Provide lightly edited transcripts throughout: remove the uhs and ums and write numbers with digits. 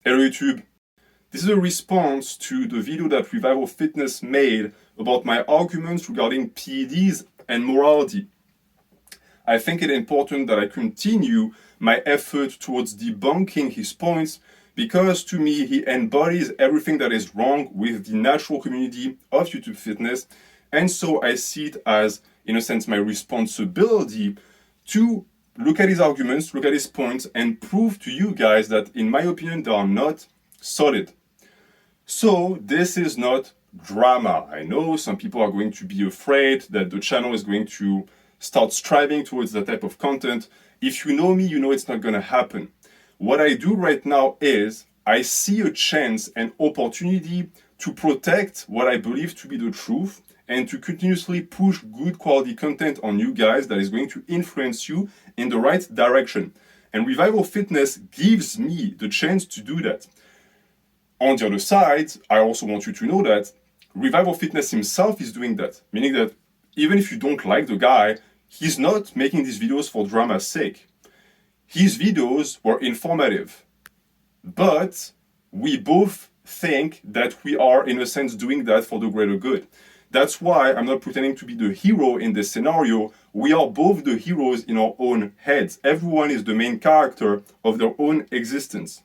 Hello YouTube. This is a response to the video that Revival Fitness made about my arguments regarding PEDs and morality. I think it important that I continue my effort towards debunking his points because to me he embodies everything that is wrong with the natural community of YouTube fitness, and so I see it as, in a sense, my responsibility to look at his arguments, look at his points, and prove to you guys that, in my opinion, they are not solid. So this is not drama. I know some people are going to be afraid that the channel is going to start striving towards that type of content. If you know me, you know it's not going to happen. What I do right now is I see a chance and opportunity to protect what I believe to be the truth and to continuously push good quality content on you guys that is going to influence you in the right direction. And Revival Fitness gives me the chance to do that. On the other side, I also want you to know that Revival Fitness himself is doing that, meaning that even if you don't like the guy, he's not making these videos for drama's sake. His videos were informative, but we both think that we are, in a sense, doing that for the greater good. That's why I'm not pretending to be the hero in this scenario. We are both the heroes in our own heads. Everyone is the main character of their own existence.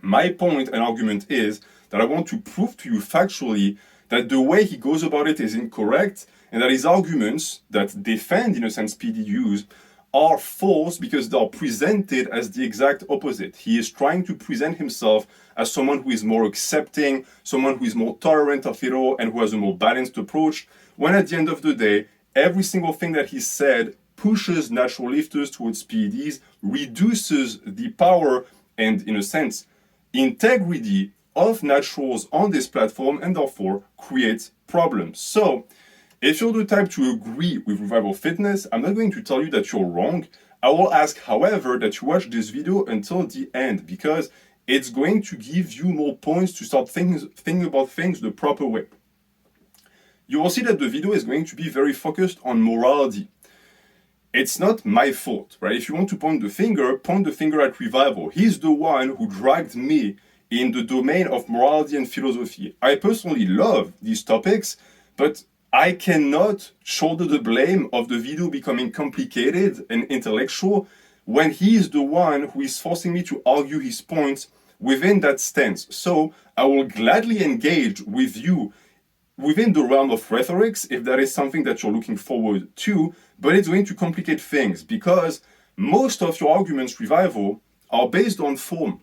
My point and argument is that I want to prove to you factually that the way he goes about it is incorrect, and that his arguments that defend, in a sense, PDUs are false because they are presented as the exact opposite. He is trying to present himself as someone who is more accepting, someone who is more tolerant of it all, and who has a more balanced approach, when at the end of the day, every single thing that he said pushes natural lifters towards PEDs, reduces the power and, in a sense, integrity of naturals on this platform, and therefore creates problems. So if you're the type to agree with Revival Fitness, I'm not going to tell you that you're wrong. I will ask, however, that you watch this video until the end, because it's going to give you more points to start thinking about things the proper way. You will see that the video is going to be very focused on morality. It's not my fault, right? If you want to point the finger at Revival. He's the one who dragged me in the domain of morality and philosophy. I personally love these topics, but I cannot shoulder the blame of the video becoming complicated and intellectual when he is the one who is forcing me to argue his points within that stance. So I will gladly engage with you within the realm of rhetorics, if that is something that you're looking forward to, but it's going to complicate things because most of your arguments, Revival, are based on form.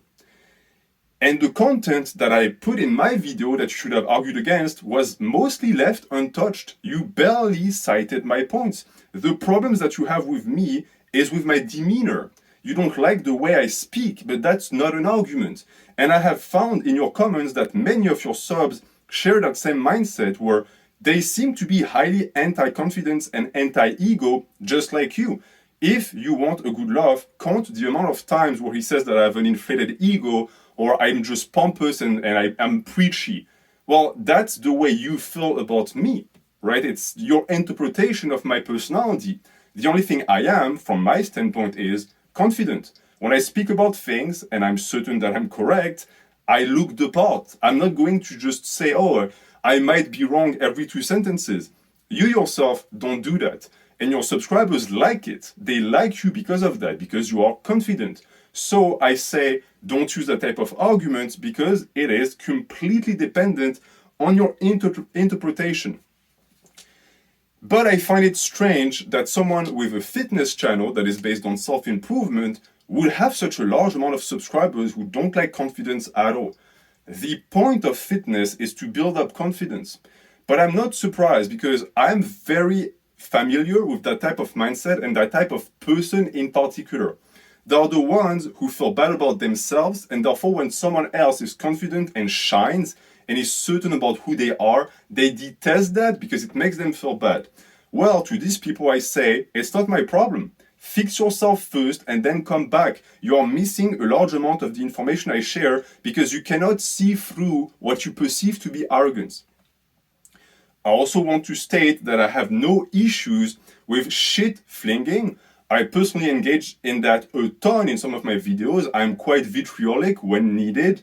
And the content that I put in my video that you should have argued against was mostly left untouched. You barely cited my points. The problems that you have with me is with my demeanor. You don't like the way I speak, but that's not an argument. And I have found in your comments that many of your subs share that same mindset where they seem to be highly anti-confidence and anti-ego, just like you. If you want a good laugh, count the amount of times where he says that I have an inflated ego, or I'm just pompous and I'm preachy. Well, that's the way you feel about me, right? It's your interpretation of my personality. The only thing I am, from my standpoint, is confident. When I speak about things and I'm certain that I'm correct, I look the part. I'm not going to just say, oh, I might be wrong every 2 sentences. You yourself don't do that. And your subscribers like it. They like you because of that, because you are confident. So I say, don't use that type of argument because it is completely dependent on your interpretation. But I find it strange that someone with a fitness channel that is based on self-improvement would have such a large amount of subscribers who don't like confidence at all. The point of fitness is to build up confidence. But I'm not surprised because I'm very familiar with that type of mindset and that type of person in particular. They are the ones who feel bad about themselves, and therefore when someone else is confident and shines and is certain about who they are, they detest that because it makes them feel bad. Well, to these people I say, it's not my problem. Fix yourself first and then come back. You are missing a large amount of the information I share because you cannot see through what you perceive to be arrogance. I also want to state that I have no issues with shit flinging. I personally engage in that a ton in some of my videos. I'm quite vitriolic when needed,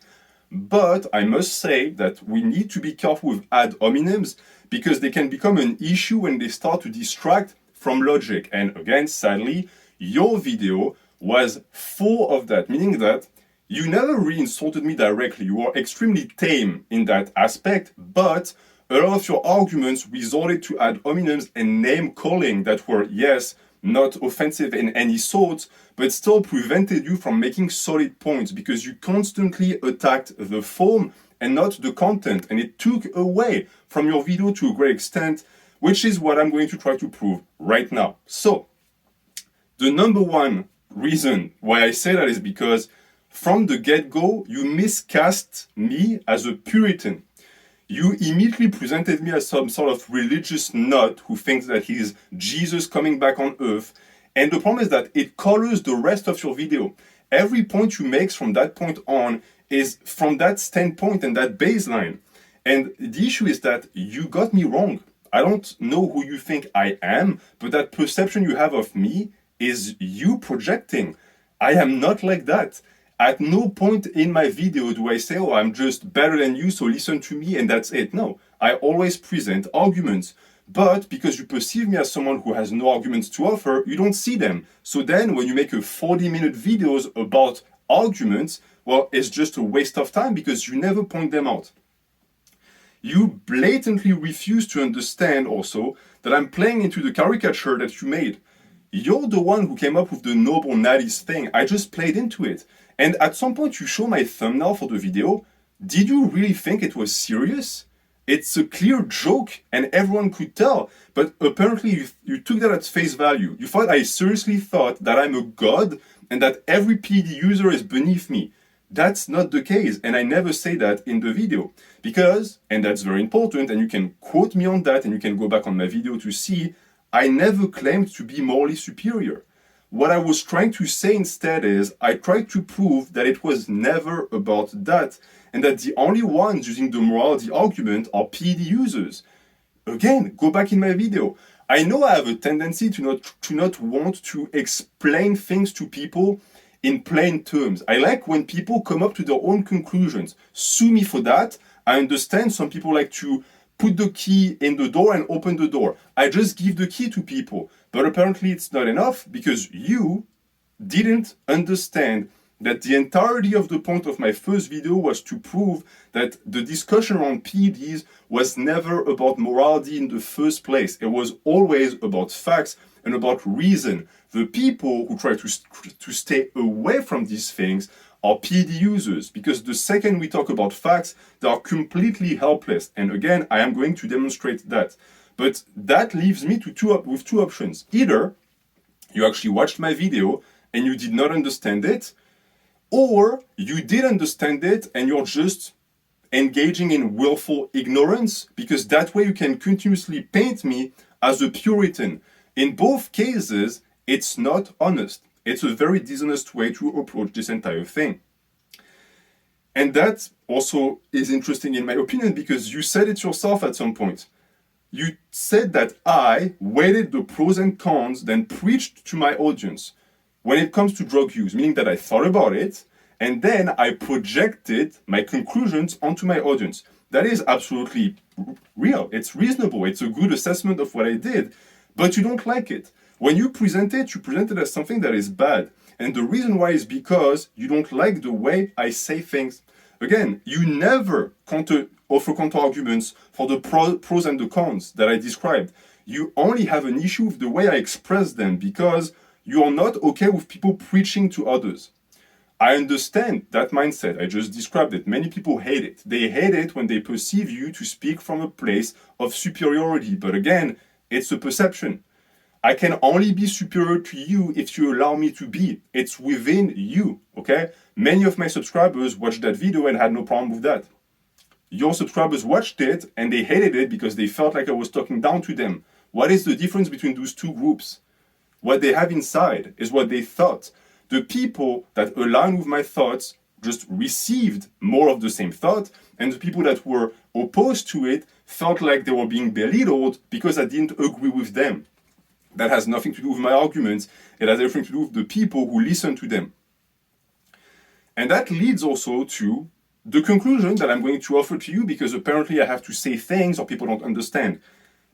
but I must say that we need to be careful with ad hominems because they can become an issue when they start to distract from logic. And again, sadly, your video was full of that, meaning that you never really insulted me directly. You were extremely tame in that aspect, but a lot of your arguments resorted to ad hominems and name calling that were, yes, not offensive in any sort, but still prevented you from making solid points because you constantly attacked the form and not the content. And it took away from your video to a great extent, which is what I'm going to try to prove right now. So, the number one reason why I say that is because from the get-go, you miscast me as a Puritan. You immediately presented me as some sort of religious nut who thinks that he's Jesus coming back on earth. And the problem is that it colors the rest of your video. Every point you make from that point on is from that standpoint and that baseline. And the issue is that you got me wrong. I don't know who you think I am, but that perception you have of me is you projecting. I am not like that. At no point in my video do I say, oh, I'm just better than you, so listen to me and that's it. No, I always present arguments. But because you perceive me as someone who has no arguments to offer, you don't see them. So then when you make a 40-minute videos about arguments, well, it's just a waste of time because you never point them out. You blatantly refuse to understand also that I'm playing into the caricature that you made. You're the one who came up with the noble natties thing. I just played into it. And at some point you show my thumbnail for the video. Did you really think it was serious? It's a clear joke and everyone could tell. But apparently you took that at face value. You thought I seriously thought that I'm a god and that every PED user is beneath me. That's not the case, and I never say that in the video. Because, and that's very important, and you can quote me on that and you can go back on my video to see, I never claimed to be morally superior. What I was trying to say instead is, I tried to prove that it was never about that, and that the only ones using the morality argument are PED users. Again, go back in my video. I know I have a tendency to not want to explain things to people in plain terms. I like when people come up to their own conclusions. Sue me for that. I understand some people like to put the key in the door and open the door. I just give the key to people. But apparently it's not enough because you didn't understand that the entirety of the point of my first video was to prove that the discussion around PEDs was never about morality in the first place. It was always about facts and about reason. The people who try to stay away from these things are PED users, because the second we talk about facts, they are completely helpless. And again, I am going to demonstrate that. But that leaves me with two options. Either you actually watched my video and you did not understand it, or you did understand it and you're just engaging in willful ignorance, because that way you can continuously paint me as a Puritan. In both cases, it's not honest. It's a very dishonest way to approach this entire thing. And that also is interesting in my opinion because you said it yourself at some point. You said that I weighted the pros and cons, then preached to my audience when it comes to drug use, meaning that I thought about it and then I projected my conclusions onto my audience. That is absolutely real. It's reasonable. It's a good assessment of what I did, but you don't like it. When you present it as something that is bad. And the reason why is because you don't like the way I say things. Again, you never offer counter-arguments for the pros and the cons that I described. You only have an issue with the way I express them because you are not okay with people preaching to others. I understand that mindset. I just described it. Many people hate it. They hate it when they perceive you to speak from a place of superiority. But again, it's a perception. I can only be superior to you if you allow me to be. It's within you, okay? Many of my subscribers watched that video and had no problem with that. Your subscribers watched it and they hated it because they felt like I was talking down to them. What is the difference between those two groups? What they have inside is what they thought. The people that align with my thoughts just received more of the same thought, and the people that were opposed to it felt like they were being belittled because I didn't agree with them. That has nothing to do with my arguments. It has everything to do with the people who listen to them. And that leads also to the conclusion that I'm going to offer to you, because apparently I have to say things or people don't understand.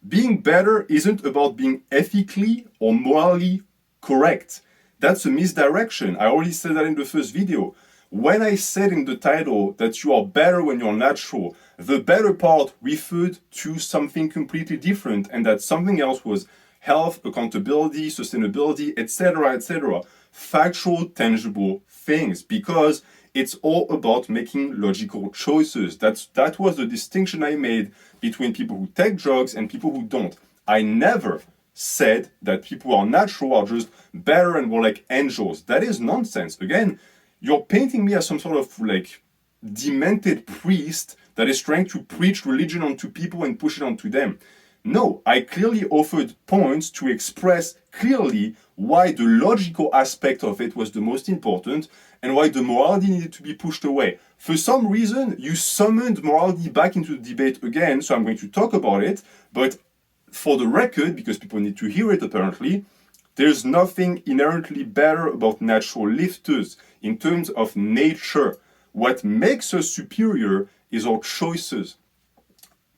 Being better isn't about being ethically or morally correct. That's a misdirection. I already said that in the first video. When I said in the title that you are better when you're natural, the better part referred to something completely different, and that something else was health, accountability, sustainability, etc., etc. Factual, tangible things, because it's all about making logical choices. That was the distinction I made between people who take drugs and people who don't. I never said that people who are natural are just better and more like angels. That is nonsense. Again, you're painting me as some sort of like demented priest that is trying to preach religion onto people and push it onto them. No, I clearly offered points to express clearly why the logical aspect of it was the most important and why the morality needed to be pushed away. For some reason, you summoned morality back into the debate again, so I'm going to talk about it, but for the record, because people need to hear it apparently, there's nothing inherently better about natural lifters in terms of nature. What makes us superior is our choices.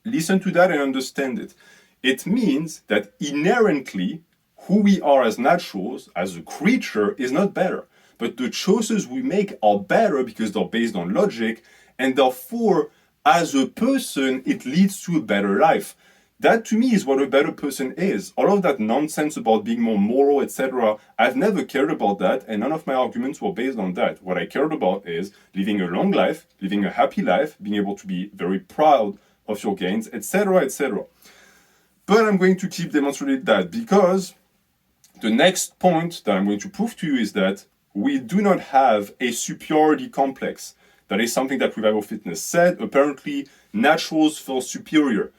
Listen to that and understand it. It means that inherently, who we are as naturals, as a creature, is not better. But the choices we make are better because they're based on logic, and therefore, as a person, it leads to a better life. That to me is what a better person is. All of that nonsense about being more moral, etc., I've never cared about that, and none of my arguments were based on that. What I cared about is living a long life, living a happy life, being able to be very proud of your gains, etc., etc. But I'm going to keep demonstrating that, because the next point that I'm going to prove to you is that we do not have a superiority complex. That is something that Revival Fitness said. Apparently, naturals feel superior.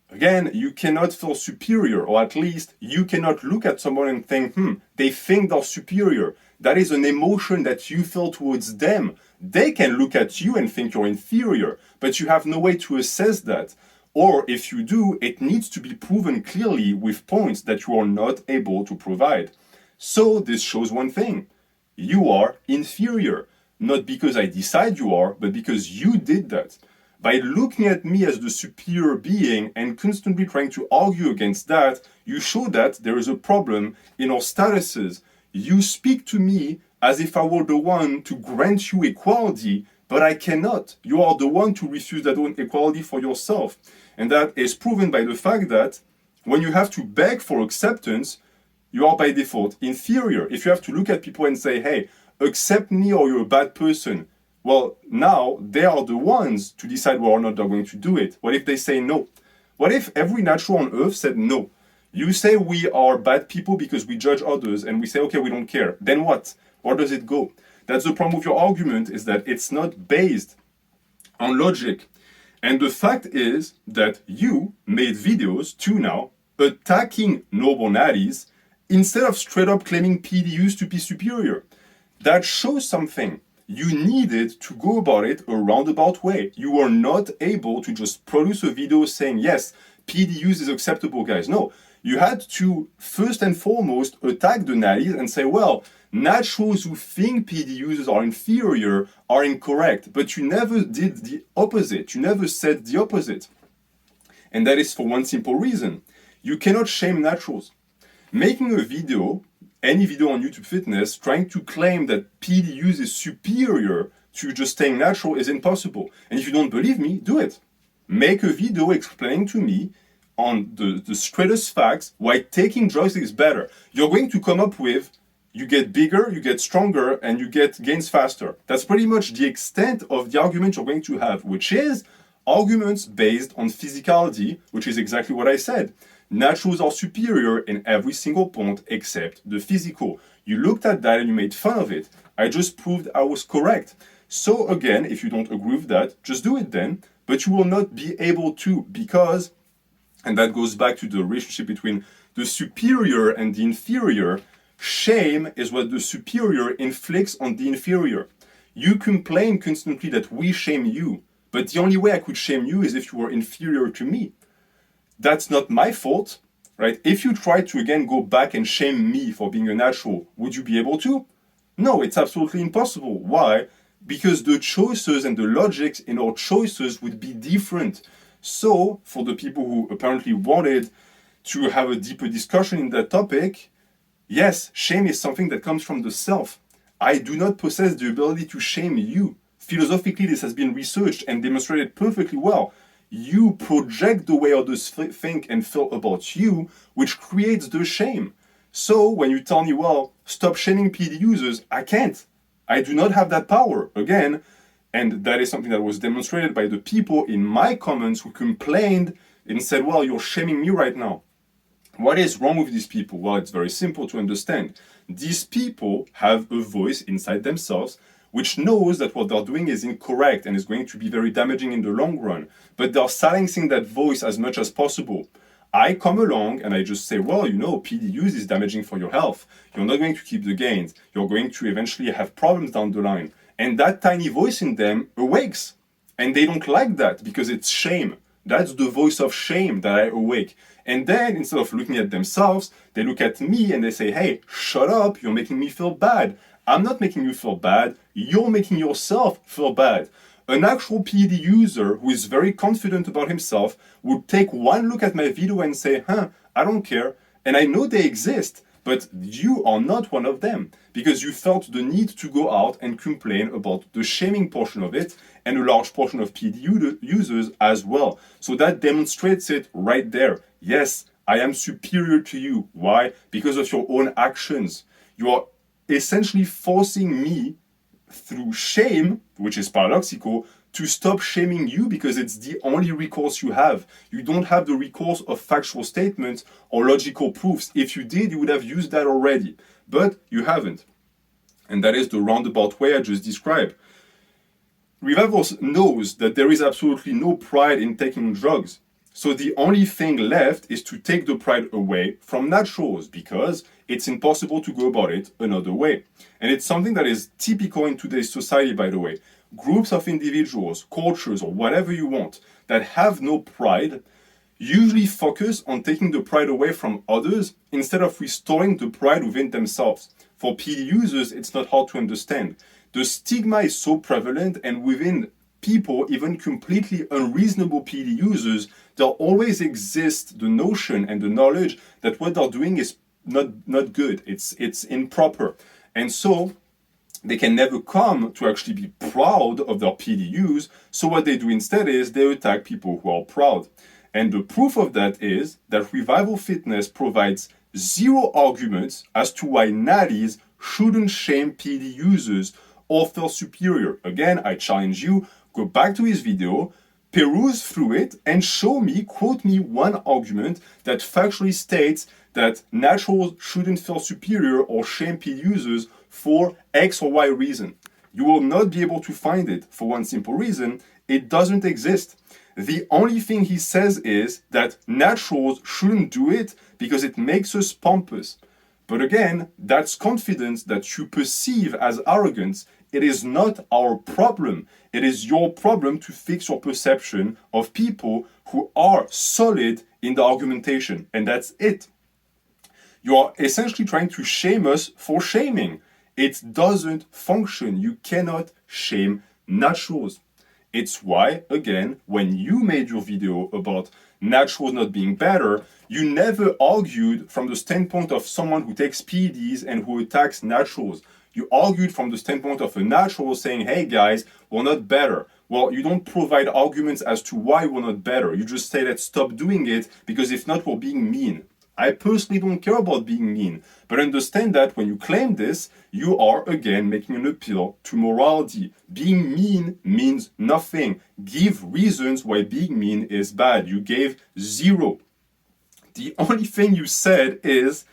Again, you cannot feel superior, or at least you cannot look at someone and think, they think they're superior. That is an emotion that you feel towards them. They can look at you and think you're inferior, but you have no way to assess that. Or if you do, it needs to be proven clearly with points that you are not able to provide. So this shows one thing. You are inferior. Not because I decide you are, but because you did that. By looking at me as the superior being and constantly trying to argue against that, you show that there is a problem in our statuses. You speak to me as if I were the one to grant you equality, but I cannot. You are the one to refuse that own equality for yourself. And that is proven by the fact that when you have to beg for acceptance, you are by default inferior. If you have to look at people and say, hey, accept me or you're a bad person, well, now they are the ones to decide whether or not they're going to do it. What if they say no? What if every natural on earth said no? You say we are bad people because we judge others, and we say, okay, we don't care. Then what? Where does it go? That's the problem with your argument, is that it's not based on logic. And the fact is that you made videos too now attacking noble natties instead of straight up claiming PED to be superior. That shows something. You needed to go about it a roundabout way. You were not able to just produce a video saying, yes, PED use is acceptable, guys. No, you had to first and foremost attack the natties and say, well, naturals who think PED users are inferior are incorrect. But you never did the opposite. You never said the opposite. And that is for one simple reason. You cannot shame naturals. Making a video, any video on YouTube Fitness, trying to claim that PED use is superior to just staying natural is impossible. And if you don't believe me, do it. Make a video explaining to me on the straightest facts why taking drugs is better. You're going to come up with, you get bigger, you get stronger, and you get gains faster. That's pretty much the extent of the argument you're going to have, which is arguments based on physicality, which is exactly what I said. Naturals are superior in every single point except the physical. You looked at that and you made fun of it. I just proved I was correct. So again, if you don't agree with that, just do it then. But you will not be able to, because, and that goes back to the relationship between the superior and the inferior, shame is what the superior inflicts on the inferior. You complain constantly that we shame you, but the only way I could shame you is if you were inferior to me. That's not my fault. right? If you try to again go back and shame me for being a natural, would you be able to? No, it's absolutely impossible. Why? Because the choices and the logics in our choices would be different. So, for the people who apparently wanted to have a deeper discussion in that topic, yes, shame is something that comes from the self. I do not possess the ability to shame you. Philosophically, this has been researched and demonstrated perfectly well. You project the way others think and feel about you, which creates the shame. So when you tell me, well, stop shaming PD users, I can't. I do not have that power. Again, and that is something that was demonstrated by the people in my comments who complained and said, well, you're shaming me right now. What is wrong with these people? Well, it's very simple to understand. These people have a voice inside themselves which knows that what they're doing is incorrect and is going to be very damaging in the long run, but they're silencing that voice as much as possible. I come along and I just say, well, you know, PD use is damaging for your health. You're not going to keep the gains. You're going to eventually have problems down the line. And that tiny voice in them awakes. And they don't like that because it's shame. That's the voice of shame that I awake. And then instead of looking at themselves, they look at me and they say, hey, shut up, you're making me feel bad. I'm not making you feel bad, you're making yourself feel bad. An actual PD user who is very confident about himself would take one look at my video and say, I don't care. And I know they exist, but you are not one of them because you felt the need to go out and complain about the shaming portion of it and a large portion of PD users as well. So that demonstrates it right there. Yes, I am superior to you. Why? Because of your own actions. You are essentially forcing me through shame, which is paradoxical, to stop shaming you because it's the only recourse you have. You don't have the recourse of factual statements or logical proofs. If you did, you would have used that already, but you haven't. And that is the roundabout way I just described. Revival knows that there is absolutely no pride in taking drugs. So the only thing left is to take the pride away from naturals because it's impossible to go about it another way. And it's something that is typical in today's society, by the way. Groups of individuals, cultures, or whatever you want that have no pride usually focus on taking the pride away from others instead of restoring the pride within themselves. For PD users, it's not hard to understand. The stigma is so prevalent, and within people, even completely unreasonable PD users, there always exists the notion and the knowledge that what they're doing is not good. It's improper. And so they can never come to actually be proud of their PDUs. So what they do instead is they attack people who are proud. And the proof of that is that Revival Fitness provides zero arguments as to why natties shouldn't shame PD users or feel superior. Again, I challenge you, go back to his video, peruse through it, and show me, quote me one argument that factually states that naturals shouldn't feel superior or shame PD users for X or Y reason. You will not be able to find it for one simple reason: it doesn't exist. The only thing he says is that naturals shouldn't do it because it makes us pompous. But again, that's confidence that you perceive as arrogance. It is not our problem. It is your problem to fix your perception of people who are solid in the argumentation. And that's it. You are essentially trying to shame us for shaming. It doesn't function. You cannot shame naturals. It's why, again, when you made your video about naturals not being better, you never argued from the standpoint of someone who takes PEDs and who attacks naturals. You argued from the standpoint of a natural saying, hey guys, we're not better. Well, you don't provide arguments as to why we're not better. You just say, let's stop doing it because if not, we're being mean. I personally don't care about being mean, but understand that when you claim this, you are again making an appeal to morality. Being mean means nothing. Give reasons why being mean is bad. You gave zero. The only thing you said is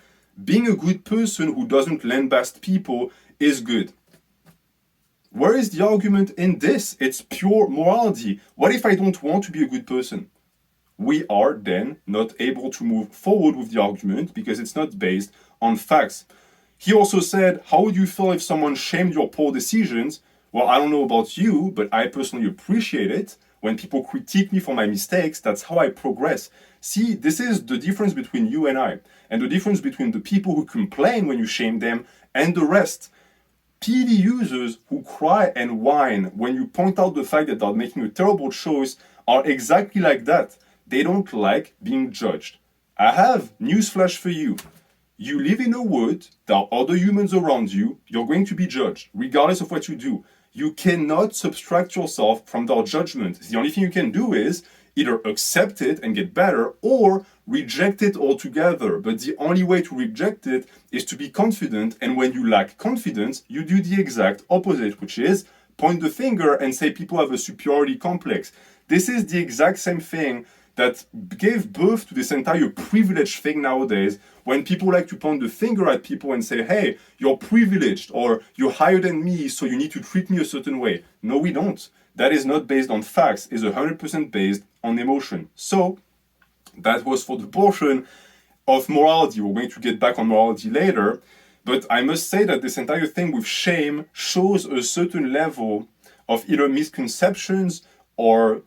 being a good person who doesn't lambast people is good. Where is the argument in this? It's pure morality. What if I don't want to be a good person? We are then not able to move forward with the argument because it's not based on facts. He also said, how would you feel if someone shamed your poor decisions? Well, I don't know about you, but I personally appreciate it. When people critique me for my mistakes, that's how I progress. See, this is the difference between you and I, and the difference between the people who complain when you shame them and the rest. PED users who cry and whine when you point out the fact that they're making a terrible choice are exactly like that. They don't like being judged. I have newsflash for you. You live in a world, there are other humans around you, you're going to be judged, regardless of what you do. You cannot subtract yourself from their judgment. The only thing you can do is either accept it and get better or reject it altogether. But the only way to reject it is to be confident, and when you lack confidence, you do the exact opposite, which is point the finger and say people have a superiority complex. This is the exact same thing that gave birth to this entire privilege thing nowadays, when people like to point the finger at people and say, hey, you're privileged, or you're higher than me, so you need to treat me a certain way. No, we don't. That is not based on facts, it's 100% based on emotion. So, that was for the portion of morality. We're going to get back on morality later, but I must say that this entire thing with shame shows a certain level of either misconceptions or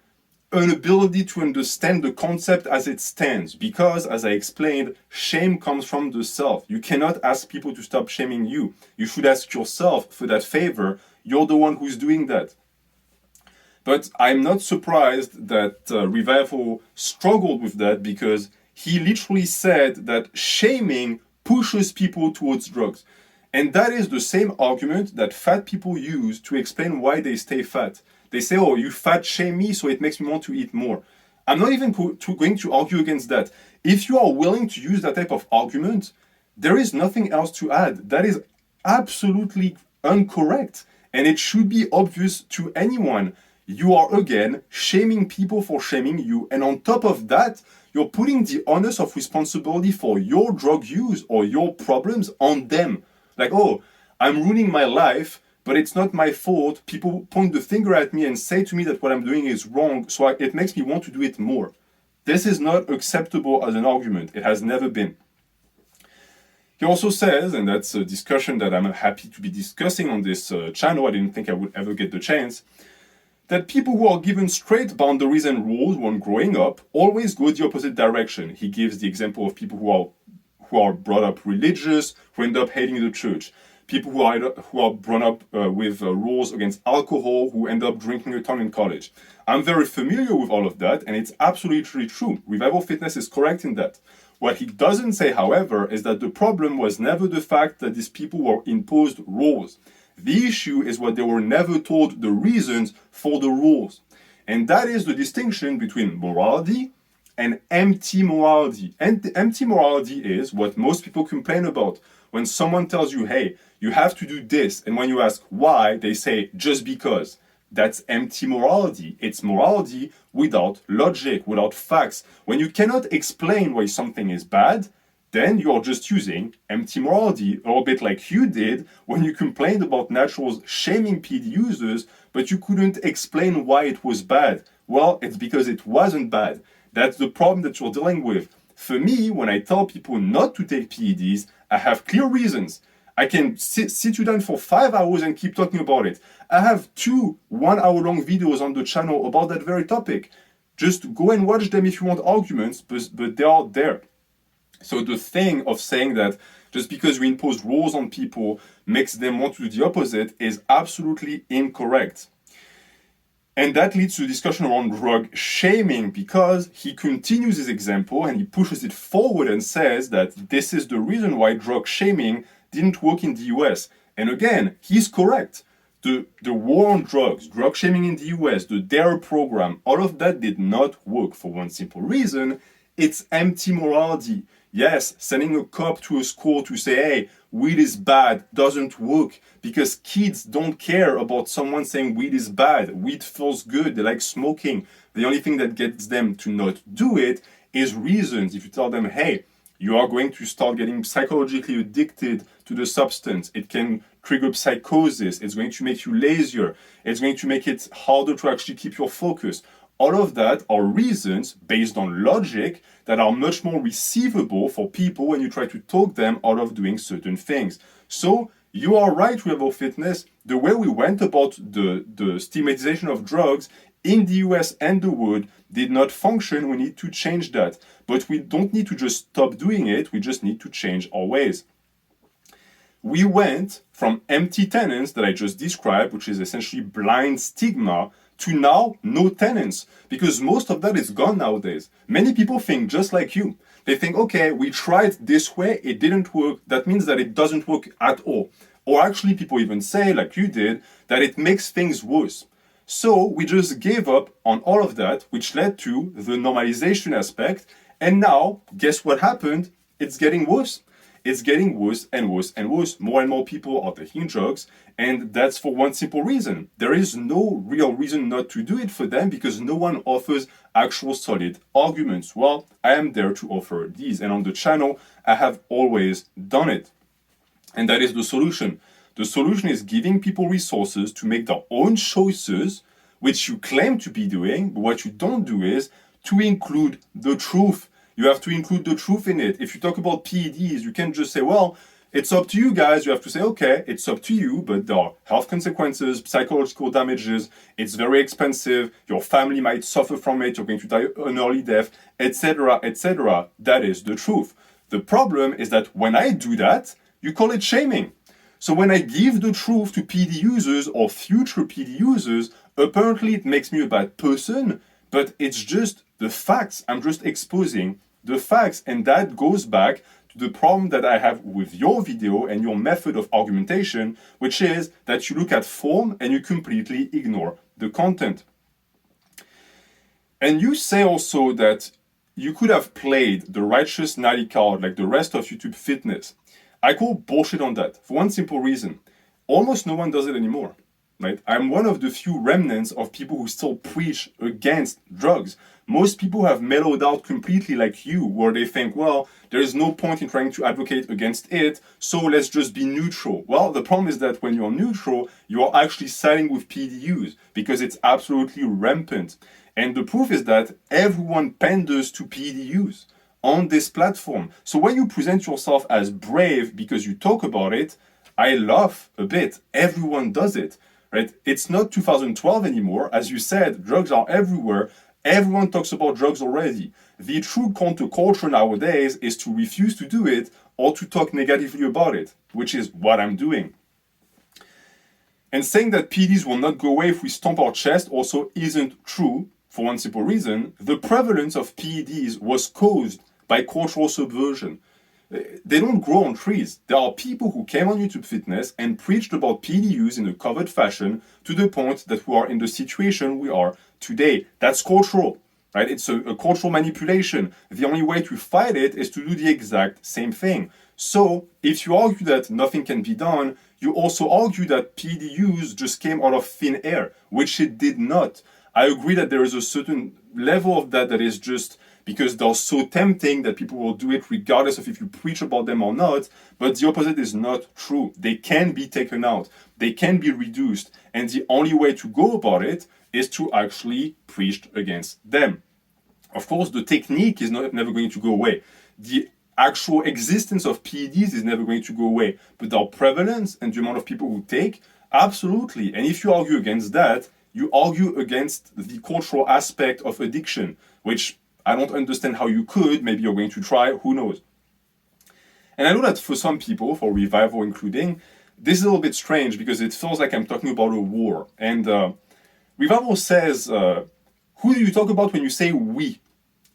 inability to understand the concept as it stands, because, as I explained, shame comes from the self. You cannot ask people to stop shaming you. You should ask yourself for that favor. You're the one who's doing that. But I'm not surprised that Revival struggled with that, because he literally said that shaming pushes people towards drugs. And that is the same argument that fat people use to explain why they stay fat. They say, oh, you fat shame me, so it makes me want to eat more. I'm not even going to argue against that. If you are willing to use that type of argument, there is nothing else to add. That is absolutely incorrect. And it should be obvious to anyone. You are, again, shaming people for shaming you. And on top of that, you're putting the onus of responsibility for your drug use or your problems on them. Like, oh, I'm ruining my life, but it's not my fault. People point the finger at me and say to me that what I'm doing is wrong, so it makes me want to do it more. This is not acceptable as an argument. It has never been. He also says, and that's a discussion that I'm happy to be discussing on this channel, I didn't think I would ever get the chance, that people who are given straight boundaries and rules when growing up always go the opposite direction. He gives the example of people who are brought up religious, who end up hating the church. People who are brought up with rules against alcohol, who end up drinking a ton in college. I'm very familiar with all of that, and it's absolutely true. Revival Fitness is correct in that. What he doesn't say, however, is that the problem was never the fact that these people were imposed rules. The issue is what they were never told the reasons for the rules. And that is the distinction between morality and empty morality. And empty morality is what most people complain about. When someone tells you, hey, you have to do this, and when you ask why, they say, just because. That's empty morality. It's morality without logic, without facts. When you cannot explain why something is bad, then you're just using empty morality, a little bit like you did when you complained about naturals shaming PED users, but you couldn't explain why it was bad. Well, it's because it wasn't bad. That's the problem that you're dealing with. For me, when I tell people not to take PEDs, I have clear reasons. I can sit you down for 5 hours and keep talking about it. I have 2 one-hour-long videos on the channel about that very topic. Just go and watch them if you want arguments, but they are there. So the thing of saying that just because we impose rules on people makes them want to do the opposite is absolutely incorrect. And that leads to a discussion around drug shaming, because he continues his example and he pushes it forward and says that this is the reason why drug shaming didn't work in the US. And again, he's correct. The war on drugs, drug shaming in the US, the DARE program, all of that did not work for one simple reason. It's empty morality. Yes, sending a cop to a school to say, hey, weed is bad doesn't work, because kids don't care about someone saying weed is bad. Weed feels good. They like smoking. The only thing that gets them to not do it is reasons. If you tell them, hey, you are going to start getting psychologically addicted to the substance, it can trigger psychosis, it's going to make you lazier, it's going to make it harder to actually keep your focus. All of that are reasons based on logic that are much more receivable for people when you try to talk them out of doing certain things. So you are right, Revival Fitness. The way we went about the stigmatization of drugs in the US and the world did not function. We need to change that. But we don't need to just stop doing it. We just need to change our ways. We went from empty tenants that I just described, which is essentially blind stigma, to now no tenants, because most of that is gone nowadays. Many people think just like you. They think, okay, we tried this way, it didn't work. That means that it doesn't work at all. Or actually, people even say, like you did, that it makes things worse. So we just gave up on all of that, which led to the normalization aspect. And now, guess what happened? It's getting worse. It's getting worse and worse and worse. More and more people are taking drugs, and that's for one simple reason. There is no real reason not to do it for them because no one offers actual solid arguments. Well, I am there to offer these, and on the channel, I have always done it. And that is the solution. The solution is giving people resources to make their own choices, which you claim to be doing, but what you don't do is to include the truth. You have to include the truth in it. If you talk about PEDs, you can't just say, well, it's up to you guys. You have to say, okay, it's up to you, but there are health consequences, psychological damages, it's very expensive, your family might suffer from it, you're going to die an early death, etc., etc. That is the truth. The problem is that when I do that, you call it shaming. So when I give the truth to PD users or future PD users, apparently it makes me a bad person, but it's just the facts. I'm just exposing the facts, and that goes back to the problem that I have with your video and your method of argumentation, which is that you look at form and you completely ignore the content. And you say also that you could have played the righteous Nally card like the rest of YouTube fitness. I call bullshit on that for one simple reason. Almost no one does it anymore. Right? I'm one of the few remnants of people who still preach against drugs. Most people have mellowed out completely like you, where they think, well, there is no point in trying to advocate against it, so let's just be neutral. Well, the problem is that when you're neutral, you're actually siding with PDUs because it's absolutely rampant. And the proof is that everyone panders to PDUs on this platform. So when you present yourself as brave because you talk about it, I laugh a bit. Everyone does it. Right? It's not 2012 anymore. As you said, drugs are everywhere. Everyone talks about drugs already. The true counterculture nowadays is to refuse to do it or to talk negatively about it, which is what I'm doing. And saying that PDs will not go away if we stomp our chest also isn't true for one simple reason. The prevalence of PEDs was caused by cultural subversion. They don't grow on trees. There are people who came on YouTube Fitness and preached about PDUs in a covered fashion to the point that we are in the situation we are today. That's cultural, right? It's a cultural manipulation. The only way to fight it is to do the exact same thing. So if you argue that nothing can be done, you also argue that PDUs just came out of thin air, which it did not. I agree that there is a certain level of that is just because they're so tempting that people will do it regardless of if you preach about them or not, but the opposite is not true. They can be taken out, they can be reduced, and the only way to go about it is to actually preach against them. Of course, the technique is never going to go away. The actual existence of PEDs is never going to go away, but their prevalence and the amount of people who take, absolutely. And if you argue against that, you argue against the cultural aspect of addiction, which I don't understand how you could. Maybe you're going to try, who knows. And I know that for some people, for Revival including, this is a little bit strange because it feels like I'm talking about a war. And Revival says, who do you talk about when you say we?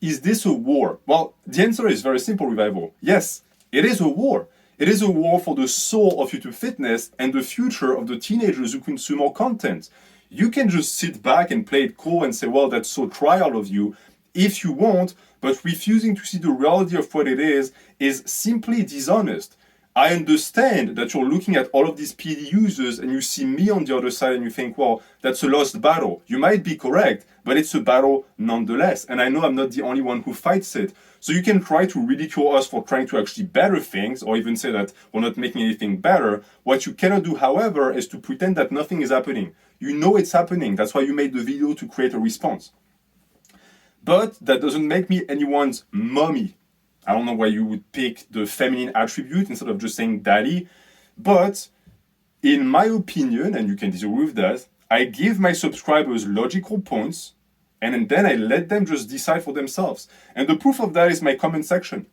Is this a war? Well, the answer is very simple, Revival. Yes, it is a war. It is a war for the soul of YouTube Fitness and the future of the teenagers who consume our content. You can just sit back and play it cool and say, well, that's so trial of you, if you want, but refusing to see the reality of what it is simply dishonest. I understand that you're looking at all of these PD users and you see me on the other side and you think, well, that's a lost battle. You might be correct, but it's a battle nonetheless. And I know I'm not the only one who fights it. So you can try to ridicule us for trying to actually better things or even say that we're not making anything better. What you cannot do, however, is to pretend that nothing is happening. You know it's happening. That's why you made the video, to create a response. But that doesn't make me anyone's mommy. I don't know why you would pick the feminine attribute instead of just saying daddy. But in my opinion, and you can disagree with that, I give my subscribers logical points, and then I let them just decide for themselves. And the proof of that is my comment section.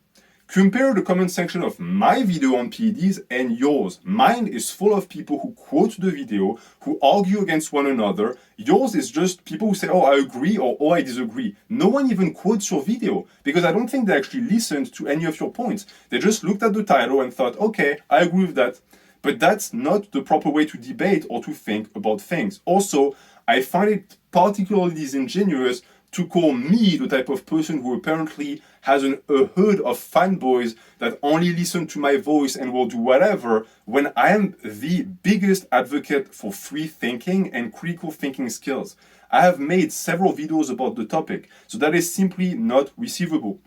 Compare the comment section of my video on PEDs and yours. Mine is full of people who quote the video, who argue against one another. Yours is just people who say, oh, I agree, or oh, I disagree. No one even quotes your video, because I don't think they actually listened to any of your points. They just looked at the title and thought, okay, I agree with that. But that's not the proper way to debate or to think about things. Also, I find it particularly disingenuous to call me the type of person who apparently has a herd of fanboys that only listen to my voice and will do whatever, when I am the biggest advocate for free thinking and critical thinking skills. I have made several videos about the topic, so that is simply not receivable.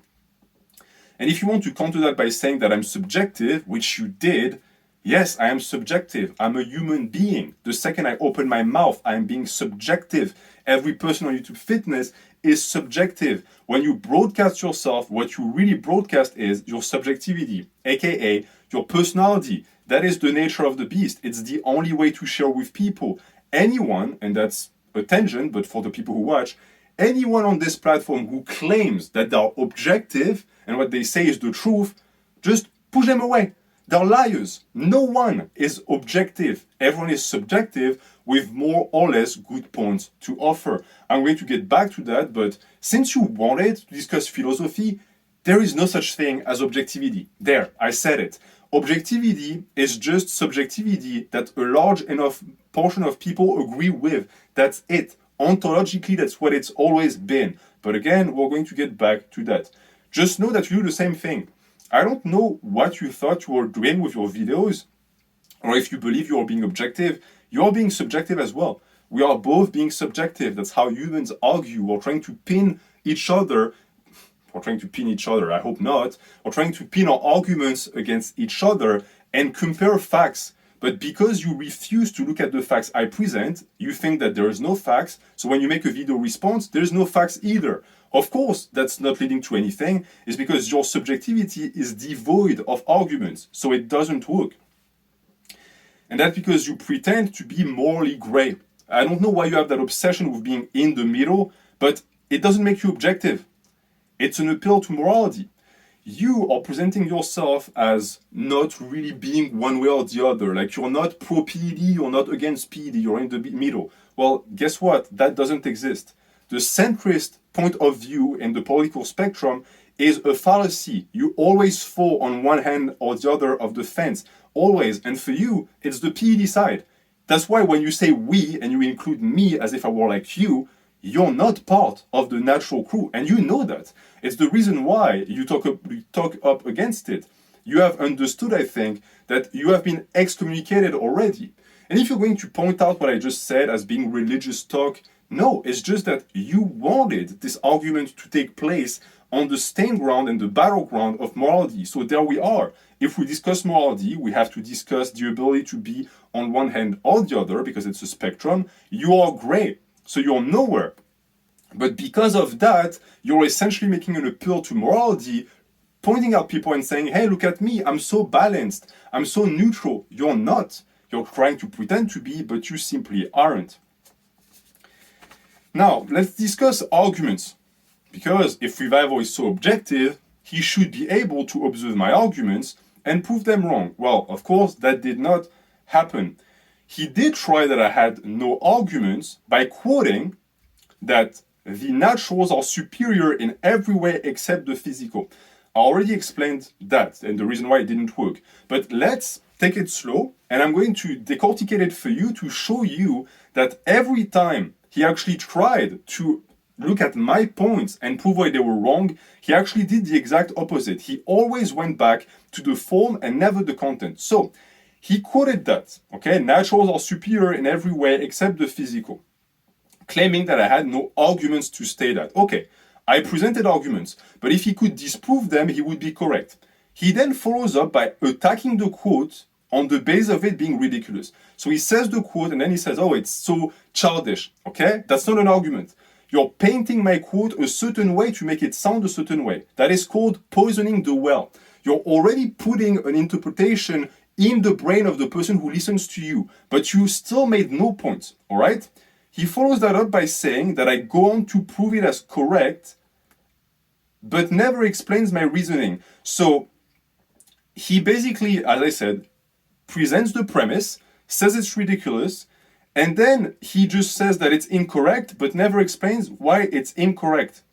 And if you want to counter that by saying that I'm subjective, which you did, yes, I am subjective. I'm a human being. The second I open my mouth, I am being subjective. Every person on YouTube Fitness is subjective. When you broadcast yourself, what you really broadcast is your subjectivity, aka your personality. That is the nature of the beast. It's the only way to share with people. Anyone, and that's a tangent, but for the people who watch, anyone on this platform who claims that they're objective and what they say is the truth, just push them away. They're liars. No one is objective. Everyone is subjective with more or less good points to offer. I'm going to get back to that, but since you wanted to discuss philosophy, there is no such thing as objectivity. There, I said it. Objectivity is just subjectivity that a large enough portion of people agree with. That's it. Ontologically, that's what it's always been. But again, we're going to get back to that. Just know that you do the same thing. I don't know what you thought you were doing with your videos, or if you believe you are being objective. You're being subjective as well. We are both being subjective. That's how humans argue. We're trying to pin each other. I hope not. We're trying to pin our arguments against each other and compare facts. But because you refuse to look at the facts I present, you think that there is no facts. So when you make a video response, there's no facts either. Of course, that's not leading to anything. It's because your subjectivity is devoid of arguments. So it doesn't work. And that's because you pretend to be morally gray. I don't know why you have that obsession with being in the middle, but it doesn't make you objective. It's an appeal to morality. You are presenting yourself as not really being one way or the other. Like you're not pro-PED, you're not against PED, you're in the middle. Well, guess what? That doesn't exist. The centrist point of view in the political spectrum is a fallacy. You always fall on one hand or the other of the fence. Always. And for you, it's the PED side. That's why when you say we and you include me as if I were like you, you're not part of the natural crew. And you know that. It's the reason why you talk up against it. You have understood, I think, that you have been excommunicated already. And if you're going to point out what I just said as being religious talk, no, it's just that you wanted this argument to take place on the stained ground and the battleground of morality. So there we are. If we discuss morality, we have to discuss the ability to be on one hand or the other, because it's a spectrum. You are gray, so you're nowhere. But because of that, you're essentially making an appeal to morality, pointing out people and saying, hey, look at me, I'm so balanced, I'm so neutral. You're not. You're trying to pretend to be, but you simply aren't. Now, let's discuss arguments. Because if Revival is so objective, he should be able to observe my arguments and prove them wrong. Well, of course, that did not happen. He did try that I had no arguments by quoting that the naturals are superior in every way except the physical. I already explained that and the reason why it didn't work. But let's take it slow, and I'm going to decorticate it for you to show you that every time he actually tried to look at my points and prove why they were wrong, he actually did the exact opposite. He always went back to the form and never the content. So he quoted that, okay, naturals are superior in every way except the physical, claiming that I had no arguments to state that. Okay, I presented arguments, but if he could disprove them, he would be correct. He then follows up by attacking the quote on the base of it being ridiculous. So he says the quote and then he says, oh, it's so childish, okay? That's not an argument. You're painting my quote a certain way to make it sound a certain way. That is called poisoning the well. You're already putting an interpretation in the brain of the person who listens to you, but you still made no points, all right? he follows that up by saying that I go on to prove it as correct, but never explains my reasoning. So he basically, as I said, presents the premise, says it's ridiculous, and then he just says that it's incorrect, but never explains why it's incorrect.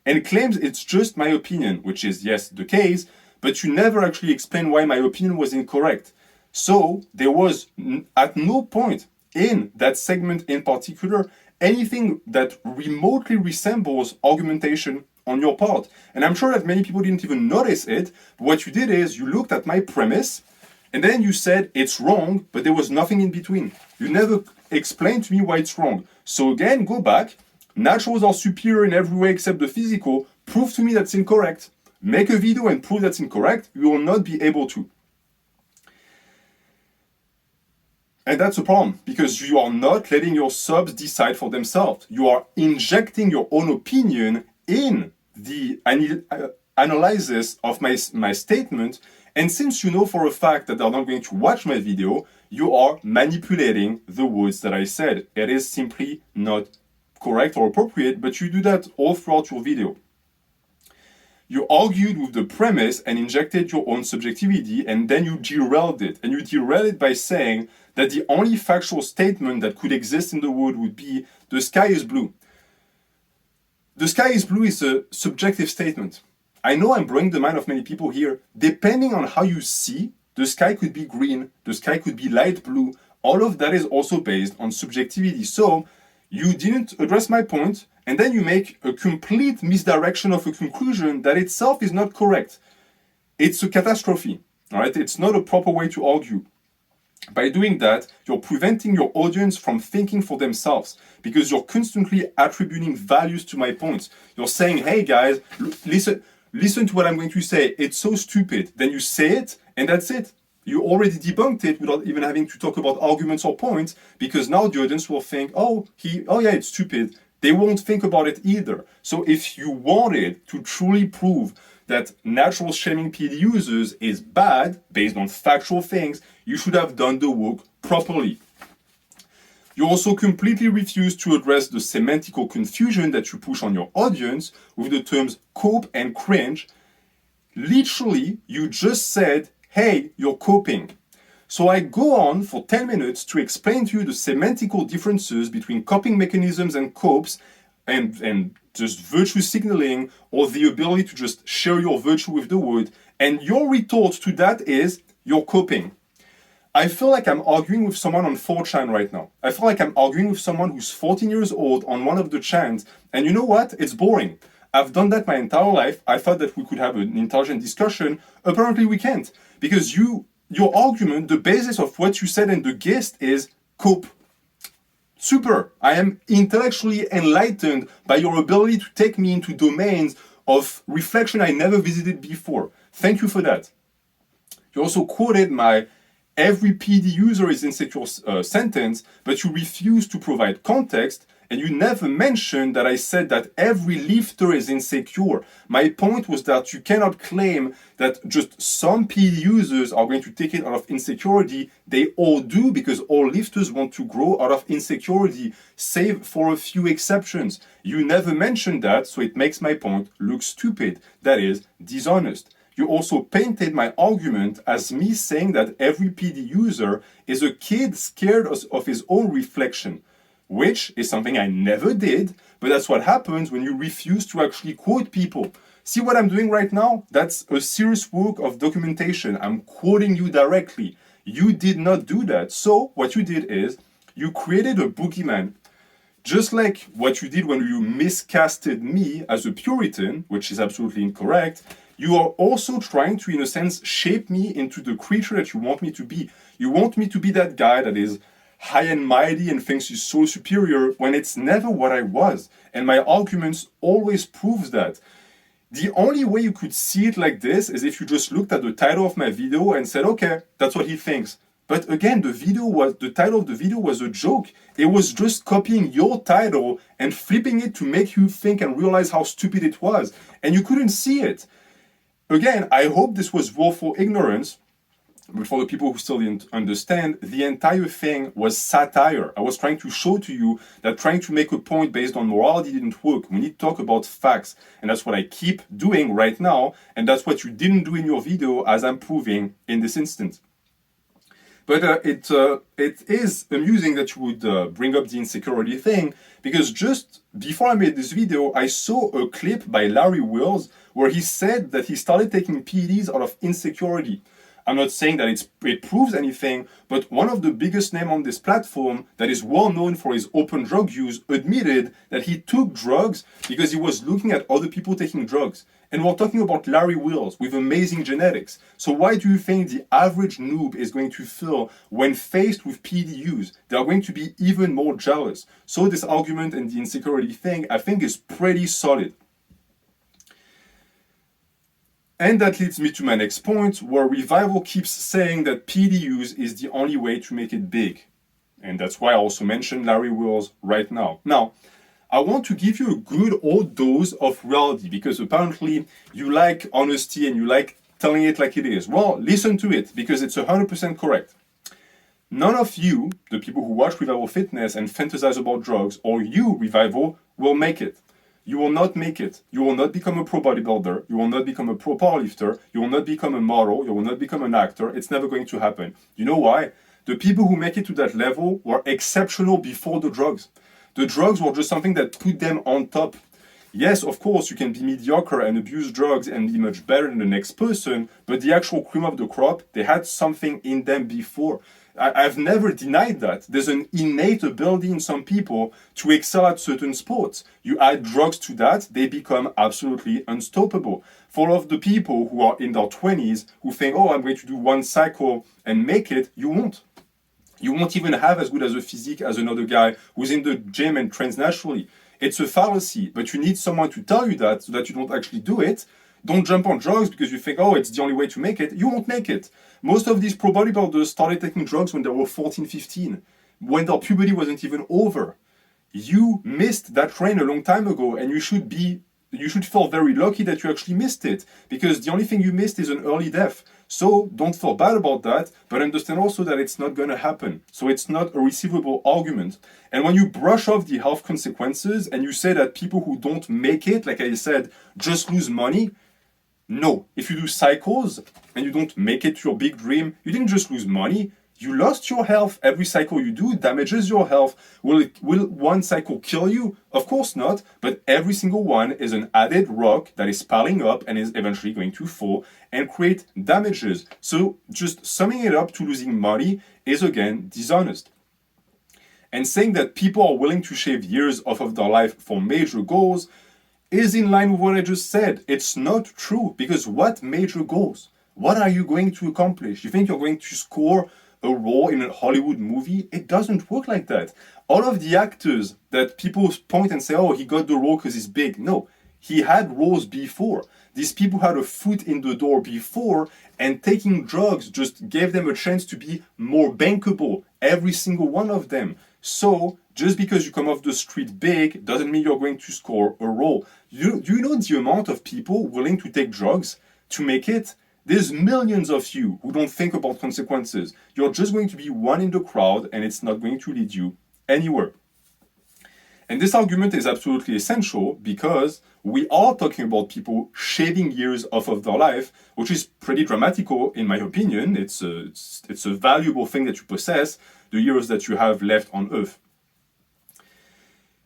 And claims it's just my opinion, which is, yes, the case, but you never actually explain why my opinion was incorrect. So there was at no point in that segment in particular anything that remotely resembles argumentation on your part. And I'm sure that many people didn't even notice it, but what you did is you looked at my premise, and then you said it's wrong, but there was nothing in between. You never explained to me why it's wrong. So again, go back. Naturals are superior in every way except the physical. Prove to me that's incorrect. Make a video and prove that's incorrect. You will not be able to. And that's a problem, because you are not letting your subs decide for themselves. You are injecting your own opinion in the analysis of my statement. And since you know for a fact that they're not going to watch my video, you are manipulating the words that I said. It is simply not correct or appropriate, but you do that all throughout your video. You argued with the premise and injected your own subjectivity, and then you derailed it. And you derailed it by saying that the only factual statement that could exist in the world would be the sky is blue. The sky is blue is a subjective statement. I know I'm blowing the mind of many people here. Depending on how you see, the sky could be green, the sky could be light blue. All of that is also based on subjectivity. So you didn't address my point, and then you make a complete misdirection of a conclusion that itself is not correct. It's a catastrophe, all right? It's not a proper way to argue. By doing that, you're preventing your audience from thinking for themselves, because you're constantly attributing values to my points. You're saying, hey guys, listen to what I'm going to say. It's so stupid. Then you say it, and that's it. You already debunked it without even having to talk about arguments or points, because now the audience will think, oh yeah, it's stupid. They won't think about it either. So if you wanted to truly prove that natural shaming PED users is bad based on factual things, you should have done the work properly. You also completely refuse to address the semantical confusion that you push on your audience with the terms cope and cringe. Literally, you just said, hey, you're coping. So I go on for 10 minutes to explain to you the semantical differences between coping mechanisms and copes, and just virtue signaling, or the ability to just share your virtue with the world. And your retort to that is, you're coping. I feel like I'm arguing with someone on 4chan right now. I feel like I'm arguing with someone who's 14 years old on one of the chans. And you know what? It's boring. I've done that my entire life. I thought that we could have an intelligent discussion. Apparently we can't. Because your argument, the basis of what you said and the gist is cope. Super. I am intellectually enlightened by your ability to take me into domains of reflection I never visited before. Thank you for that. You also quoted my every PED user is insecure sentence, but you refuse to provide context, and you never mentioned that I said that every lifter is insecure. My point was that you cannot claim that just some PED users are going to take it out of insecurity. They all do, because all lifters want to grow out of insecurity, save for a few exceptions. You never mentioned that, so it makes my point look stupid. That is, dishonest. You also painted my argument as me saying that every PED user is a kid scared of his own reflection, which is something I never did, but that's what happens when you refuse to actually quote people. See what I'm doing right now? That's a serious work of documentation. I'm quoting you directly. You did not do that. So what you did is you created a boogeyman, just like what you did when you miscasted me as a Puritan, which is absolutely incorrect. You are also trying to, in a sense, shape me into the creature that you want me to be. You want me to be that guy that is high and mighty and thinks he's so superior, when it's never what I was. And my arguments always proves that. The only way you could see it like this is if you just looked at the title of my video and said, okay, that's what he thinks. But again, the title of the video was a joke. It was just copying your title and flipping it to make you think and realize how stupid it was. And you couldn't see it. Again, I hope this was willful ignorance. But for the people who still didn't understand, the entire thing was satire. I was trying to show to you that trying to make a point based on morality didn't work. We need to talk about facts. And that's what I keep doing right now. And that's what you didn't do in your video, as I'm proving in this instance. But it is amusing that you would bring up the insecurity thing, because just before I made this video, I saw a clip by Larry Wills where he said that he started taking PEDs out of insecurity. I'm not saying that it proves anything, but one of the biggest names on this platform that is well known for his open drug use admitted that he took drugs because he was looking at other people taking drugs. And we're talking about Larry Wills with amazing genetics. So why do you think the average noob is going to feel when faced with PED use? They are going to be even more jealous. So this argument and the insecurity thing, I think, is pretty solid. And that leads me to my next point, where Revival keeps saying that PED use is the only way to make it big. And that's why I also mentioned Larry Wills right now. Now, I want to give you a good old dose of reality, because apparently you like honesty and you like telling it like it is. Well, listen to it, because it's 100% correct. None of you, the people who watch Revival Fitness and fantasize about drugs, or you, Revival, will make it. You will not make it. You will not become a pro bodybuilder. You will not become a pro powerlifter. You will not become a model. You will not become an actor. It's never going to happen. You know why? The people who make it to that level were exceptional before the drugs. The drugs were just something that put them on top. Yes, of course, you can be mediocre and abuse drugs and be much better than the next person, but the actual cream of the crop, they had something in them before. I've never denied that. There's an innate ability in some people to excel at certain sports. You add drugs to that, they become absolutely unstoppable. For all of the people who are in their 20s who think, oh, I'm going to do one cycle and make it, you won't. You won't even have as good as a physique as another guy who's in the gym and trains naturally. It's a fallacy, but you need someone to tell you that so that you don't actually do it. Don't jump on drugs because you think, oh, it's the only way to make it. You won't make it. Most of these pro bodybuilders started taking drugs when they were 14, 15, when their puberty wasn't even over. You missed that train a long time ago, and you should feel very lucky that you actually missed it, because the only thing you missed is an early death. So don't feel bad about that, but understand also that it's not going to happen. So it's not a receivable argument. And when you brush off the health consequences and you say that people who don't make it, like I said, just lose money, no. If you do cycles and you don't make it to your big dream, you didn't just lose money. You lost your health. Every cycle you do damages your health. Will one cycle kill you? Of course not, but every single one is an added rock that is piling up and is eventually going to fall and create damages. So just summing it up to losing money is again dishonest. And saying that people are willing to shave years off of their life for major goals is in line with what I just said. It's not true, because what major goals? What are you going to accomplish? You think you're going to score a role in a Hollywood movie? It doesn't work like that. All of the actors that people point and say, oh, he got the role because he's big. No, he had roles before. These people had a foot in the door before, and taking drugs just gave them a chance to be more bankable, every single one of them. So just because you come off the street big doesn't mean you're going to score a role. Do you know the amount of people willing to take drugs to make it? There's millions of you who don't think about consequences. You're just going to be one in the crowd, and it's not going to lead you anywhere. And this argument is absolutely essential because we are talking about people shaving years off of their life, which is pretty dramatical in my opinion. It's a valuable thing that you possess, the years that you have left on earth.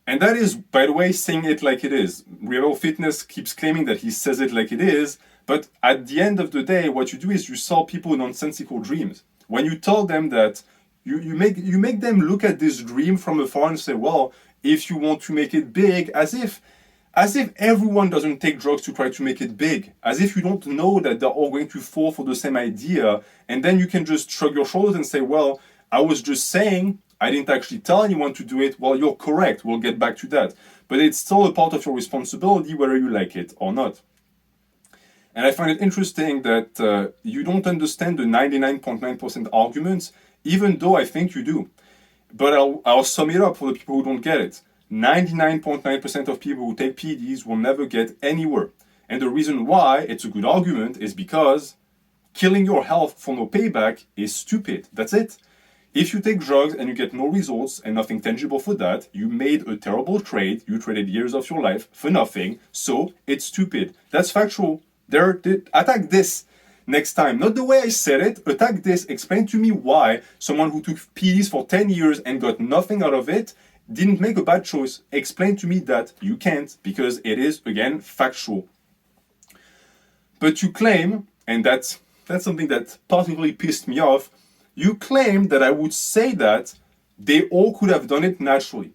And that is, by the way, saying it like it is. Revival Fitness keeps claiming that he says it like it is, but at the end of the day, what you do is you sell people nonsensical dreams. When you tell them that, you make them look at this dream from afar and say, well, if you want to make it big, as if everyone doesn't take drugs to try to make it big, as if you don't know that they're all going to fall for the same idea, and then you can just shrug your shoulders and say, well, I was just saying, I didn't actually tell anyone to do it. Well, you're correct. We'll get back to that. But it's still a part of your responsibility whether you like it or not. And I find it interesting that you don't understand the 99.9% arguments, even though I think you do. But I'll sum it up for the people who don't get it. 99.9% of people who take PEDs will never get anywhere. And the reason why it's a good argument is because Killing your health for no payback is stupid. That's it. If you take drugs and you get no results and nothing tangible for that, you made a terrible trade. You traded years of your life for nothing. So it's stupid. That's factual. Attack this next time. Not the way I said it. Attack this. Explain to me why someone who took PEDs for 10 years and got nothing out of it didn't make a bad choice. Explain to me that. You can't, because it is, again, factual. But you claim, and that's something that particularly pissed me off, you claim that I would say that they all could have done it naturally.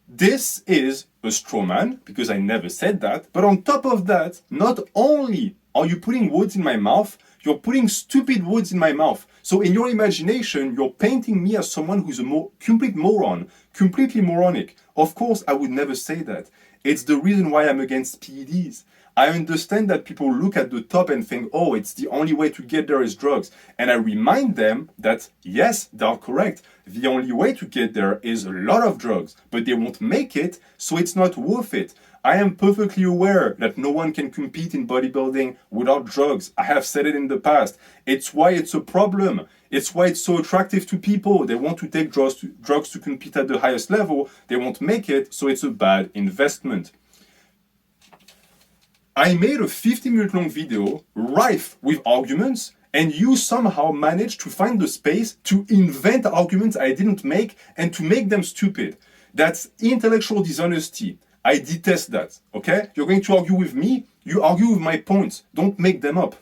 This is a straw man, because I never said that, but on top of that, not only are you putting words in my mouth, you're putting stupid words in my mouth. So in your imagination, you're painting me as someone who's a complete moron, completely moronic. Of course, I would never say that. It's the reason why I'm against PEDs. I understand that people look at the top and think, oh, it's the only way to get there is drugs. And I remind them that, yes, they're correct. The only way to get there is a lot of drugs, but they won't make it, so it's not worth it. I am perfectly aware that no one can compete in bodybuilding without drugs. I have said it in the past. It's why it's a problem. It's why it's so attractive to people. They want to take drugs to compete at the highest level. They won't make it, so it's a bad investment. I made a 50-minute long video rife with arguments, and you somehow managed to find the space to invent arguments I didn't make and to make them stupid. That's intellectual dishonesty. I detest that, okay? You're going to argue with me, you argue with my points. Don't make them up.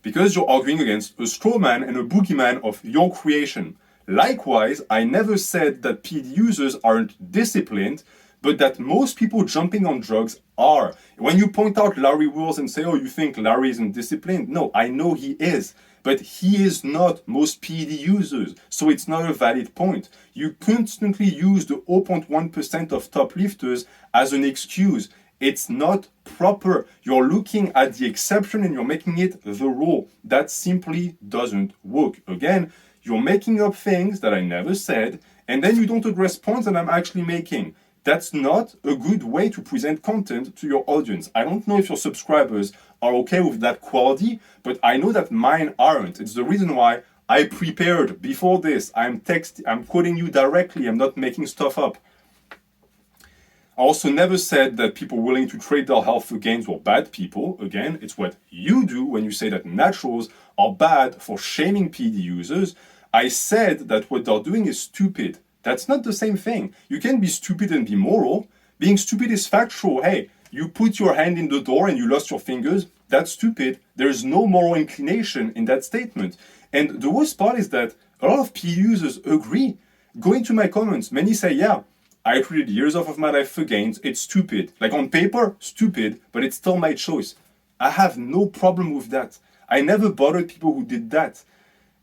Because you're arguing against a straw man and a boogeyman of your creation. Likewise, I never said that PED users aren't disciplined, but that most people jumping on drugs are. When you point out Larry Wills and say, oh, you think Larry isn't disciplined? No, I know he is. But he is not most PED users, so it's not a valid point. You constantly use the 0.1% of top lifters as an excuse. It's not proper. You're looking at the exception and you're making it the rule. That simply doesn't work. Again, you're making up things that I never said, and then you don't address points that I'm actually making. That's not a good way to present content to your audience. I don't know if your subscribers are okay with that quality, but I know that mine aren't. It's the reason why I prepared before this. I'm quoting you directly. I'm not making stuff up. I also never said that people willing to trade their health for gains were bad people. Again, it's what you do when you say that naturals are bad for shaming PED users. I said that what they're doing is stupid. That's not the same thing. You can be stupid and be moral. Being stupid is factual. Hey, you put your hand in the door and you lost your fingers. That's stupid. There's no moral inclination in that statement. And the worst part is that a lot of PED users agree. Go into my comments. Many say, yeah, I traded years off of my life for gains. It's stupid. Like on paper, stupid, but it's still my choice. I have no problem with that. I never bothered people who did that.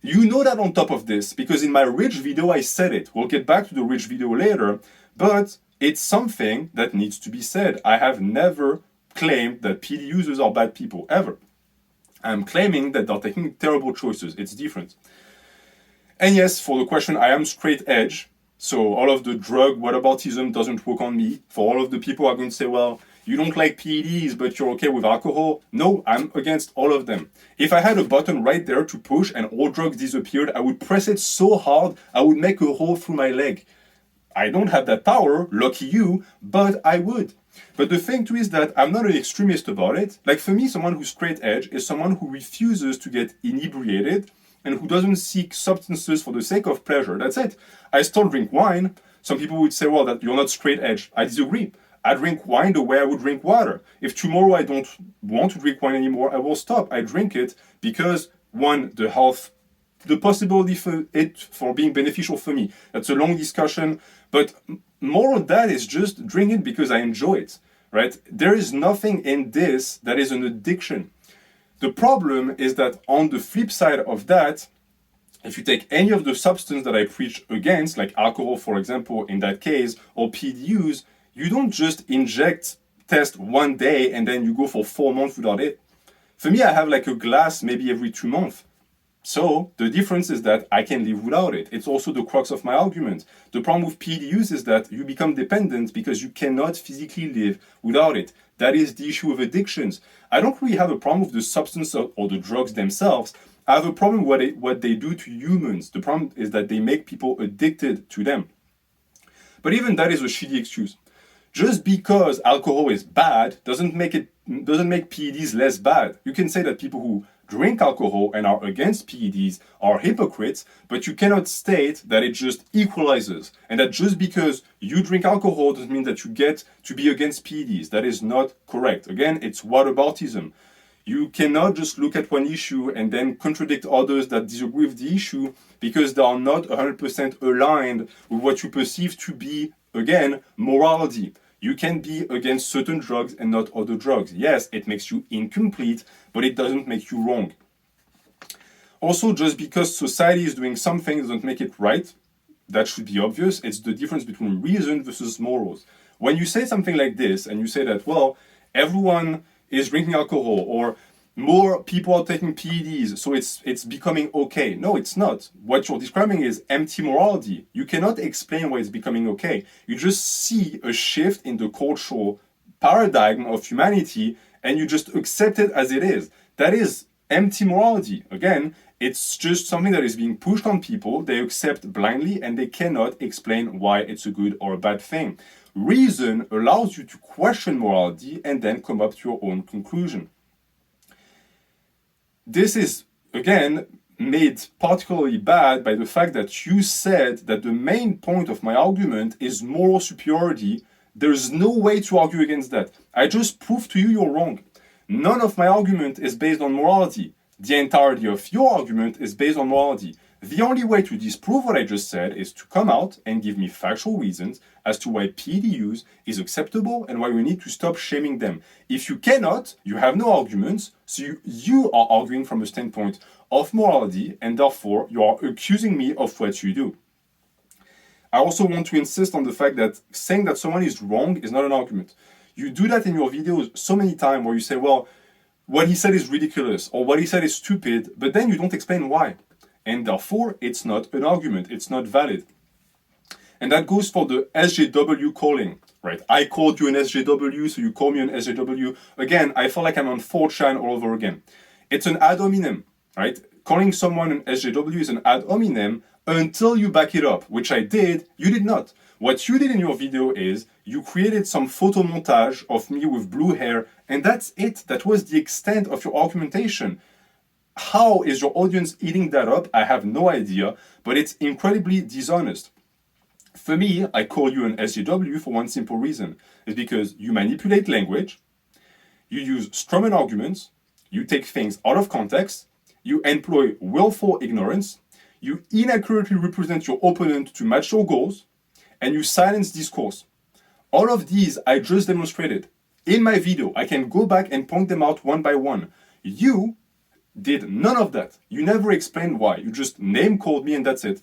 You know that on top of this, because in my rich video, I said it. We'll get back to the rich video later, but it's something that needs to be said. I have never claimed that PED users are bad people, ever. I'm claiming that they're taking terrible choices. It's different. And yes, for the question, I am straight edge. So all of the drug whataboutism doesn't work on me. For all of the people who are going to say, well, you don't like PEDs, but you're okay with alcohol. No, I'm against all of them. If I had a button right there to push and all drugs disappeared, I would press it so hard, I would make a hole through my leg. I don't have that power, lucky you, but I would. But the thing too is that I'm not an extremist about it. Like for me, someone who's straight edge is someone who refuses to get inebriated and who doesn't seek substances for the sake of pleasure. That's it. I still drink wine. Some people would say, well, that you're not straight edge. I disagree. I drink wine the way I would drink water. If tomorrow I don't want to drink wine anymore, I will stop. I drink it because, one, the possibility for it for being beneficial for me. That's a long discussion, but more of that is just drink it because I enjoy it, right? There is nothing in this that is an addiction. The problem is that on the flip side of that, if you take any of the substance that I preach against, like alcohol, for example, in that case, or PED use, you don't just inject test one day and then you go for 4 months without it. For me, I have like a glass maybe every 2 months. So the difference is that I can live without it. It's also the crux of my argument. The problem with PED use is that you become dependent because you cannot physically live without it. That is the issue of addictions. I don't really have a problem with the substance or the drugs themselves. I have a problem with what they do to humans. The problem is that they make people addicted to them. But even that is a shitty excuse. Just because alcohol is bad doesn't make PEDs less bad. You can say that people who drink alcohol and are against PEDs are hypocrites, but you cannot state that it just equalizes, and that just because you drink alcohol doesn't mean that you get to be against PEDs. That is not correct. Again, it's whataboutism. You cannot just look at one issue and then contradict others that disagree with the issue because they are not 100% aligned with what you perceive to be, again, morality. You can be against certain drugs and not other drugs. Yes, it makes you incomplete, but it doesn't make you wrong. Also, just because society is doing something doesn't make it right. That should be obvious. It's the difference between reason versus morals. When you say something like this and you say that, well, everyone is drinking alcohol or more people are taking PEDs, so it's becoming okay. No, it's not. What you're describing is empty morality. You cannot explain why it's becoming okay. You just see a shift in the cultural paradigm of humanity and you just accept it as it is. That is empty morality. Again, it's just something that is being pushed on people. They accept blindly and they cannot explain why it's a good or a bad thing. Reason allows you to question morality and then come up to your own conclusion. This is, again, made particularly bad by the fact that you said that the main point of my argument is moral superiority. There's no way to argue against that. I just proved to you you're wrong. None of my argument is based on morality. The entirety of your argument is based on morality. The only way to disprove what I just said is to come out and give me factual reasons as to why PED use is acceptable and why we need to stop shaming them. If you cannot, you have no arguments, so you are arguing from a standpoint of morality, and therefore you are accusing me of what you do. I also want to insist on the fact that saying that someone is wrong is not an argument. You do that in your videos so many times where you say, well, what he said is ridiculous or what he said is stupid, but then you don't explain why. And therefore, it's not an argument, it's not valid. And that goes for the SJW calling, right? I called you an SJW, so you call me an SJW. Again, I feel like I'm on 4chan all over again. It's an ad hominem, right? Calling someone an SJW is an ad hominem until you back it up, which I did. You did not. What you did in your video is you created some photo montage of me with blue hair, and that's it. That was the extent of your argumentation. How is your audience eating that up? I have no idea, but it's incredibly dishonest. For me, I call you an SJW for one simple reason. It's because you manipulate language, you use strawman arguments, you take things out of context, you employ willful ignorance, you inaccurately represent your opponent to match your goals, and you silence discourse. All of these I just demonstrated. In my video, I can go back and point them out one by one. You did none of that. You never explained why. You just name called me and that's it.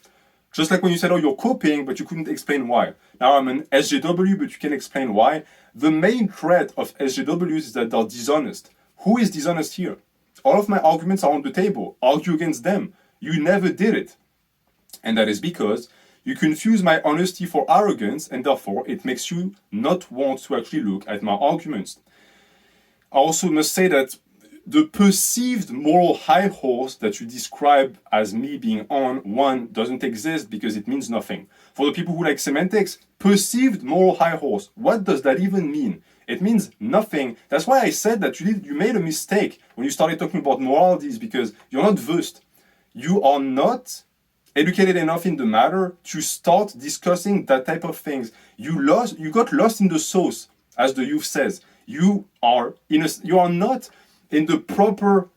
Just like when you said, oh, you're copying, but you couldn't explain why. Now I'm an SJW, but you can explain why. The main threat of SJWs is that they're dishonest. Who is dishonest here? All of my arguments are on the table. Argue against them. You never did it. And that is because you confuse my honesty for arrogance, and therefore it makes you not want to actually look at my arguments. I also must say that the perceived moral high horse that you describe as me being on, one, doesn't exist because it means nothing. For the people who like semantics, perceived moral high horse, what does that even mean? It means nothing. That's why I said that you made a mistake when you started talking about moralities, because you're not versed. You are not educated enough in the matter to start discussing that type of things. You got lost in the sauce, as the youth says. You are not in the proper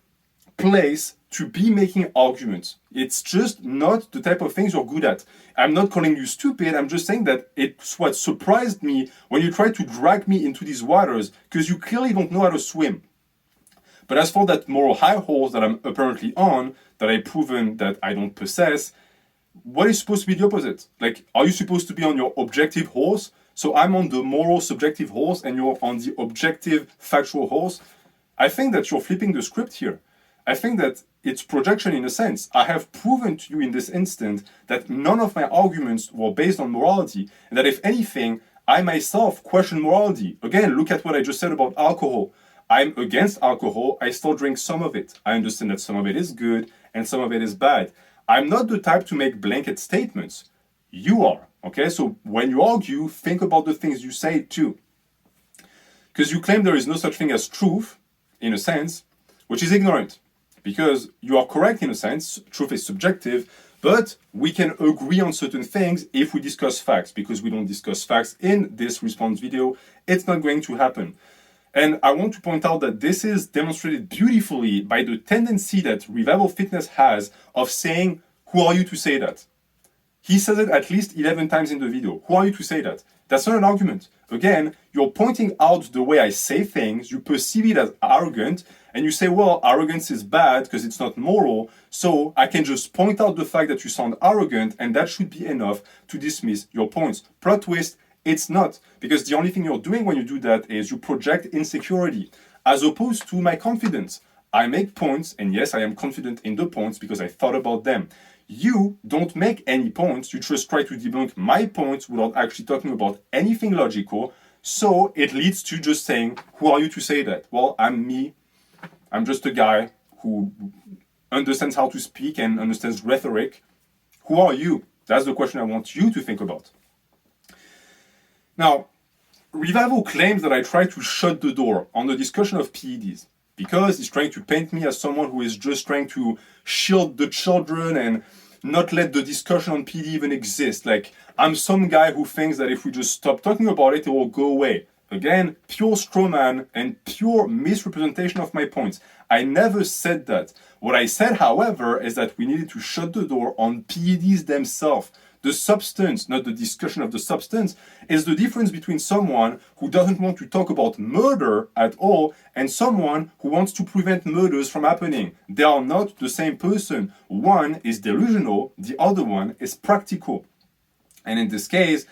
place to be making arguments. It's just not the type of things you're good at. I'm not calling you stupid, I'm just saying that it's what surprised me when you tried to drag me into these waters, because you clearly don't know how to swim. But as for that moral high horse that I'm apparently on, that I've proven that I don't possess, what is supposed to be the opposite? Like, are you supposed to be on your objective horse? So I'm on the moral subjective horse and you're on the objective factual horse. I think that you're flipping the script here. I think that it's projection in a sense. I have proven to you in this instant that none of my arguments were based on morality, and that if anything, I myself question morality. Again, look at what I just said about alcohol. I'm against alcohol, I still drink some of it. I understand that some of it is good and some of it is bad. I'm not the type to make blanket statements. You are, okay? So when you argue, think about the things you say too. Because you claim there is no such thing as truth, in a sense, which is ignorant. Because you are correct in a sense, truth is subjective, but we can agree on certain things if we discuss facts. Because we don't discuss facts in this response video, it's not going to happen. And I want to point out that this is demonstrated beautifully by the tendency that Revival Fitness has of saying, who are you to say that? He says it at least 11 times in the video. Who are you to say that? That's not an argument. Again, you're pointing out the way I say things, you perceive it as arrogant, and you say, well, arrogance is bad because it's not moral, so I can just point out the fact that you sound arrogant, and that should be enough to dismiss your points. Plot twist, it's not, because the only thing you're doing when you do that is you project insecurity, as opposed to my confidence. I make points, and yes, I am confident in the points because I thought about them. You don't make any points, you just try to debunk my points without actually talking about anything logical, so it leads to just saying, who are you to say that? Well, I'm me. I'm just a guy who understands how to speak and understands rhetoric. Who are you? That's the question I want you to think about. Now, Revival claims that I try to shut the door on the discussion of PEDs because he's trying to paint me as someone who is just trying to shield the children and not let the discussion on PED even exist. Like, I'm some guy who thinks that if we just stop talking about it, it will go away. Again, pure strawman and pure misrepresentation of my points. I never said that. What I said, however, is that we needed to shut the door on PEDs themselves. The substance, not the discussion of the substance, is the difference between someone who doesn't want to talk about murder at all and someone who wants to prevent murders from happening. They are not the same person. One is delusional, the other one is practical. And in this case,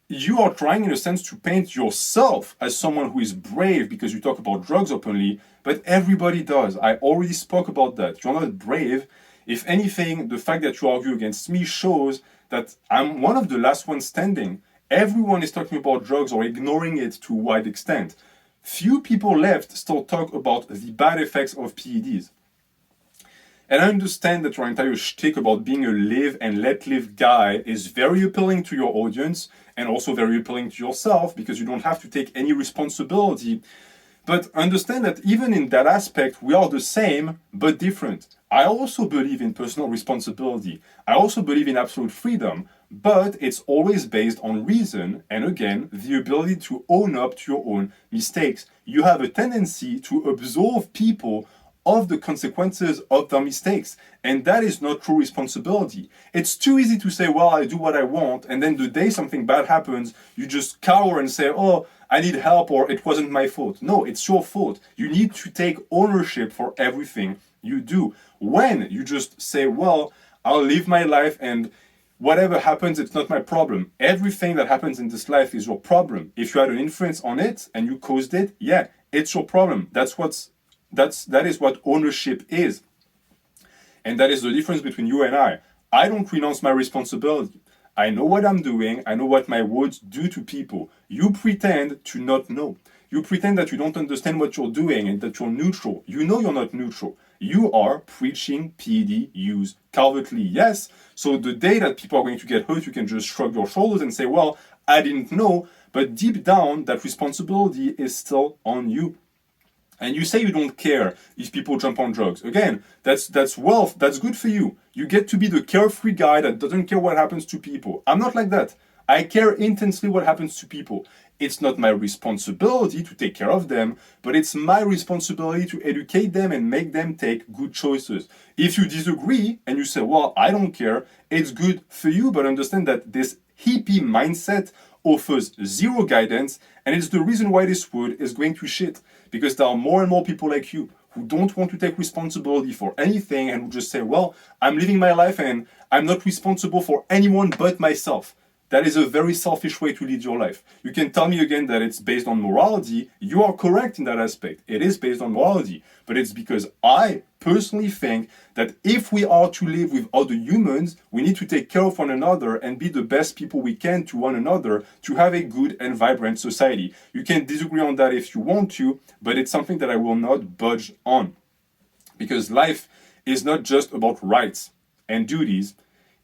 you are trying in a sense to paint yourself as someone who is brave because you talk about drugs openly, but everybody does. I already spoke about that. You're not brave. If anything, the fact that you argue against me shows that I'm one of the last ones standing. Everyone is talking about drugs or ignoring it to a wide extent. Few people left still talk about the bad effects of PEDs. And I understand that your entire shtick about being a live and let live guy is very appealing to your audience and also very appealing to yourself because you don't have to take any responsibility. But understand that even in that aspect, we are the same but different. I also believe in personal responsibility. I also believe in absolute freedom, but it's always based on reason and again, the ability to own up to your own mistakes. You have a tendency to absolve people of the consequences of their mistakes, and that is not true responsibility. It's too easy to say, well, I do what I want, and then the day something bad happens, you just cower and say, oh, I need help, or it wasn't my fault. No, it's your fault. You need to take ownership for everything you do. When you just say, well, I'll live my life and whatever happens, it's not my problem. Everything that happens in this life is your problem. If you had an influence on it and you caused it, yeah, it's your problem. That is what ownership is. And that is the difference between you and I. I don't renounce my responsibility. I know what I'm doing. I know what my words do to people. You pretend to not know. You pretend that you don't understand what you're doing and that you're neutral. You know you're not neutral. You are preaching PED use covertly, yes. So the day that people are going to get hurt, you can just shrug your shoulders and say, well, I didn't know. But deep down, that responsibility is still on you. And you say you don't care if people jump on drugs. Again, that's wealth, that's good for you. You get to be the carefree guy that doesn't care what happens to people. I'm not like that. I care intensely what happens to people. It's not my responsibility to take care of them, but it's my responsibility to educate them and make them take good choices. If you disagree and you say, well, I don't care, it's good for you, but understand that this hippie mindset offers zero guidance, and it's the reason why this world is going to shit. Because there are more and more people like you who don't want to take responsibility for anything and who just say, well, I'm living my life and I'm not responsible for anyone but myself. That is a very selfish way to lead your life. You can tell me again that it's based on morality. You are correct in that aspect. It is based on morality. But it's because I personally think that if we are to live with other humans, we need to take care of one another and be the best people we can to one another to have a good and vibrant society. You can disagree on that if you want to, but it's something that I will not budge on. Because life is not just about rights and duties,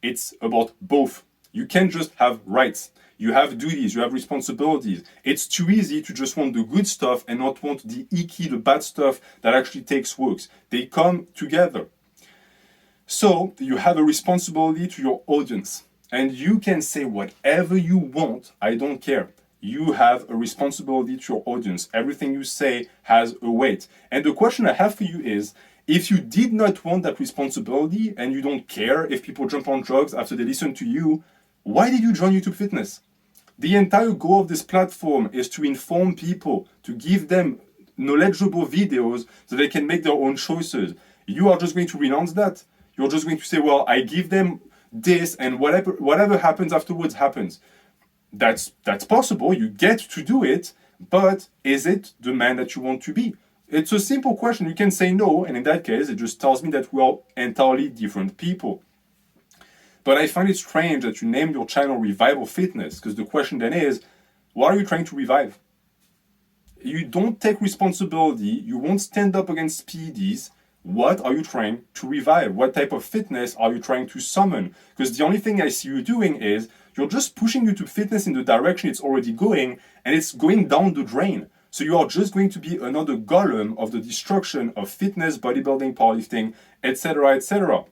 it's about both. You can't just have rights. You have duties, you have responsibilities. It's too easy to just want the good stuff and not want the icky, the bad stuff that actually takes work. They come together. So you have a responsibility to your audience. And you can say whatever you want, I don't care. You have a responsibility to your audience. Everything you say has a weight. And the question I have for you is, if you did not want that responsibility and you don't care if people jump on drugs after they listen to you, why did you join YouTube Fitness? The entire goal of this platform is to inform people, to give them knowledgeable videos so they can make their own choices. You are just going to renounce that. You're just going to say, well, I give them this and whatever happens afterwards happens. That's possible. You get to do it, but is it the man that you want to be? It's a simple question. You can say no, and in that case, it just tells me that we are entirely different people. But I find it strange that you named your channel Revival Fitness, because the question then is, what are you trying to revive? You don't take responsibility, you won't stand up against PEDs. What are you trying to revive? What type of fitness are you trying to summon? Because the only thing I see you doing is, you're just pushing YouTube Fitness in the direction it's already going, and it's going down the drain. So you are just going to be another golem of the destruction of fitness, bodybuilding, powerlifting, etc., etc.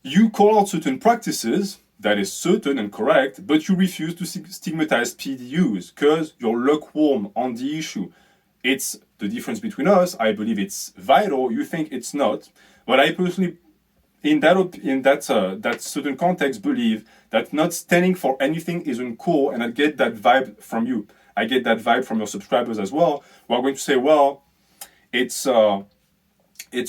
You call out certain practices, that is certain and correct, but you refuse to stigmatize PED use because you're lukewarm on the issue. It's the difference between us. I believe it's vital. You think it's not. But I personally, in that certain context, believe that not standing for anything isn't cool, and I get that vibe from you. I get that vibe from your subscribers as well, who are going to say, well, it's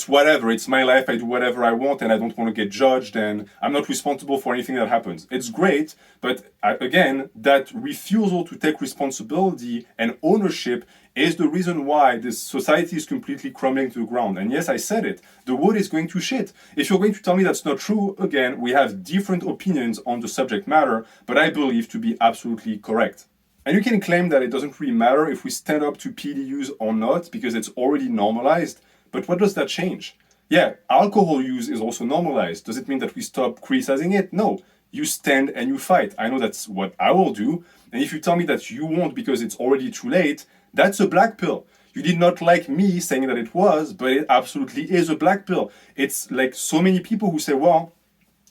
whatever, it's my life, I do whatever I want and I don't want to get judged and I'm not responsible for anything that happens. It's great, but again, that refusal to take responsibility and ownership is the reason why this society is completely crumbling to the ground. And yes, I said it, the world is going to shit. If you're going to tell me that's not true, again, we have different opinions on the subject matter, but I believe to be absolutely correct. And you can claim that it doesn't really matter if we stand up to PED use or not because it's already normalized. But what does that change? Yeah, alcohol use is also normalized. Does it mean that we stop criticizing it? No. You stand and you fight. I know that's what I will do. And if you tell me that you won't because it's already too late, that's a black pill. You did not like me saying that it was, but it absolutely is a black pill. It's like so many people who say, well,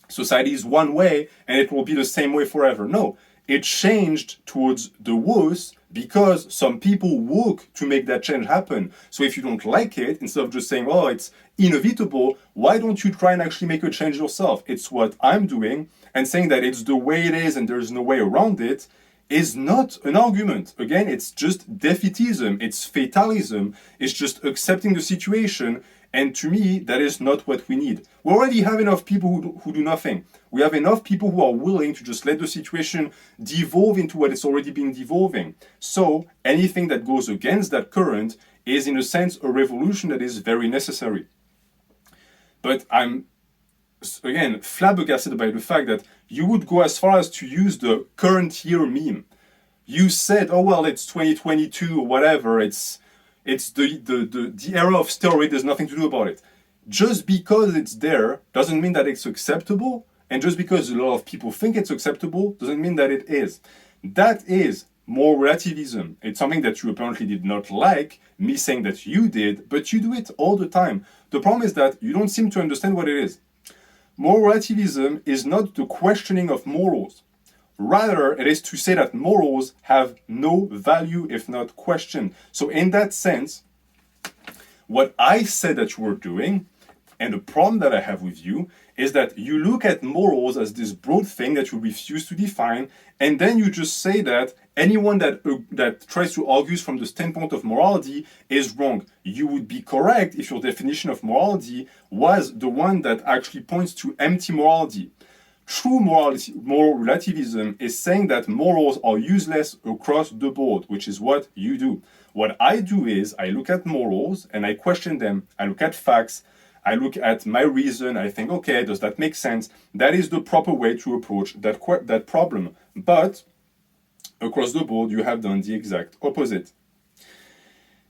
society is one way and it will be the same way forever. No, it changed towards the worse because some people work to make that change happen. So if you don't like it, instead of just saying, oh, it's inevitable, why don't you try and actually make a change yourself? It's what I'm doing, and saying that it's the way it is and there's no way around it is not an argument. Again, it's just defeatism, it's fatalism, it's just accepting the situation, and to me, that is not what we need. We already have enough people who do nothing. We have enough people who are willing to just let the situation devolve into what it's already been devolving. So anything that goes against that current is, in a sense, a revolution that is very necessary. But I'm, again, flabbergasted by the fact that you would go as far as to use the current year meme. You said, oh, well, it's 2022 or whatever, it's the era of steroid, there's nothing to do about it. Just because it's there doesn't mean that it's acceptable, and just because a lot of people think it's acceptable doesn't mean that it is. That is more relativism. It's something that you apparently did not like, me saying that you did, but you do it all the time. The problem is that you don't seem to understand what it is. Moral relativism is not the questioning of morals. Rather, it is to say that morals have no value if not questioned. So in that sense, what I said that you were doing, and the problem that I have with you, is that you look at morals as this broad thing that you refuse to define, and then you just say that anyone that tries to argue from the standpoint of morality is wrong. You would be correct if your definition of morality was the one that actually points to empty morality. True moral relativism is saying that morals are useless across the board, which is what you do. What I do is I look at morals and I question them. I look at facts. I look at my reason. I think, okay, does that make sense? That is the proper way to approach that problem. But across the board, you have done the exact opposite.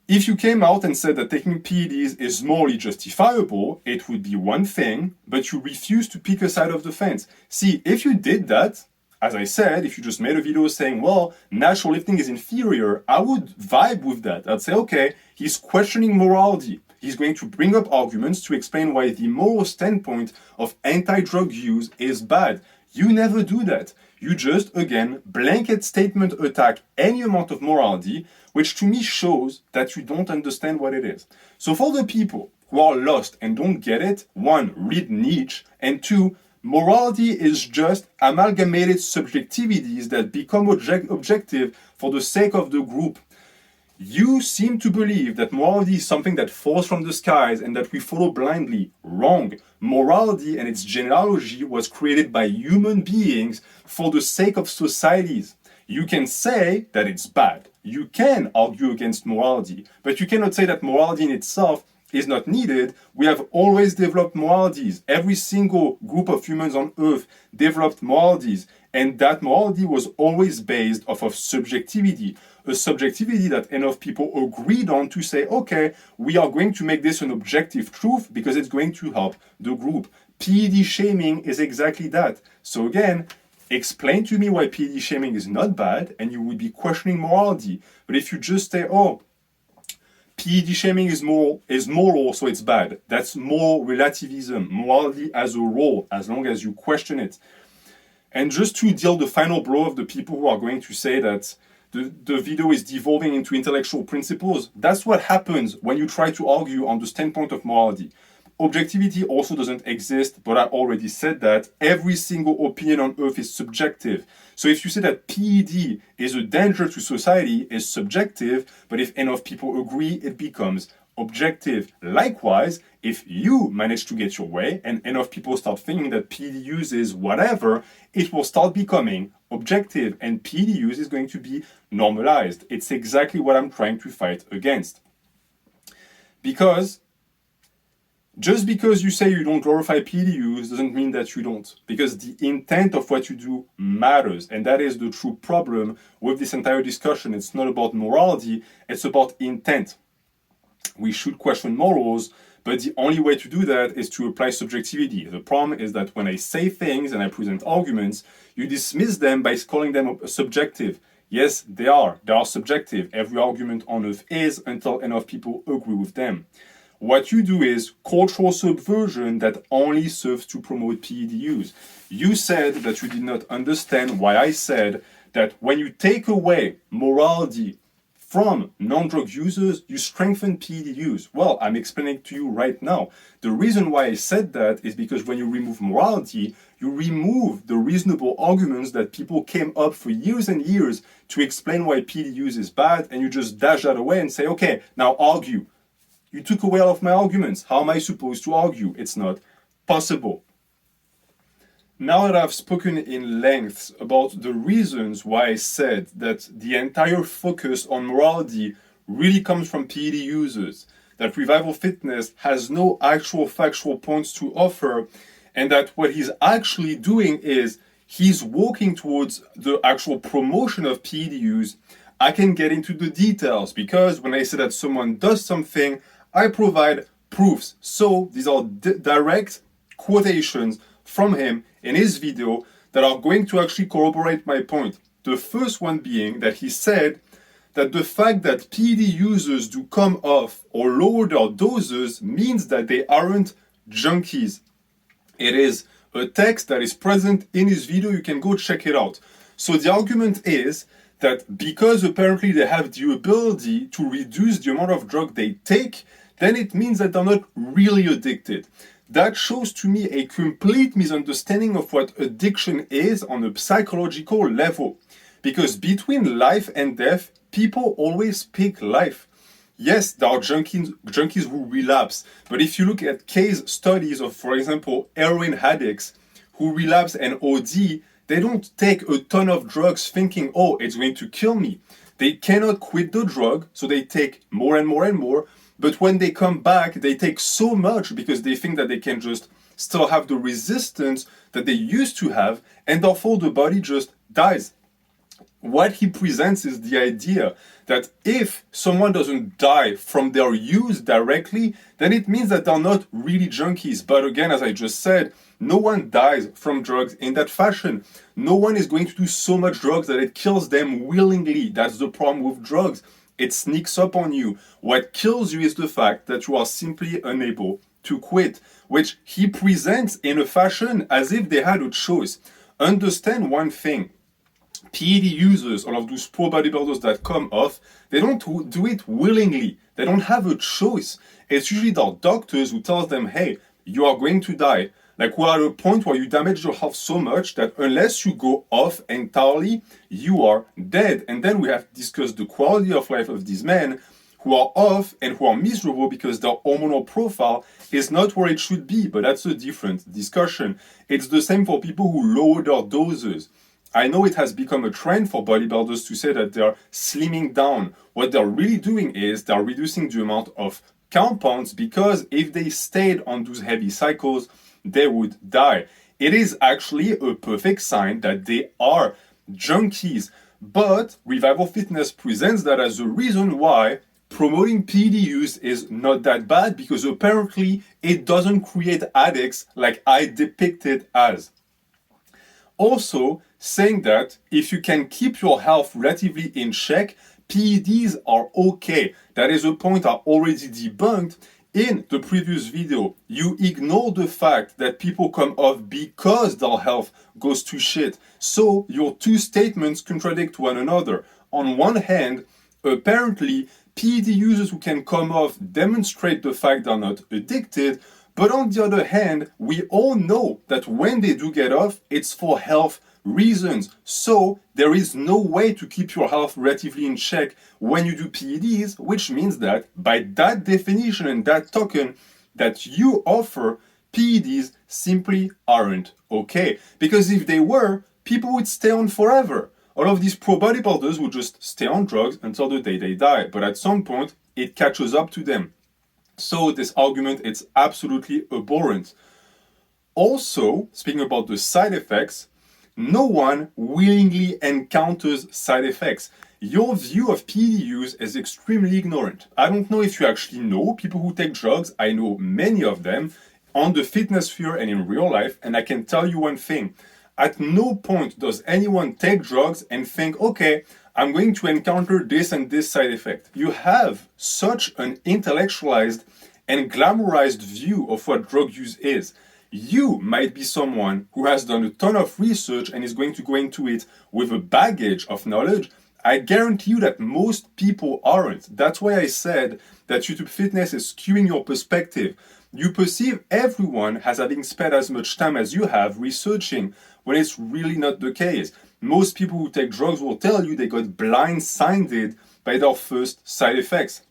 If you came out and said that taking PEDs is morally justifiable, it would be one thing, but you refuse to pick a side of the fence. See, if you did that, as I said, if you just made a video saying, well, natural lifting is inferior, I would vibe with that. I'd say, okay, he's questioning morality. He's going to bring up arguments to explain why the moral standpoint of anti-drug use is bad. You never do that. You just, again, blanket statement attack any amount of morality, which to me shows that you don't understand what it is. So for the people who are lost and don't get it, one, read Nietzsche, and two, morality is just amalgamated subjectivities that become objective for the sake of the group. You seem to believe that morality is something that falls from the skies and that we follow blindly. Wrong. Morality and its genealogy was created by human beings for the sake of societies. You can say that it's bad. You can argue against morality, but you cannot say that morality in itself is not needed. We have always developed moralities. Every single group of humans on earth developed moralities, and that morality was always based off of subjectivity. A subjectivity that enough people agreed on to say, okay, we are going to make this an objective truth because it's going to help the group. PED shaming is exactly that. So again, explain to me why PED shaming is not bad, and you would be questioning morality. But if you just say, oh, PED shaming is moral, so it's bad. That's moral relativism. Morality as a role, as long as you question it. And just to deal the final blow of the people who are going to say that the video is devolving into intellectual principles, that's what happens when you try to argue on the standpoint of morality. Objectivity also doesn't exist, but I already said that. Every single opinion on earth is subjective. So if you say that PED is a danger to society, it's subjective, but if enough people agree, it becomes objective. Likewise, if you manage to get your way and enough people start thinking that PED use is whatever, it will start becoming objective, and PED use is going to be normalized. It's exactly what I'm trying to fight against. Because just because you say you don't glorify PED use doesn't mean that you don't. Because the intent of what you do matters. And that is the true problem with this entire discussion. It's not about morality, it's about intent. We should question morals, but the only way to do that is to apply subjectivity. The problem is that when I say things and I present arguments, you dismiss them by calling them subjective. Yes, they are subjective. Every argument on earth is, until enough people agree with them. What you do is cultural subversion that only serves to promote PED use. You said that you did not understand why I said that when you take away morality from non-drug users, you strengthen PED use. Well, I'm explaining to you right now. The reason why I said that is because when you remove morality, you remove the reasonable arguments that people came up for years and years to explain why PED use is bad, and you just dash that away and say, okay, now argue. You took away all of my arguments. How am I supposed to argue? It's not possible. Now that I've spoken in length about the reasons why I said that the entire focus on morality really comes from PED users, that Revival Fitness has no actual factual points to offer, and that what he's actually doing is he's working towards the actual promotion of PED use, I can get into the details, because when I say that someone does something, I provide proofs. So these are direct quotations from him in his video that are going to actually corroborate my point. The first one being that he said that the fact that PED users do come off or lower their doses means that they aren't junkies. It is a text that is present in his video. You can go check it out. So the argument is that because apparently they have the ability to reduce the amount of drug they take, then it means that they're not really addicted. That shows to me a complete misunderstanding of what addiction is on a psychological level. Because between life and death, people always pick life. Yes, there are junkies who relapse, but if you look at case studies of, for example, heroin addicts who relapse and OD, they don't take a ton of drugs thinking, oh, it's going to kill me. They cannot quit the drug, so they take more and more and more. But when they come back, they take so much because they think that they can just still have the resistance that they used to have, and therefore the body just dies. What he presents is the idea that if someone doesn't die from their use directly, then it means that they're not really junkies. But again, as I just said, no one dies from drugs in that fashion. No one is going to do so much drugs that it kills them willingly. That's the problem with drugs. It sneaks up on you. What kills you is the fact that you are simply unable to quit, which he presents in a fashion as if they had a choice. Understand one thing. PED users, all of those pro bodybuilders that come off, they don't do it willingly. They don't have a choice. It's usually their doctors who tells them, hey, you are going to die. Like, we're at a point where you damage your health so much that unless you go off entirely, you are dead. And then we have discussed the quality of life of these men who are off and who are miserable because their hormonal profile is not where it should be. But that's a different discussion. It's the same for people who lower their doses. I know it has become a trend for bodybuilders to say that they're slimming down. What they're really doing is they're reducing the amount of compounds, because if they stayed on those heavy cycles, they would die. It is actually a perfect sign that they are junkies. But Revival Fitness presents that as a reason why promoting PED use is not that bad, because apparently it doesn't create addicts like I depict it as. Also, saying that if you can keep your health relatively in check, PEDs are okay. That is a point I already debunked in the previous video. You ignore the fact that people come off because their health goes to shit. So your two statements contradict one another. On one hand, apparently PED users who can come off demonstrate the fact they're not addicted. But on the other hand, we all know that when they do get off, it's for health reasons. So there is no way to keep your health relatively in check when you do PEDs, which means that by that definition and that token that you offer, PEDs simply aren't okay. Because if they were, people would stay on forever. All of these pro bodybuilders would just stay on drugs until the day they die. But at some point, it catches up to them. So this argument, it's absolutely abhorrent. Also, speaking about the side effects, no one willingly encounters side effects. Your view of PED use is extremely ignorant. I don't know if you actually know people who take drugs. I know many of them on the fitness sphere and in real life, and I can tell you one thing. At no point does anyone take drugs and think, okay, I'm going to encounter this and this side effect. You have such an intellectualized and glamorized view of what drug use is. You might be someone who has done a ton of research and is going to go into it with a baggage of knowledge. I guarantee you that most people aren't. That's why I said that YouTube Fitness is skewing your perspective. You perceive everyone as having spent as much time as you have researching, when it's really not the case. Most people who take drugs will tell you they got blindsided by their first side effects.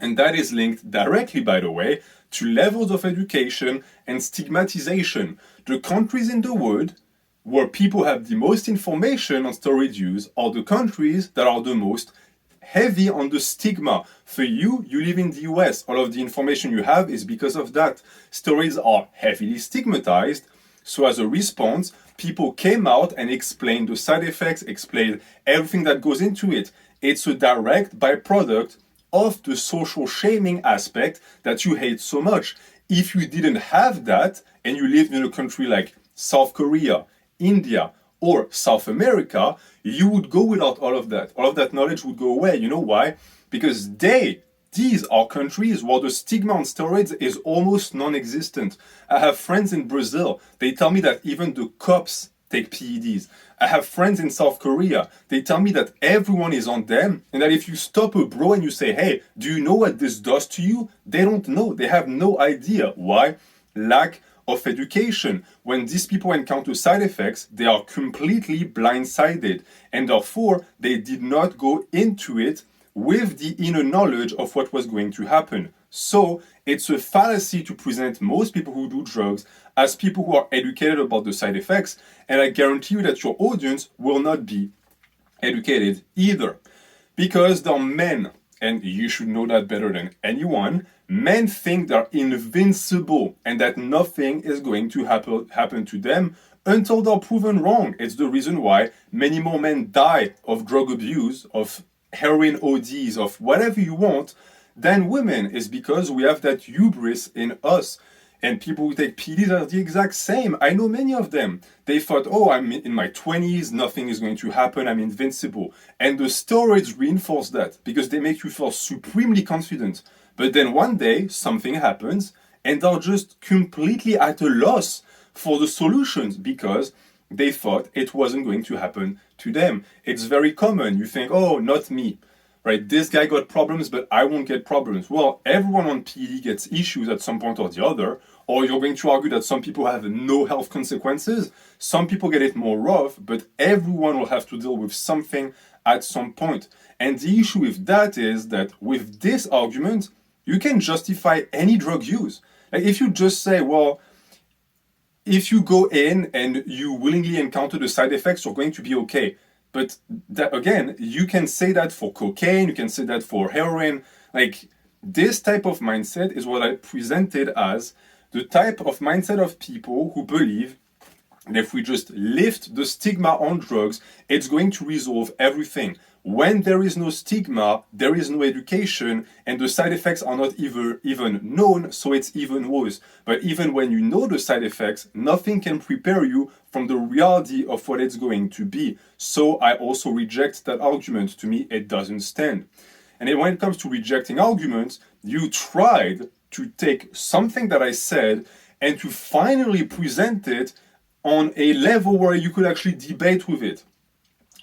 And that is linked directly, by the way, to levels of education and stigmatization. The countries in the world where people have the most information on steroid use are the countries that are the most heavy on the stigma. For you, you live in the US. All of the information you have is because of that. Steroids are heavily stigmatized. So as a response, people came out and explained the side effects, explained everything that goes into it. It's a direct byproduct of the social shaming aspect that you hate so much. If you didn't have that and you lived in a country like South Korea, India, or South America, you would go without all of that. All of that knowledge would go away. You know why? Because these are countries where the stigma on steroids is almost non-existent. I have friends in Brazil. They tell me that even the cops take PEDs. I have friends in South Korea. They tell me that everyone is on them, and that if you stop a bro and you say, hey, do you know what this does to you? They don't know. They have no idea. Why? Lack of education. When these people encounter side effects, they are completely blindsided, and therefore they did not go into it with the inner knowledge of what was going to happen. So it's a fallacy to present most people who do drugs as people who are educated about the side effects, and I guarantee you that your audience will not be educated either. Because they're men, and you should know that better than anyone, men think they're invincible and that nothing is going to happen to them until they're proven wrong. It's the reason why many more men die of drug abuse, of heroin ODs, of whatever you want, than women. Is because we have that hubris in us. And people who take PEDs are the exact same. I know many of them. They thought, oh, I'm in my 20s, nothing is going to happen, I'm invincible. And the steroids reinforce that because they make you feel supremely confident. But then one day, something happens, and they're just completely at a loss for the solutions because they thought it wasn't going to happen to them. It's very common. You think, oh, not me. Right, this guy got problems, but I won't get problems. Well, everyone on PED gets issues at some point or the other, or you're going to argue that some people have no health consequences. Some people get it more rough, but everyone will have to deal with something at some point. And the issue with that is that with this argument, you can justify any drug use. Like if you just say, well, if you go in and you willingly encounter the side effects, you're going to be okay. But that, again, you can say that for cocaine, you can say that for heroin. Like this type of mindset is what I presented as the type of mindset of people who believe that if we just lift the stigma on drugs, it's going to resolve everything. When there is no stigma, there is no education, and the side effects are not even known, so it's even worse. But even when you know the side effects, nothing can prepare you from the reality of what it's going to be. So I also reject that argument. To me, it doesn't stand. And then when it comes to rejecting arguments, you tried to take something that I said and to finally present it on a level where you could actually debate with it.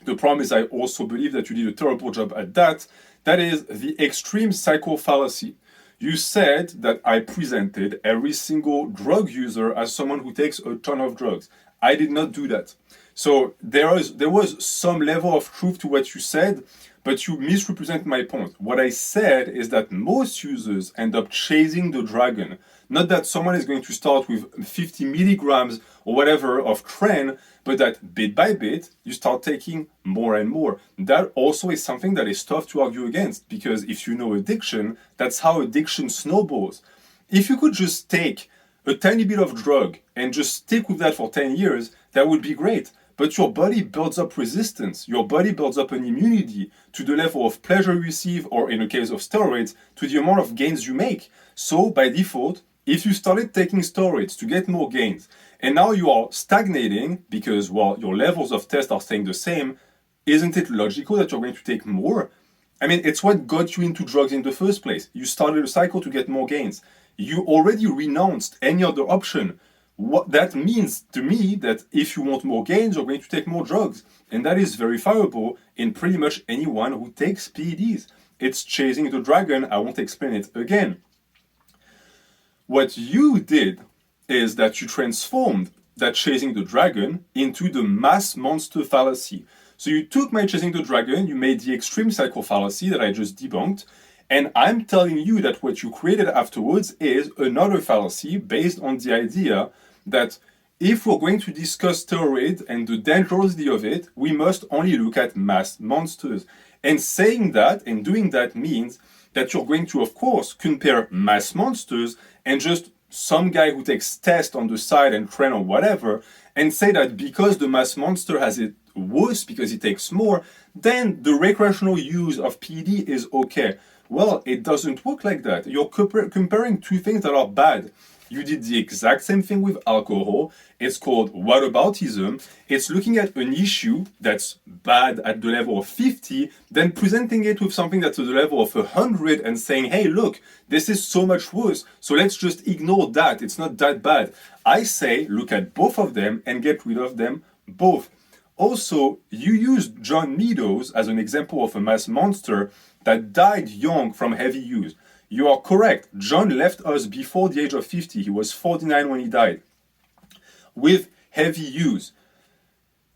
The problem is I also believe that you did a terrible job at that. That is the extreme psycho fallacy. You said that I presented every single drug user as someone who takes a ton of drugs. I did not do that. So there was some level of truth to what you said, but you misrepresent my point. What I said is that most users end up chasing the dragon. Not that someone is going to start with 50 milligrams or whatever of tren, but that bit by bit, you start taking more and more. That also is something that is tough to argue against, because if you know addiction, that's how addiction snowballs. If you could just take a tiny bit of drug and just stick with that for 10 years, that would be great. But your body builds up resistance. Your body builds up an immunity to the level of pleasure you receive, or in the case of steroids, to the amount of gains you make. So by default, if you started taking steroids to get more gains, and now you are stagnating because, well, your levels of test are staying the same, isn't it logical that you're going to take more? I mean, it's what got you into drugs in the first place. You started a cycle to get more gains. You already renounced any other option. What that means to me that if you want more gains, you're going to take more drugs. And that is verifiable in pretty much anyone who takes PEDs. It's chasing the dragon. I won't explain it again. What you did is that you transformed that chasing the dragon into the mass monster fallacy. So you took my chasing the dragon, you made the extreme psycho fallacy that I just debunked, and I'm telling you that what you created afterwards is another fallacy based on the idea that if we're going to discuss steroids and the dangerousity of it, we must only look at mass monsters. And saying that and doing that means that you're going to, of course, compare mass monsters and just some guy who takes test on the side and train or whatever, and say that because the mass monster has it worse because he takes more, then the recreational use of PED is okay. Well, it doesn't work like that. You're comparing two things that are bad. You did the exact same thing with alcohol. It's called whataboutism. It's looking at an issue that's bad at the level of 50, then presenting it with something that's at the level of 100 and saying, hey, look, this is so much worse, so let's just ignore that. It's not that bad. I say, look at both of them and get rid of them both. Also, you used John Meadows as an example of a mass monster that died young from heavy use. You are correct. John left us before the age of 50. He was 49 when he died. With heavy use.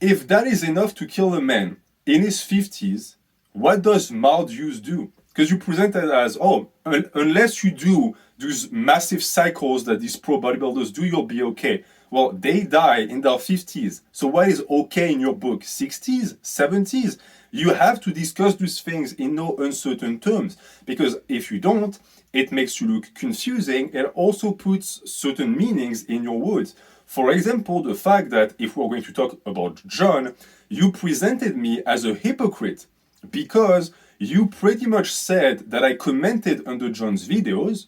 If that is enough to kill a man in his 50s what does mild use do? Because you present it as, oh, unless you do those massive cycles that these pro bodybuilders do, you'll be okay. Well, they die in their 50s. So what is okay in your book? 60s? 70s? You have to discuss these things in no uncertain terms. Because if you don't, it makes you look confusing and also puts certain meanings in your words. For example, the fact that if we're going to talk about John, you presented me as a hypocrite because you pretty much said that I commented under John's videos,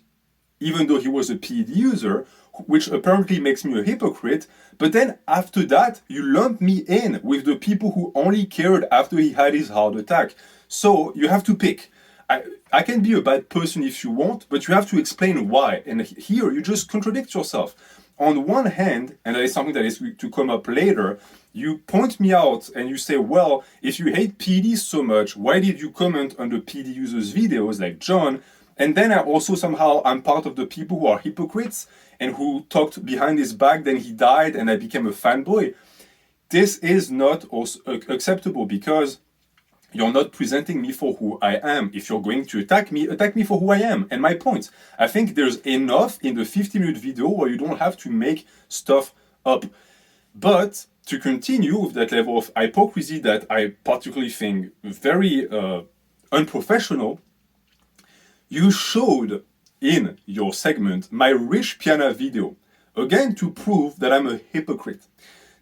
even though he was a PED user, which apparently makes me a hypocrite. But then after that, you lumped me in with the people who only cared after he had his heart attack. So you have to pick. I can be a bad person if you want, but you have to explain why. And here you just contradict yourself. On one hand, and that is something that is to come up later, you point me out and you say, well, if you hate PEDs so much, why did you comment on the PED users' videos like John? And then I also somehow I'm part of the people who are hypocrites and who talked behind his back, then he died and I became a fanboy. This is not acceptable because you're not presenting me for who I am. If you're going to attack me for who I am and my points. I think there's enough in the 50-minute video where you don't have to make stuff up. But to continue with that level of hypocrisy that I particularly think very unprofessional, you showed in your segment my rich piano video, again to prove that I'm a hypocrite.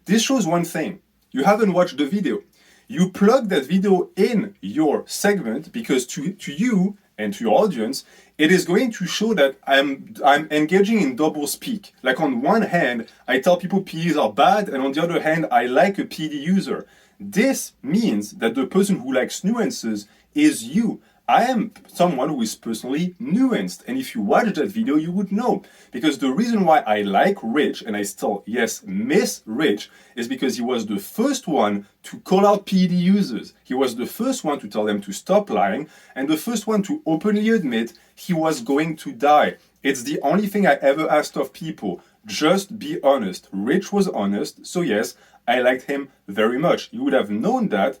This shows one thing. You haven't watched the video. You plug that video in your segment because to you and to your audience, it is going to show that I'm engaging in double speak. Like on one hand, I tell people PEDs are bad, and on the other hand, I like a PED user. This means that the person who likes nuances is you. I am someone who is personally nuanced, and if you watch that video, you would know. Because the reason why I like Rich, and I still, yes, miss Rich, is because he was the first one to call out PED users. He was the first one to tell them to stop lying, and the first one to openly admit he was going to die. It's the only thing I ever asked of people. Just be honest. Rich was honest, so yes, I liked him very much. You would have known that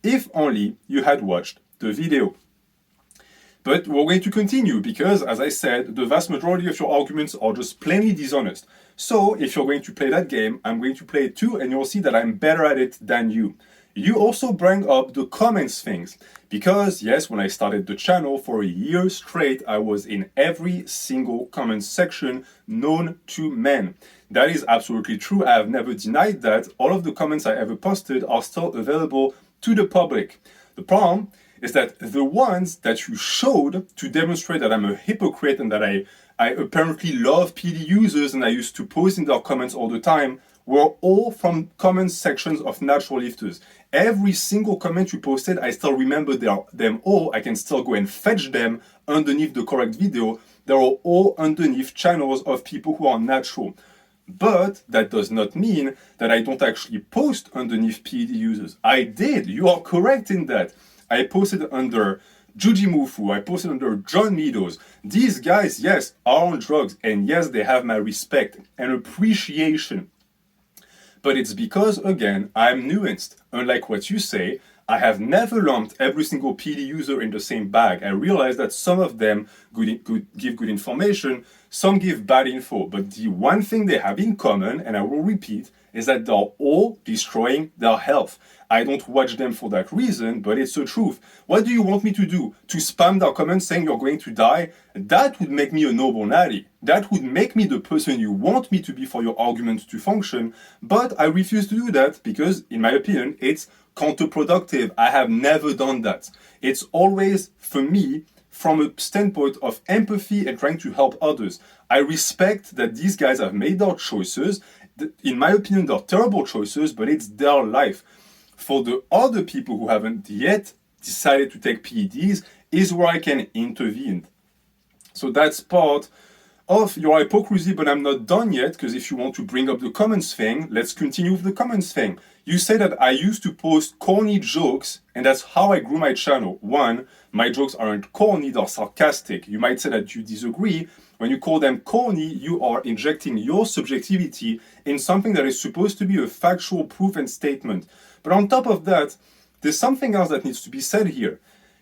if only you had watched the video. But we're going to continue because, as I said, the vast majority of your arguments are just plainly dishonest. So if you're going to play that game, I'm going to play it too, and you'll see that I'm better at it than you. You also bring up the comments things. Because, yes, when I started the channel for a year straight, I was in every single comment section known to men. That is absolutely true. I have never denied that. All of the comments I ever posted are still available to the public. The problem is that the ones that you showed to demonstrate that I'm a hypocrite and that I apparently love PED users and I used to post in their comments all the time were all from comment sections of natural lifters. Every single comment you posted, I still remember them all. I can still go and fetch them underneath the correct video. They're all underneath channels of people who are natural. But that does not mean that I don't actually post underneath PED users. I did. You are correct in that. I posted under Juji Mufu, I posted under John Meadows. These guys, yes, are on drugs, and yes, they have my respect and appreciation. But it's because, again, I'm nuanced. Unlike what you say, I have never lumped every single PED user in the same bag. I realize that some of them give good information, some give bad info. But the one thing they have in common, and I will repeat, is that they're all destroying their health. I don't watch them for that reason, but it's the truth. What do you want me to do? To spam their comments saying you're going to die? That would make me a noble natty. That would make me the person you want me to be for your argument to function. But I refuse to do that because, in my opinion, it's counterproductive. I have never done that. It's always, for me, from a standpoint of empathy and trying to help others. I respect that these guys have made their choices. In my opinion, they're terrible choices, but it's their life. For the other people who haven't yet decided to take PEDs is where I can intervene. So that's part of your hypocrisy, but I'm not done yet, because if you want to bring up the comments thing, let's continue with the comments thing. You say that I used to post corny jokes, and that's how I grew my channel. One, my jokes aren't corny, they're sarcastic. You might say that you disagree. When you call them corny, you are injecting your subjectivity in something that is supposed to be a factual proof and statement. But on top of that, there's something else that needs to be said here.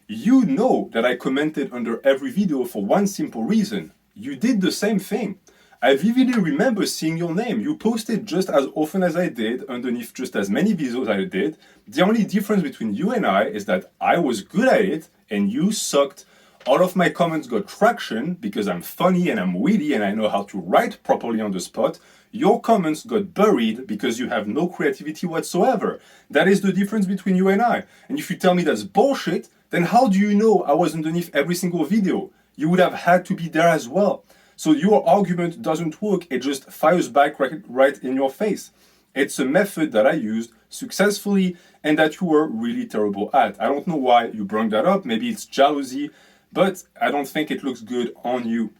You know that I commented under every video for one simple reason. You did the same thing. I vividly remember seeing your name. You posted just as often as I did, underneath just as many videos I did. The only difference between you and I is that I was good at it and you sucked. All of my comments got traction because I'm funny and I'm witty and I know how to write properly on the spot. Your comments got buried because you have no creativity whatsoever. That is the difference between you and I. And if you tell me that's bullshit, then how do you know I was underneath every single video? You would have had to be there as well. So your argument doesn't work, it just fires back right in your face. It's a method that I used successfully and that you were really terrible at. I don't know why you brought that up, maybe it's jealousy, but I don't think it looks good on you.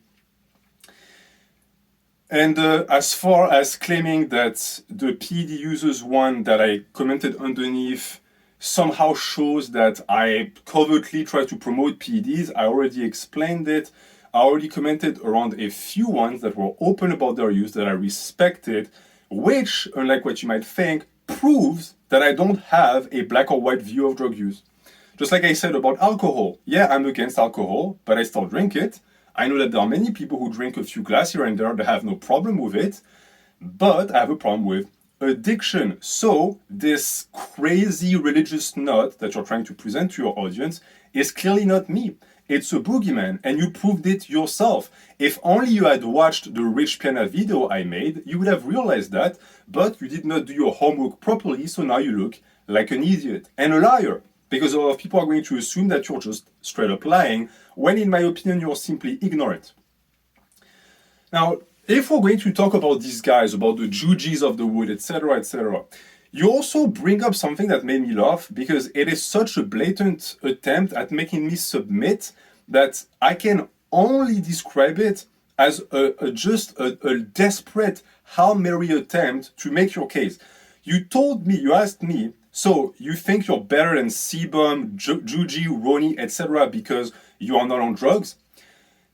And as far as claiming that the PED users one that I commented underneath somehow shows that I covertly try to promote PEDs, I already explained it. I already commented around a few ones that were open about their use that I respected, which, unlike what you might think, proves that I don't have a black or white view of drug use. Just like I said about alcohol. Yeah, I'm against alcohol, but I still drink it. I know that there are many people who drink a few glasses here and there that have no problem with it, but I have a problem with addiction. So this crazy religious nut that you're trying to present to your audience is clearly not me. It's a boogeyman, and you proved it yourself. If only you had watched the Rich Piana video I made, you would have realized that, but you did not do your homework properly, so now you look like an idiot and a liar. Because a lot of people are going to assume that you're just straight up lying, when in my opinion you're simply ignorant. Now, if we're going to talk about these guys, about the Jujis of the wood, etc., you also bring up something that made me laugh because it is such a blatant attempt at making me submit that I can only describe it as a desperate Hail Mary attempt to make your case. You asked me, so you think you're better than Sebum, Juji, Roni, etc. because you are not on drugs?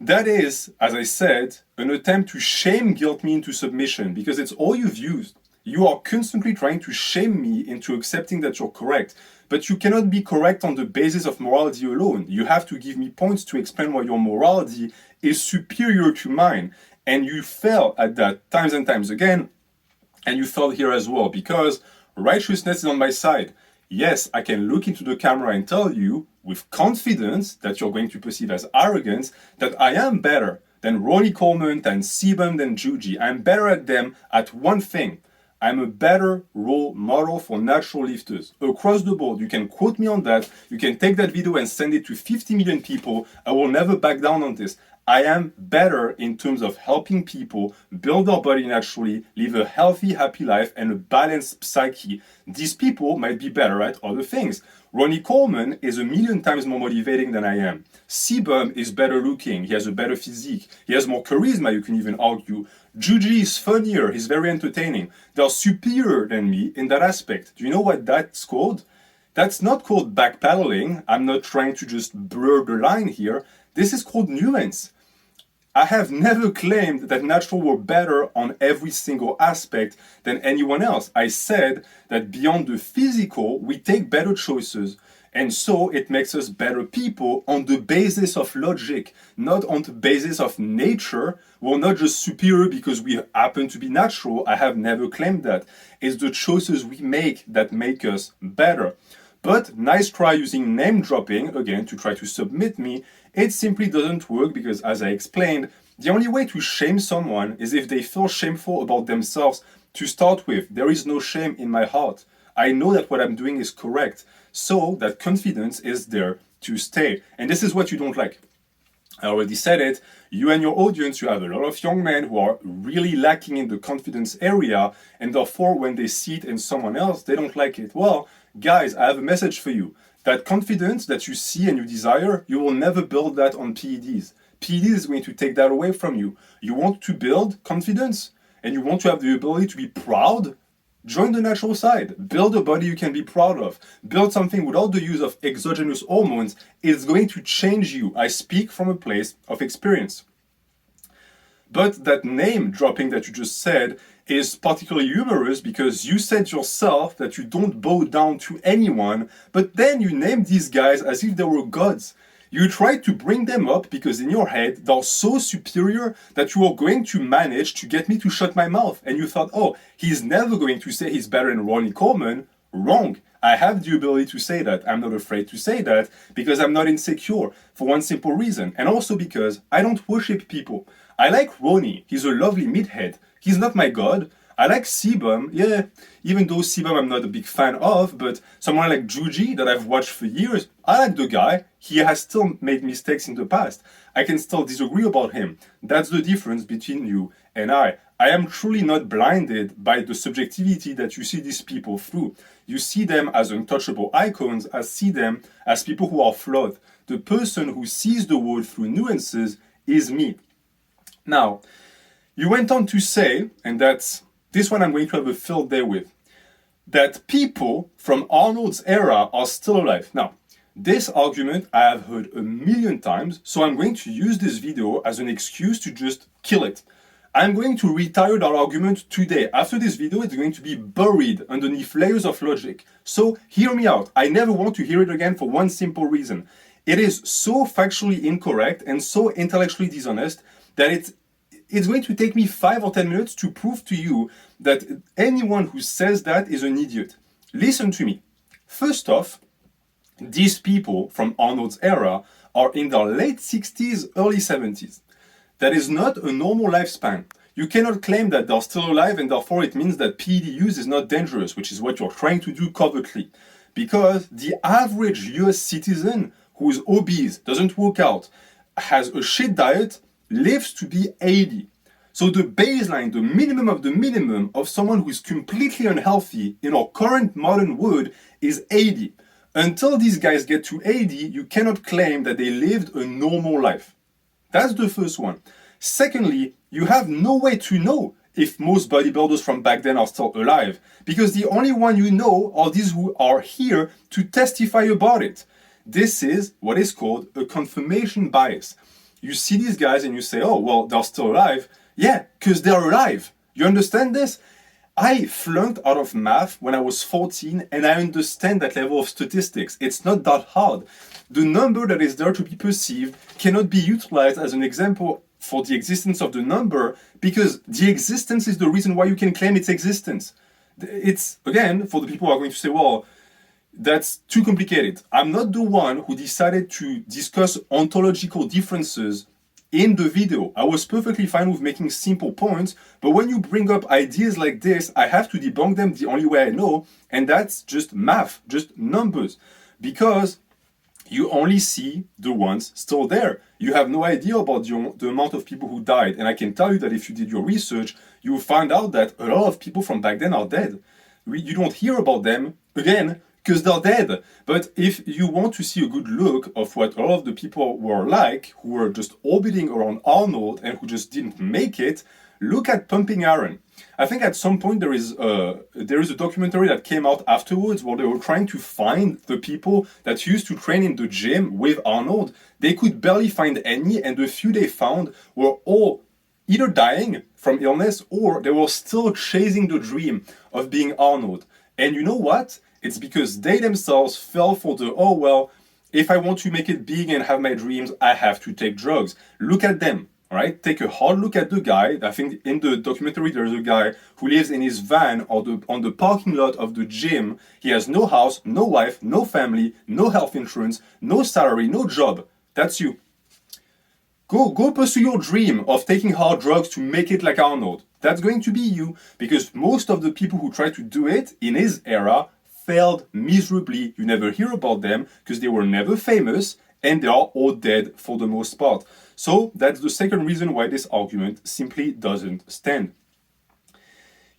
That is, as I said, an attempt to shame guilt me into submission because it's all you've used. You are constantly trying to shame me into accepting that you're correct. But you cannot be correct on the basis of morality alone. You have to give me points to explain why your morality is superior to mine. And you fail at that times and times again. And you failed here as well because righteousness is on my side. Yes, I can look into the camera and tell you with confidence that you're going to perceive as arrogance that I am better than Ronnie Coleman, than Sebum, than Juji. I'm better at them at one thing. I'm a better role model for natural lifters. Across the board, you can quote me on that. You can take that video and send it to 50 million people. I will never back down on this. I am better in terms of helping people build their body naturally, live a healthy, happy life, and a balanced psyche. These people might be better at other things. Ronnie Coleman is a million times more motivating than I am. Sebum is better looking. He has a better physique. He has more charisma, you can even argue. Juji is funnier. He's very entertaining. They're superior than me in that aspect. Do you know what that's called? That's not called backpedaling. I'm not trying to just blur the line here. This is called nuance. I have never claimed that natural were better on every single aspect than anyone else. I said that beyond the physical, we take better choices. And so it makes us better people on the basis of logic, not on the basis of nature. We're not just superior because we happen to be natural. I have never claimed that. It's the choices we make that make us better. But nice try using name dropping, again, to try to submit me. It simply doesn't work because, as I explained, the only way to shame someone is if they feel shameful about themselves to start with. There is no shame in my heart. I know that what I'm doing is correct. So that confidence is there to stay. And this is what you don't like. I already said it. You and your audience, you have a lot of young men who are really lacking in the confidence area. And therefore, when they see it in someone else, they don't like it. Well, guys, I have a message for you. That confidence that you see and you desire, you will never build that on PEDs. PED is going to take that away from you. You want to build confidence and you want to have the ability to be proud. Join the natural side. Build a body you can be proud of. Build something without the use of exogenous hormones. It's going to change you. I speak from a place of experience. But that name dropping that you just said is particularly humorous because you said yourself that you don't bow down to anyone, but then you named these guys as if they were gods. You tried to bring them up because in your head they're so superior that you are going to manage to get me to shut my mouth. And you thought, oh, he's never going to say he's better than Ronnie Coleman. Wrong. I have the ability to say that. I'm not afraid to say that because I'm not insecure for one simple reason. And also because I don't worship people. I like Ronnie. He's a lovely meathead. He's not my god. I like Sebum, yeah, even though Sebum I'm not a big fan of, but someone like Juji that I've watched for years, I like the guy. He has still made mistakes in the past. I can still disagree about him. That's the difference between you and I. I am truly not blinded by the subjectivity that you see these people through. You see them as untouchable icons, I see them as people who are flawed. The person who sees the world through nuances is me. Now, you went on to say, and that's this one I'm going to have a field day with, that people from Arnold's era are still alive. Now, this argument I have heard a million times, so I'm going to use this video as an excuse to just kill it. I'm going to retire that argument today. After this video, it's going to be buried underneath layers of logic. So hear me out. I never want to hear it again for one simple reason. It is so factually incorrect and so intellectually dishonest that it's going to take me 5 or 10 minutes to prove to you that anyone who says that is an idiot. Listen to me. First off, these people from Arnold's era are in their late 60s, early 70s. That is not a normal lifespan. You cannot claim that they're still alive and therefore it means that PED use is not dangerous, which is what you're trying to do covertly. Because the average US citizen who is obese, doesn't work out, has a shit diet, lives to be 80. So the baseline, the minimum of someone who is completely unhealthy in our current modern world is 80. Until these guys get to 80, you cannot claim that they lived a normal life. That's the first one. Secondly, you have no way to know if most bodybuilders from back then are still alive, because the only one you know are these who are here to testify about it. This is what is called a confirmation bias. You see these guys and you say, oh, well, they're still alive. Yeah, because they're alive. You understand this? I flunked out of math when I was 14 and I understand that level of statistics. It's not that hard. The number that is there to be perceived cannot be utilized as an example for the existence of the number because the existence is the reason why you can claim its existence. It's, again, for the people who are going to say, well, that's too complicated. I'm not the one who decided to discuss ontological differences in the video. I was perfectly fine with making simple points, but when you bring up ideas like this, I have to debunk them the only way I know, and that's just math, just numbers. Because you only see the ones still there. You have no idea about the amount of people who died, and I can tell you that if you did your research, you will find out that a lot of people from back then are dead. You don't hear about them, again, because they're dead. But if you want to see a good look of what all of the people were like, who were just orbiting around Arnold and who just didn't make it, look at Pumping Iron. I think at some point there is a documentary that came out afterwards where they were trying to find the people that used to train in the gym with Arnold. They could barely find any, and the few they found were all either dying from illness or they were still chasing the dream of being Arnold. And you know what? It's because they themselves fell for the, oh well, if I want to make it big and have my dreams, I have to take drugs. Look at them, all right? Take a hard look at the guy. I think in the documentary there's a guy who lives in his van on the parking lot of the gym. He has no house, no wife, no family, no health insurance, no salary, no job. That's you. Go pursue your dream of taking hard drugs to make it like Arnold. That's going to be you, because most of the people who try to do it in his era failed miserably. You never hear about them because they were never famous and they are all dead for the most part. So that's the second reason why this argument simply doesn't stand.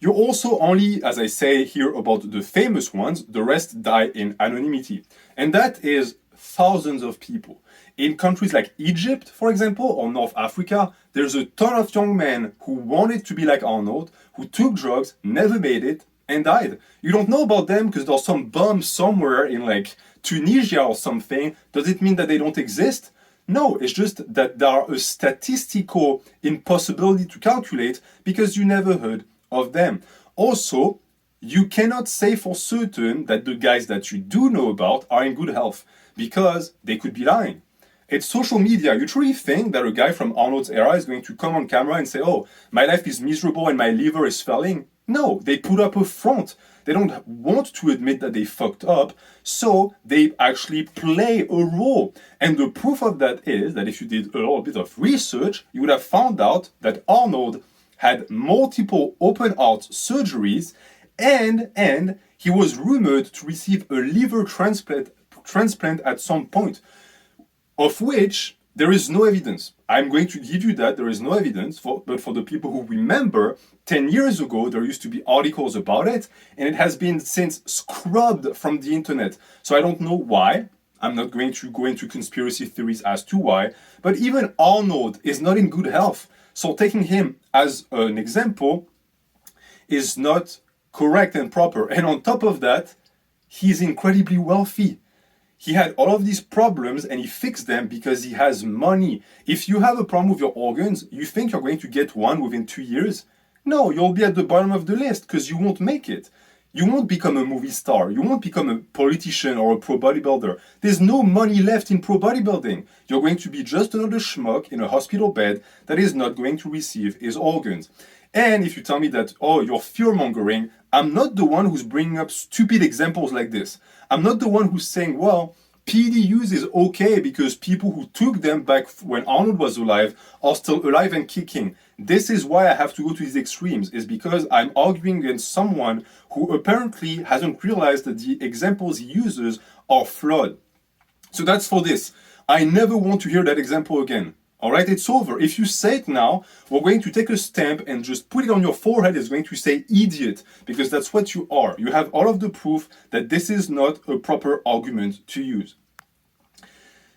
You also only, as I say, hear about the famous ones, the rest die in anonymity. And that is thousands of people. In countries like Egypt, for example, or North Africa, there's a ton of young men who wanted to be like Arnold, who took drugs, never made it, and died. You don't know about them because there's some bum somewhere in like Tunisia or something. Does it mean that they don't exist? No, it's just that there are a statistical impossibility to calculate because you never heard of them. Also, you cannot say for certain that the guys that you do know about are in good health because they could be lying. It's social media. You truly think that a guy from Arnold's era is going to come on camera and say, oh, my life is miserable and my liver is failing? No, they put up a front. They don't want to admit that they fucked up, so they actually play a role. And the proof of that is that if you did a little bit of research, you would have found out that Arnold had multiple open heart surgeries and he was rumored to receive a liver transplant at some point, of which there is no evidence. I'm going to give you that there is no evidence, but for the people who remember, 10 years ago, there used to be articles about it, and it has been since scrubbed from the internet. So I don't know why. I'm not going to go into conspiracy theories as to why, but even Arnold is not in good health. So taking him as an example is not correct and proper. And on top of that, he's incredibly wealthy. He had all of these problems and he fixed them because he has money. If you have a problem with your organs, you think you're going to get one within 2 years? No, you'll be at the bottom of the list because you won't make it. You won't become a movie star. You won't become a politician or a pro bodybuilder. There's no money left in pro bodybuilding. You're going to be just another schmuck in a hospital bed that is not going to receive his organs. And if you tell me that, oh, you're fear-mongering, I'm not the one who's bringing up stupid examples like this. I'm not the one who's saying, well, PED use is okay because people who took them back when Arnold was alive are still alive and kicking. This is why I have to go to these extremes, is because I'm arguing against someone who apparently hasn't realized that the examples he uses are flawed. So that's for this. I never want to hear that example again. All right, it's over. If you say it now, we're going to take a stamp and just put it on your forehead. It's going to say idiot, because that's what you are. You have all of the proof that this is not a proper argument to use.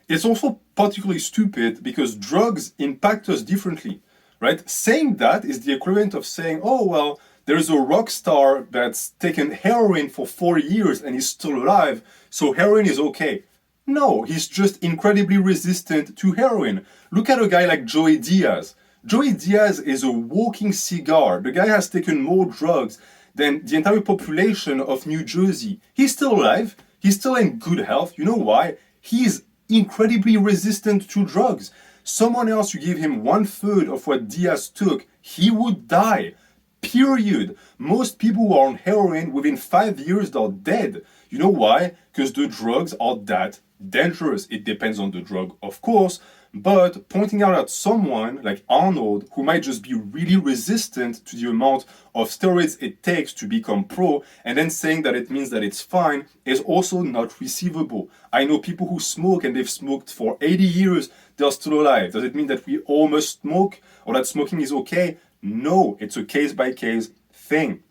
It's also particularly stupid because drugs impact us differently, right? Saying that is the equivalent of saying, oh, well, there's a rock star that's taken heroin for 4 years and is still alive, so heroin is okay. No, he's just incredibly resistant to heroin. Look at a guy like Joey Diaz. Joey Diaz is a walking cigar. The guy has taken more drugs than the entire population of New Jersey. He's still alive. He's still in good health. You know why? He's incredibly resistant to drugs. Someone else, you give him 1/3 of what Diaz took, he would die. Period. Most people who are on heroin within 5 years are dead. You know why? Because the drugs are that dangerous. It depends on the drug, of course, but pointing out at someone like Arnold, who might just be really resistant to the amount of steroids it takes to become pro, and then saying that it means that it's fine, is also not receivable. I know people who smoke and they've smoked for 80 years, they're still alive. Does it mean that we all must smoke or that smoking is okay? No, it's a case-by-case thing.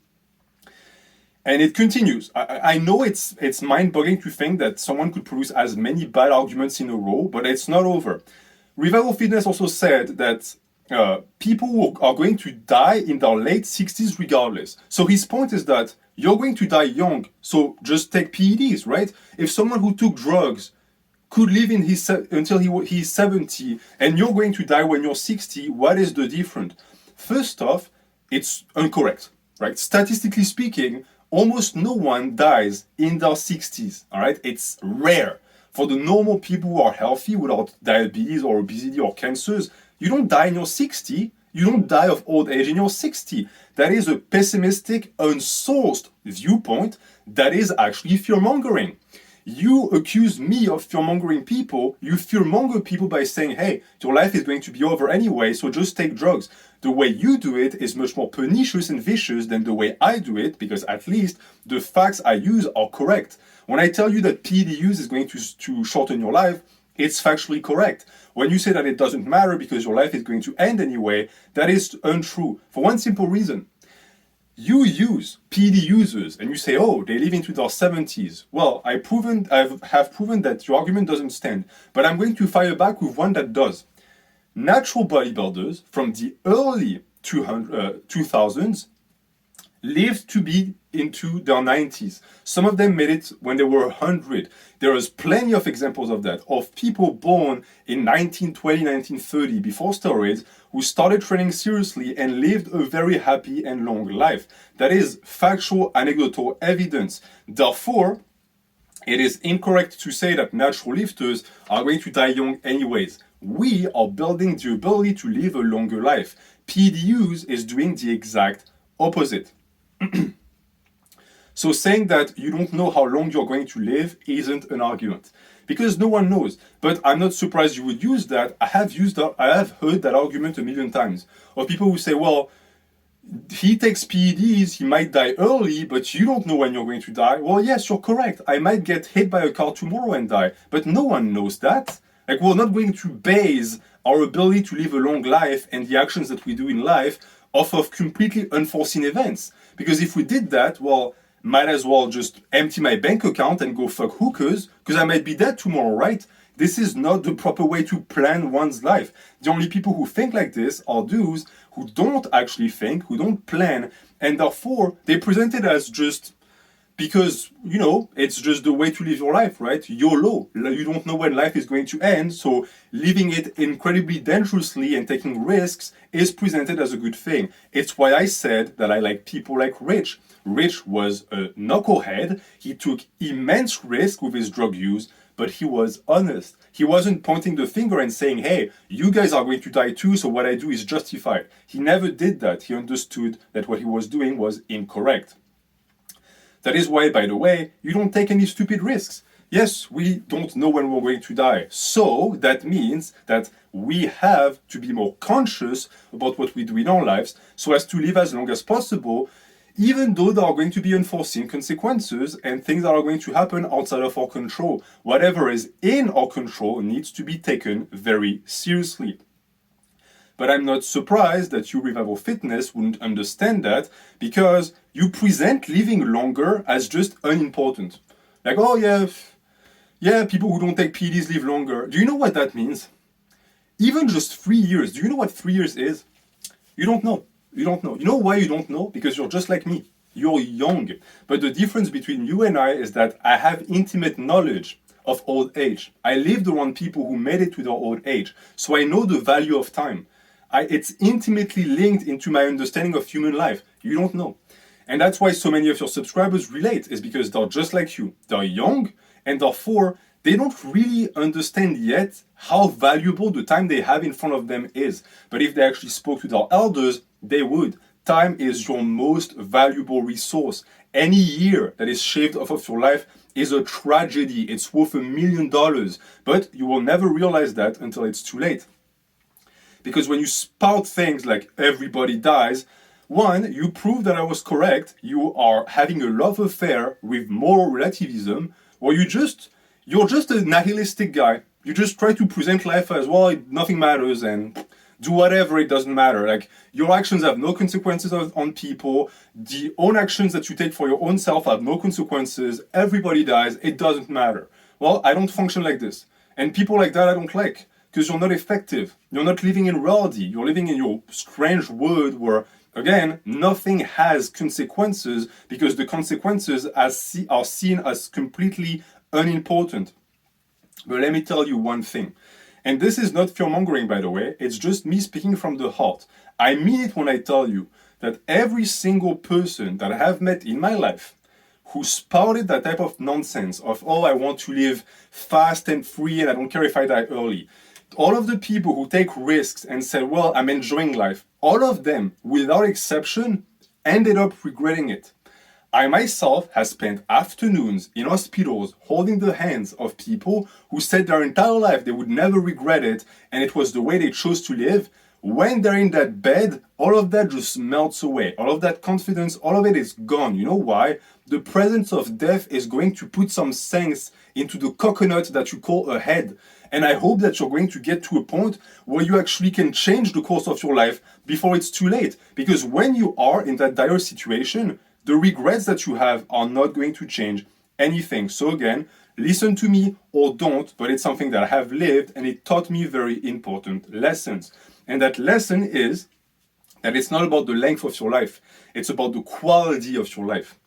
And it continues. I know it's mind-boggling to think that someone could produce as many bad arguments in a row, but it's not over. Revival Fitness also said that people are going to die in their late 60s regardless. So his point is that you're going to die young, so just take PEDs, right? If someone who took drugs could live in until he's 70, and you're going to die when you're 60, what is the difference? First off, it's incorrect, right? Statistically speaking, almost no one dies in their 60s, all right? It's rare. For the normal people who are healthy without diabetes or obesity or cancers, you don't die in your 60. You don't die of old age in your 60. That is a pessimistic, unsourced viewpoint that is actually fear-mongering. You accuse me of fear-mongering people. You fear-monger people by saying, hey, your life is going to be over anyway, so just take drugs. The way you do it is much more pernicious and vicious than the way I do it, because at least the facts I use are correct. When I tell you that PED use is going to shorten your life, it's factually correct. When you say that it doesn't matter because your life is going to end anyway, that is untrue. For one simple reason. You use PED users and you say, oh, they live into their 70s. Well, I have proven that your argument doesn't stand, but I'm going to fire back with one that does. Natural bodybuilders from the early 2000s lived to be into their 90s. Some of them made it when they were 100. There is plenty of examples of that, of people born in 1920, 1930, before steroids, who started training seriously and lived a very happy and long life. That is factual, anecdotal evidence. Therefore, it is incorrect to say that natural lifters are going to die young anyways. We are building the ability to live a longer life. PED use is doing the exact opposite. So saying that you don't know how long you're going to live isn't an argument, because no one knows. But I'm not surprised you would use that. I have heard that argument a million times, of people who say, well, he takes PEDs, he might die early, but you don't know when you're going to die. Well, yes, you're correct. I might get hit by a car tomorrow and die, but no one knows that. Like, we're not going to base our ability to live a long life and the actions that we do in life off of completely unforeseen events. Because if we did that, well, might as well just empty my bank account and go fuck hookers, because I might be dead tomorrow, right? This is not the proper way to plan one's life. The only people who think like this are those who don't actually think, who don't plan, and therefore they present it as just because, you know, it's just the way to live your life, right? YOLO. You don't know when life is going to end, so living it incredibly dangerously and taking risks is presented as a good thing. It's why I said that I like people like Rich. Rich was a knucklehead. He took immense risk with his drug use, but he was honest. He wasn't pointing the finger and saying, hey, you guys are going to die too, so what I do is justified. He never did that. He understood that what he was doing was incorrect. That is why, by the way, you don't take any stupid risks. Yes, we don't know when we're going to die. So that means that we have to be more conscious about what we do in our lives so as to live as long as possible, even though there are going to be unforeseen consequences and things that are going to happen outside of our control. Whatever is in our control needs to be taken very seriously. But I'm not surprised that you, Revival Fitness, wouldn't understand that, because you present living longer as just unimportant. Like, oh yeah, people who don't take PEDs live longer. Do you know what that means? Even just 3 years. Do you know what 3 years is? You don't know. You don't know. You know why you don't know? Because you're just like me. You're young. But the difference between you and I is that I have intimate knowledge of old age. I lived around people who made it to their old age. So I know the value of time. It's intimately linked into my understanding of human life. You don't know. And that's why so many of your subscribers relate, is because they're just like you. They're young, and therefore, they don't really understand yet how valuable the time they have in front of them is. But if they actually spoke to their elders, they would. Time is your most valuable resource. Any year that is shaved off of your life is a tragedy. It's worth $1 million. But you will never realize that until it's too late. Because when you spout things like everybody dies, one, you prove that I was correct. You are having a love affair with moral relativism, or you're just a nihilistic guy. You just try to present life as, well, nothing matters, and do whatever, it doesn't matter. Like, your actions have no consequences on people. The own actions that you take for your own self have no consequences. Everybody dies, it doesn't matter. Well, I don't function like this. And people like that I don't like. Because you're not effective. You're not living in reality. You're living in your strange world where, again, nothing has consequences because the consequences are seen as completely unimportant. But let me tell you one thing. And this is not fear-mongering, by the way. It's just me speaking from the heart. I mean it when I tell you that every single person that I have met in my life who spouted that type of nonsense of, oh, I want to live fast and free and I don't care if I die early. All of the people who take risks and say, well, I'm enjoying life, all of them, without exception, ended up regretting it. I myself have spent afternoons in hospitals holding the hands of people who said their entire life they would never regret it and it was the way they chose to live. When they're in that bed, all of that just melts away. All of that confidence, all of it is gone. You know why? The presence of death is going to put some sense into the coconut that you call a head. And I hope that you're going to get to a point where you actually can change the course of your life before it's too late. Because when you are in that dire situation, the regrets that you have are not going to change anything. So again, listen to me or don't, but it's something that I have lived and it taught me very important lessons. And that lesson is that it's not about the length of your life. It's about the quality of your life.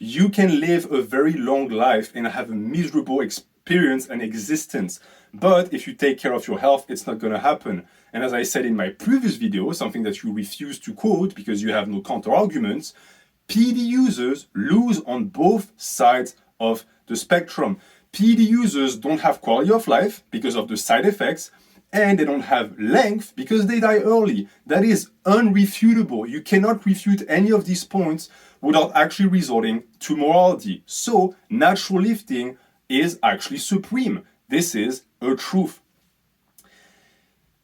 You can live a very long life and have a miserable experience and existence. But if you take care of your health, it's not going to happen. And as I said in my previous video, something that you refuse to quote because you have no counter arguments, PED users lose on both sides of the spectrum. PED users don't have quality of life because of the side effects, and they don't have length because they die early. That is unrefutable. You cannot refute any of these points without actually resorting to morality. So natural lifting is actually supreme. This is a truth.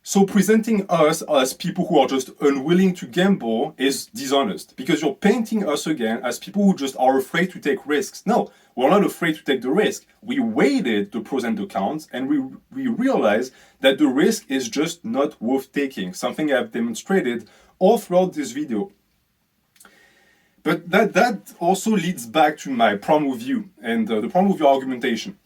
So presenting us as people who are just unwilling to gamble is dishonest, because you're painting us again as people who just are afraid to take risks. No, we're not afraid to take the risk. We weighed the pros and the cons, and we realized that the risk is just not worth taking, something I've demonstrated all throughout this video. But that also leads back to my problem with you and the problem with your argumentation.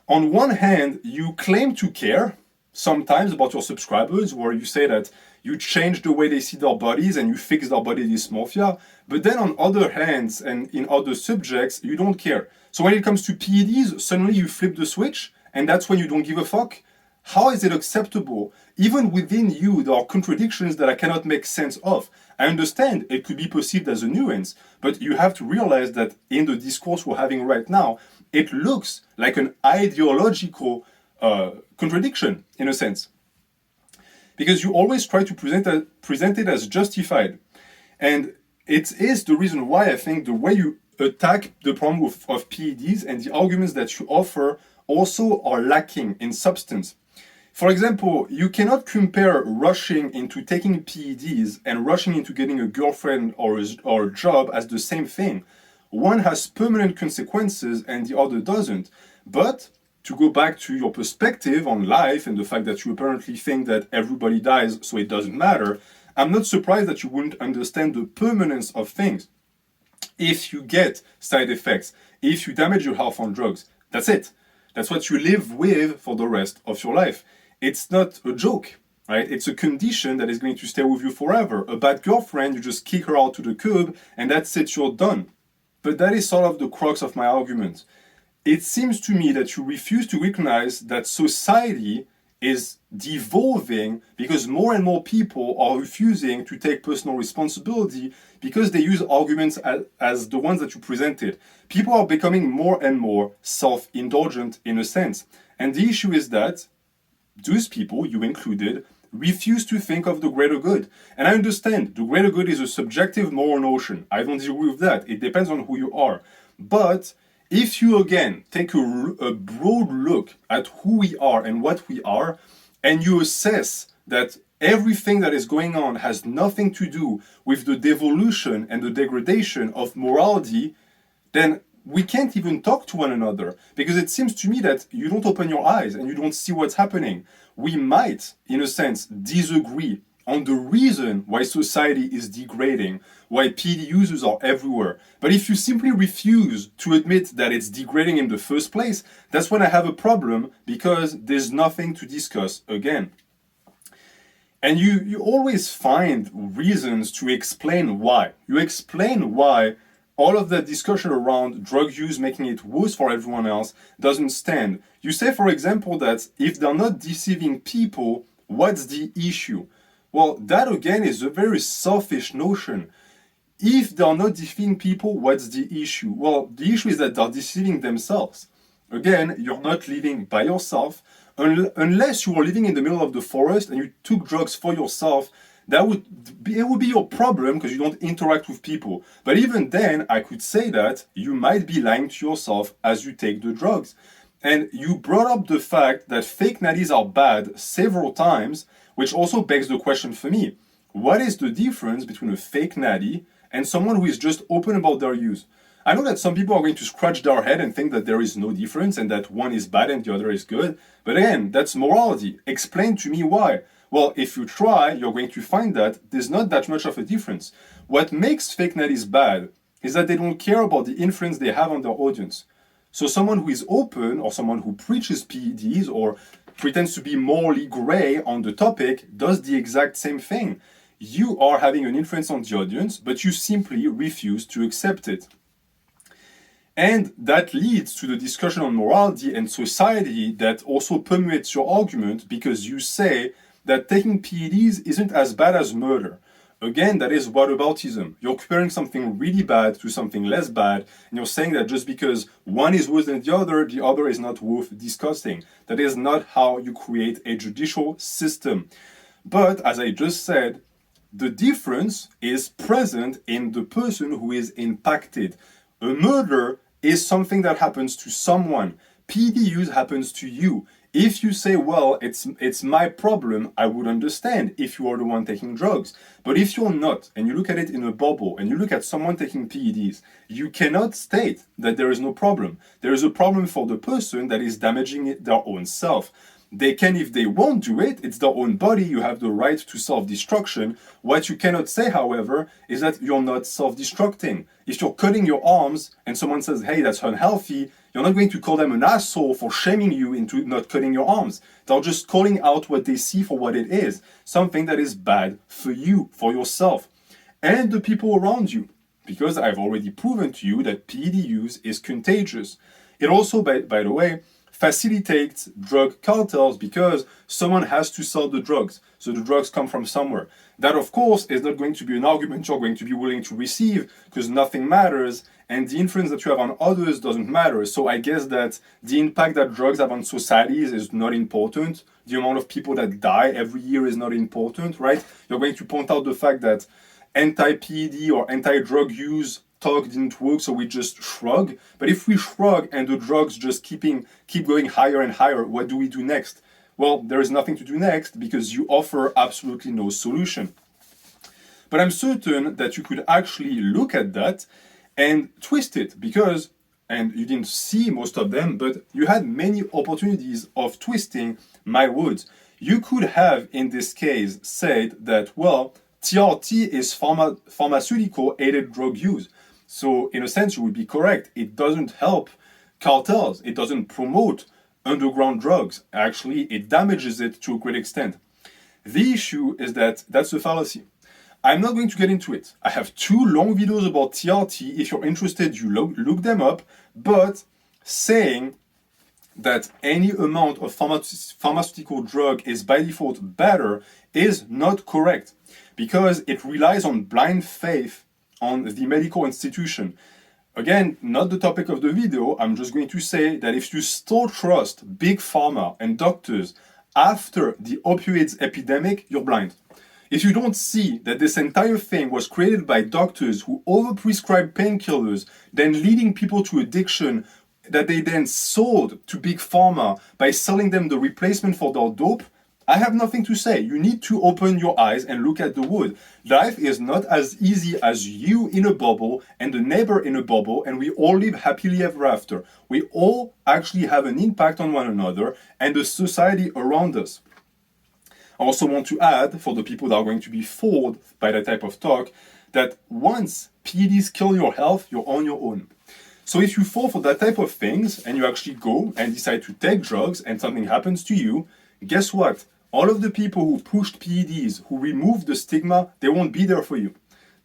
On one hand, you claim to care sometimes about your subscribers, where you say that you change the way they see their bodies and you fix their body dysmorphia, but then on other hands and in other subjects, you don't care. So when it comes to PEDs, suddenly you flip the switch and that's when you don't give a fuck? How is it acceptable? Even within you, there are contradictions that I cannot make sense of. I understand it could be perceived as a nuance, but you have to realize that in the discourse we're having right now, it looks like an ideological contradiction, in a sense. Because you always try to present it as justified. And it is the reason why I think the way you attack the problem of PEDs and the arguments that you offer also are lacking in substance. For example, you cannot compare rushing into taking PEDs and rushing into getting a girlfriend or a job as the same thing. One has permanent consequences and the other doesn't. But to go back to your perspective on life and the fact that you apparently think that everybody dies, so it doesn't matter, I'm not surprised that you wouldn't understand the permanence of things. If you get side effects, if you damage your health on drugs, that's it. That's what you live with for the rest of your life. It's not a joke, right? It's a condition that is going to stay with you forever. A bad girlfriend, you just kick her out to the curb and that's it, you're done. But that is sort of the crux of my argument. It seems to me that you refuse to recognize that society is devolving because more and more people are refusing to take personal responsibility because they use arguments as the ones that you presented. People are becoming more and more self-indulgent in a sense. And the issue is that those people, you included, refuse to think of the greater good. And I understand the greater good is a subjective moral notion. I don't agree with that. It depends on who you are. But if you again take a broad look at who we are and what we are, and you assess that everything that is going on has nothing to do with the devolution and the degradation of morality, then we can't even talk to one another, because it seems to me that you don't open your eyes and you don't see what's happening. We might, in a sense, disagree on the reason why society is degrading, why PED users are everywhere. But if you simply refuse to admit that it's degrading in the first place, that's when I have a problem, because there's nothing to discuss again. And you always find reasons to explain why. You explain why all of that discussion around drug use making it worse for everyone else doesn't stand. You say, for example, that if they're not deceiving people, what's the issue? Well, that again is a very selfish notion. If they're not deceiving people, what's the issue? Well, the issue is that they're deceiving themselves. Again, you're not living by yourself. Unless you are living in the middle of the forest and you took drugs for yourself, it would be your problem because you don't interact with people. But even then, I could say that you might be lying to yourself as you take the drugs. And you brought up the fact that fake natties are bad several times, which also begs the question for me. What is the difference between a fake natty and someone who is just open about their use? I know that some people are going to scratch their head and think that there is no difference and that one is bad and the other is good. But again, that's morality. Explain to me why. Well, if you try, you're going to find that there's not that much of a difference. What makes fake natties bad is that they don't care about the influence they have on their audience. So someone who is open, or someone who preaches PEDs or pretends to be morally gray on the topic, does the exact same thing. You are having an influence on the audience, but you simply refuse to accept it. And that leads to the discussion on morality and society that also permeates your argument, because you say that taking PEDs isn't as bad as murder. Again, that is whataboutism. You're comparing something really bad to something less bad, and you're saying that just because one is worse than the other is not worth discussing. That is not how you create a judicial system. But as I just said, the difference is present in the person who is impacted. A murder is something that happens to someone. PED use happens to you. If you say, well, it's my problem, I would understand if you are the one taking drugs. But if you're not, and you look at it in a bubble, and you look at someone taking PEDs, you cannot state that there is no problem. There is a problem for the person that is damaging their own self. They can, if they won't do it, it's their own body, you have the right to self-destruction. What you cannot say, however, is that you're not self-destructing. If you're cutting your arms and someone says, hey, that's unhealthy, you're not going to call them an asshole for shaming you into not cutting your arms. They're just calling out what they see for what it is, something that is bad for you, for yourself, and the people around you. Because I've already proven to you that PED use is contagious. It also, by the way, facilitates drug cartels because someone has to sell the drugs. So the drugs come from somewhere. That, of course, is not going to be an argument you're going to be willing to receive, because nothing matters and the influence that you have on others doesn't matter. So I guess that the impact that drugs have on societies is not important. The amount of people that die every year is not important, right? You're going to point out the fact that anti-PED or anti-drug use talk didn't work, so we just shrug. But if we shrug and the drugs just keep going higher and higher, what do we do next? Well, there is nothing to do next because you offer absolutely no solution. But I'm certain that you could actually look at that and twist it, because, and you didn't see most of them, but you had many opportunities of twisting my words. You could have, in this case, said that, well, TRT is pharmaceutical-aided drug use. So in a sense, you would be correct. It doesn't help cartels. It doesn't promote underground drugs. Actually, it damages it to a great extent. The issue is that that's a fallacy. I'm not going to get into it. I have 2 long videos about TRT. If you're interested, you look them up. But saying that any amount of pharmaceutical drug is by default better is not correct, because it relies on blind faith on the medical institution. Again, not the topic of the video. I'm just going to say that if you still trust big pharma and doctors after the opioids epidemic, you're blind. If you don't see that this entire thing was created by doctors who overprescribed painkillers, then leading people to addiction, that they then sold to big pharma by selling them the replacement for their dope, I have nothing to say. You need to open your eyes and look at the wood. Life is not as easy as you in a bubble and the neighbor in a bubble, and we all live happily ever after. We all actually have an impact on one another and the society around us. I also want to add, for the people that are going to be fooled by that type of talk, that once PEDs kill your health, you're on your own. So if you fall for that type of things and you actually go and decide to take drugs and something happens to you, guess what? All of the people who pushed PEDs, who removed the stigma, they won't be there for you.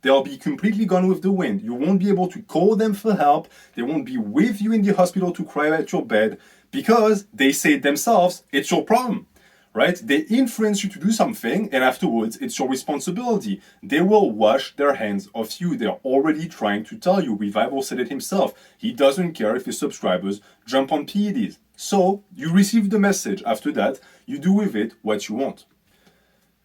They'll be completely gone with the wind. You won't be able to call them for help. They won't be with you in the hospital to cry at your bed, because they say themselves, it's your problem, right? They influence you to do something, and afterwards, it's your responsibility. They will wash their hands off you. They're already trying to tell you. Revival said it himself. He doesn't care if his subscribers jump on PEDs. So you receive the message. After that, you do with it what you want.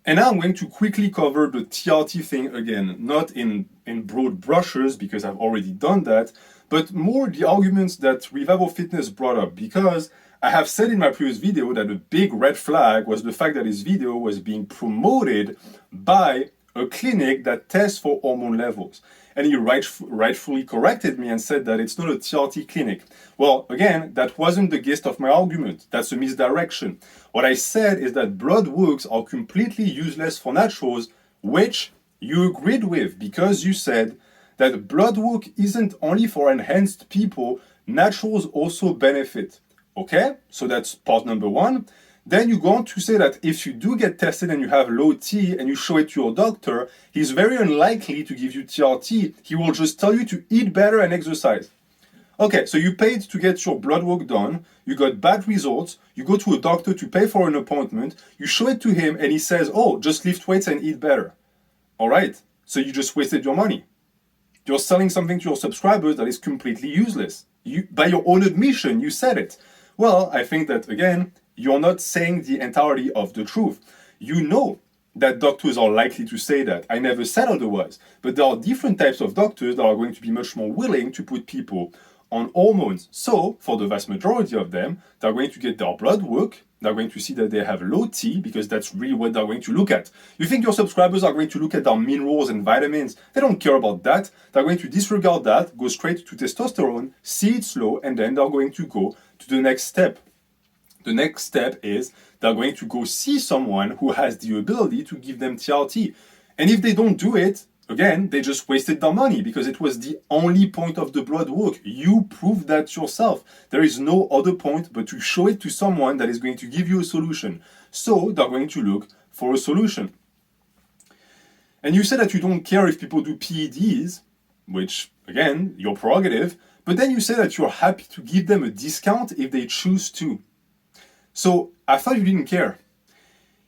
And now I'm going to quickly cover the TRT thing again, not in broad brushes, because I've already done that, but more the arguments that Revival Fitness brought up, because I have said in my previous video that a big red flag was the fact that his video was being promoted by a clinic that tests for hormone levels. And he rightfully corrected me and said that it's not a TRT clinic. Well, again, that wasn't the gist of my argument. That's a misdirection. What I said is that blood works are completely useless for naturals, which you agreed with, because you said that blood work isn't only for enhanced people, naturals also benefit. Okay, so that's part number 1. Then you go on to say that if you do get tested and you have low T and you show it to your doctor, he's very unlikely to give you TRT. He will just tell you to eat better and exercise. Okay, so you paid to get your blood work done, you got bad results, you go to a doctor to pay for an appointment, you show it to him and he says, oh, just lift weights and eat better. All right, so you just wasted your money. You're selling something to your subscribers that is completely useless. You, by your own admission, you said it. Well, I think that, again, you're not saying the entirety of the truth. You know that doctors are likely to say that. I never said otherwise. But there are different types of doctors that are going to be much more willing to put people on hormones. So, for the vast majority of them, they're going to get their blood work. They're going to see that they have low T because that's really what they're going to look at. You think your subscribers are going to look at their minerals and vitamins? They don't care about that. They're going to disregard that, go straight to testosterone, see it's low, and then they're going to go to the next step. The next step is they're going to go see someone who has the ability to give them TRT. And if they don't do it, again, they just wasted their money because it was the only point of the blood work. You proved that yourself. There is no other point but to show it to someone that is going to give you a solution. So they're going to look for a solution. And you said that you don't care if people do PEDs, which, again, your prerogative, but then you say that you're happy to give them a discount if they choose to. So I thought you didn't care.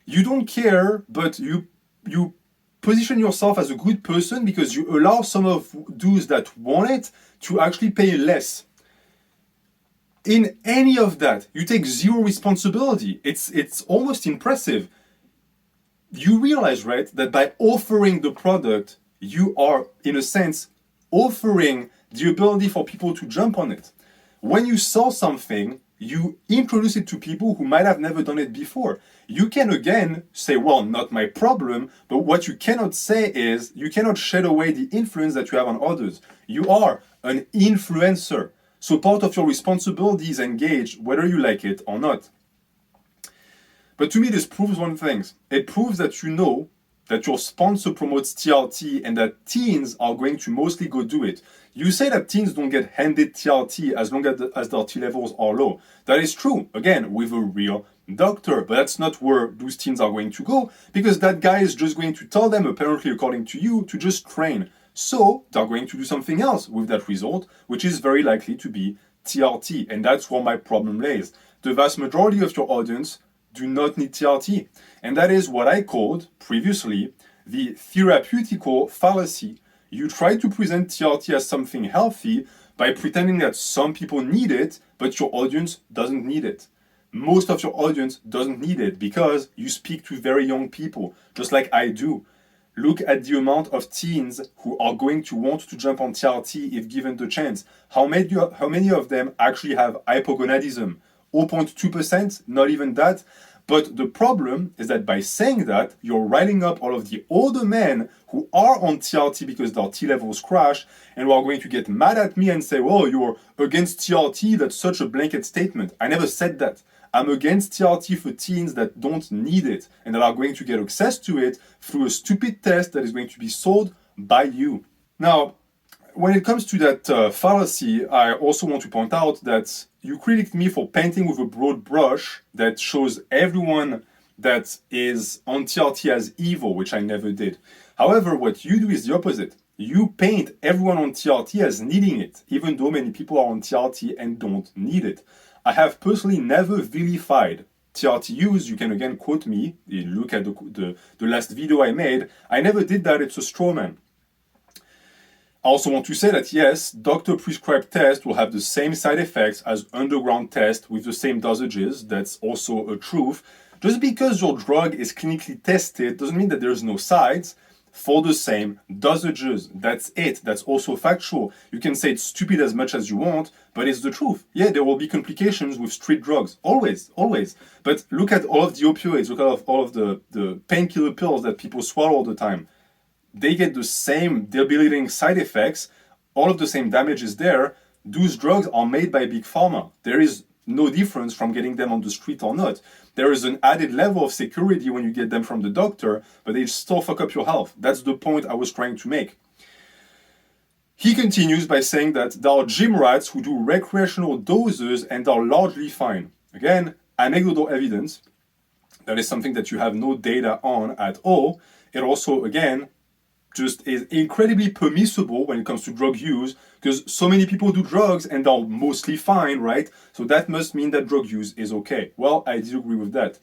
You don't care, but you position yourself as a good person because you allow some of those that want it to actually pay less. In any of that, you take zero responsibility. It's almost impressive. You realize, right, that by offering the product, you are, in a sense, offering the ability for people to jump on it. When you sell something, you introduce it to people who might have never done it before. You can again say, well, not my problem, but what you cannot say is you cannot shed away the influence that you have on others. You are an influencer. So part of your responsibility is engaged, whether you like it or not. But to me, this proves one thing. It proves that you know that your sponsor promotes TRT and that teens are going to mostly go do it. You say that teens don't get handed TRT as long as their T levels are low. That is true, again, with a real doctor, but that's not where those teens are going to go because that guy is just going to tell them, apparently according to you, to just train. So they're going to do something else with that result, which is very likely to be TRT, and that's where my problem lays. The vast majority of your audience do not need TRT. And that is what I called previously the therapeutical fallacy. You try to present TRT as something healthy by pretending that some people need it, but your audience doesn't need it. Most of your audience doesn't need it because you speak to very young people, just like I do. Look at the amount of teens who are going to want to jump on TRT if given the chance. How many of them actually have hypogonadism? 0.2%, not even that. But the problem is that by saying that, you're writing up all of the older men who are on TRT because their T levels crash and who are going to get mad at me and say, oh, you're against TRT, that's such a blanket statement. I never said that. I'm against TRT for teens that don't need it and that are going to get access to it through a stupid test that is going to be sold by you. Now, when it comes to that fallacy, I also want to point out that you criticized me for painting with a broad brush that shows everyone that is on TRT as evil, which I never did. However, what you do is the opposite. You paint everyone on TRT as needing it, even though many people are on TRT and don't need it. I have personally never vilified TRT use. You can again quote me, look at the last video I made. I never did that, it's a strawman. I also want to say that yes, doctor-prescribed tests will have the same side effects as underground tests with the same dosages. That's also a truth. Just because your drug is clinically tested doesn't mean that there's no sides for the same dosages. That's it. That's also factual. You can say it's stupid as much as you want, but it's the truth. Yeah, there will be complications with street drugs. Always, always. But look at all of the opioids, look at all of the painkiller pills that people swallow all the time. They get the same debilitating side effects, all of the same damage is there. Those drugs are made by Big Pharma. There is no difference from getting them on the street or not. There is an added level of security when you get them from the doctor, but they still fuck up your health. That's the point I was trying to make. He continues by saying that there are gym rats who do recreational doses and are largely fine. Again, anecdotal evidence. That is something that you have no data on at all. It also, again, just is incredibly permissible when it comes to drug use, because so many people do drugs and are mostly fine, right? So that must mean that drug use is okay. Well, I disagree with that.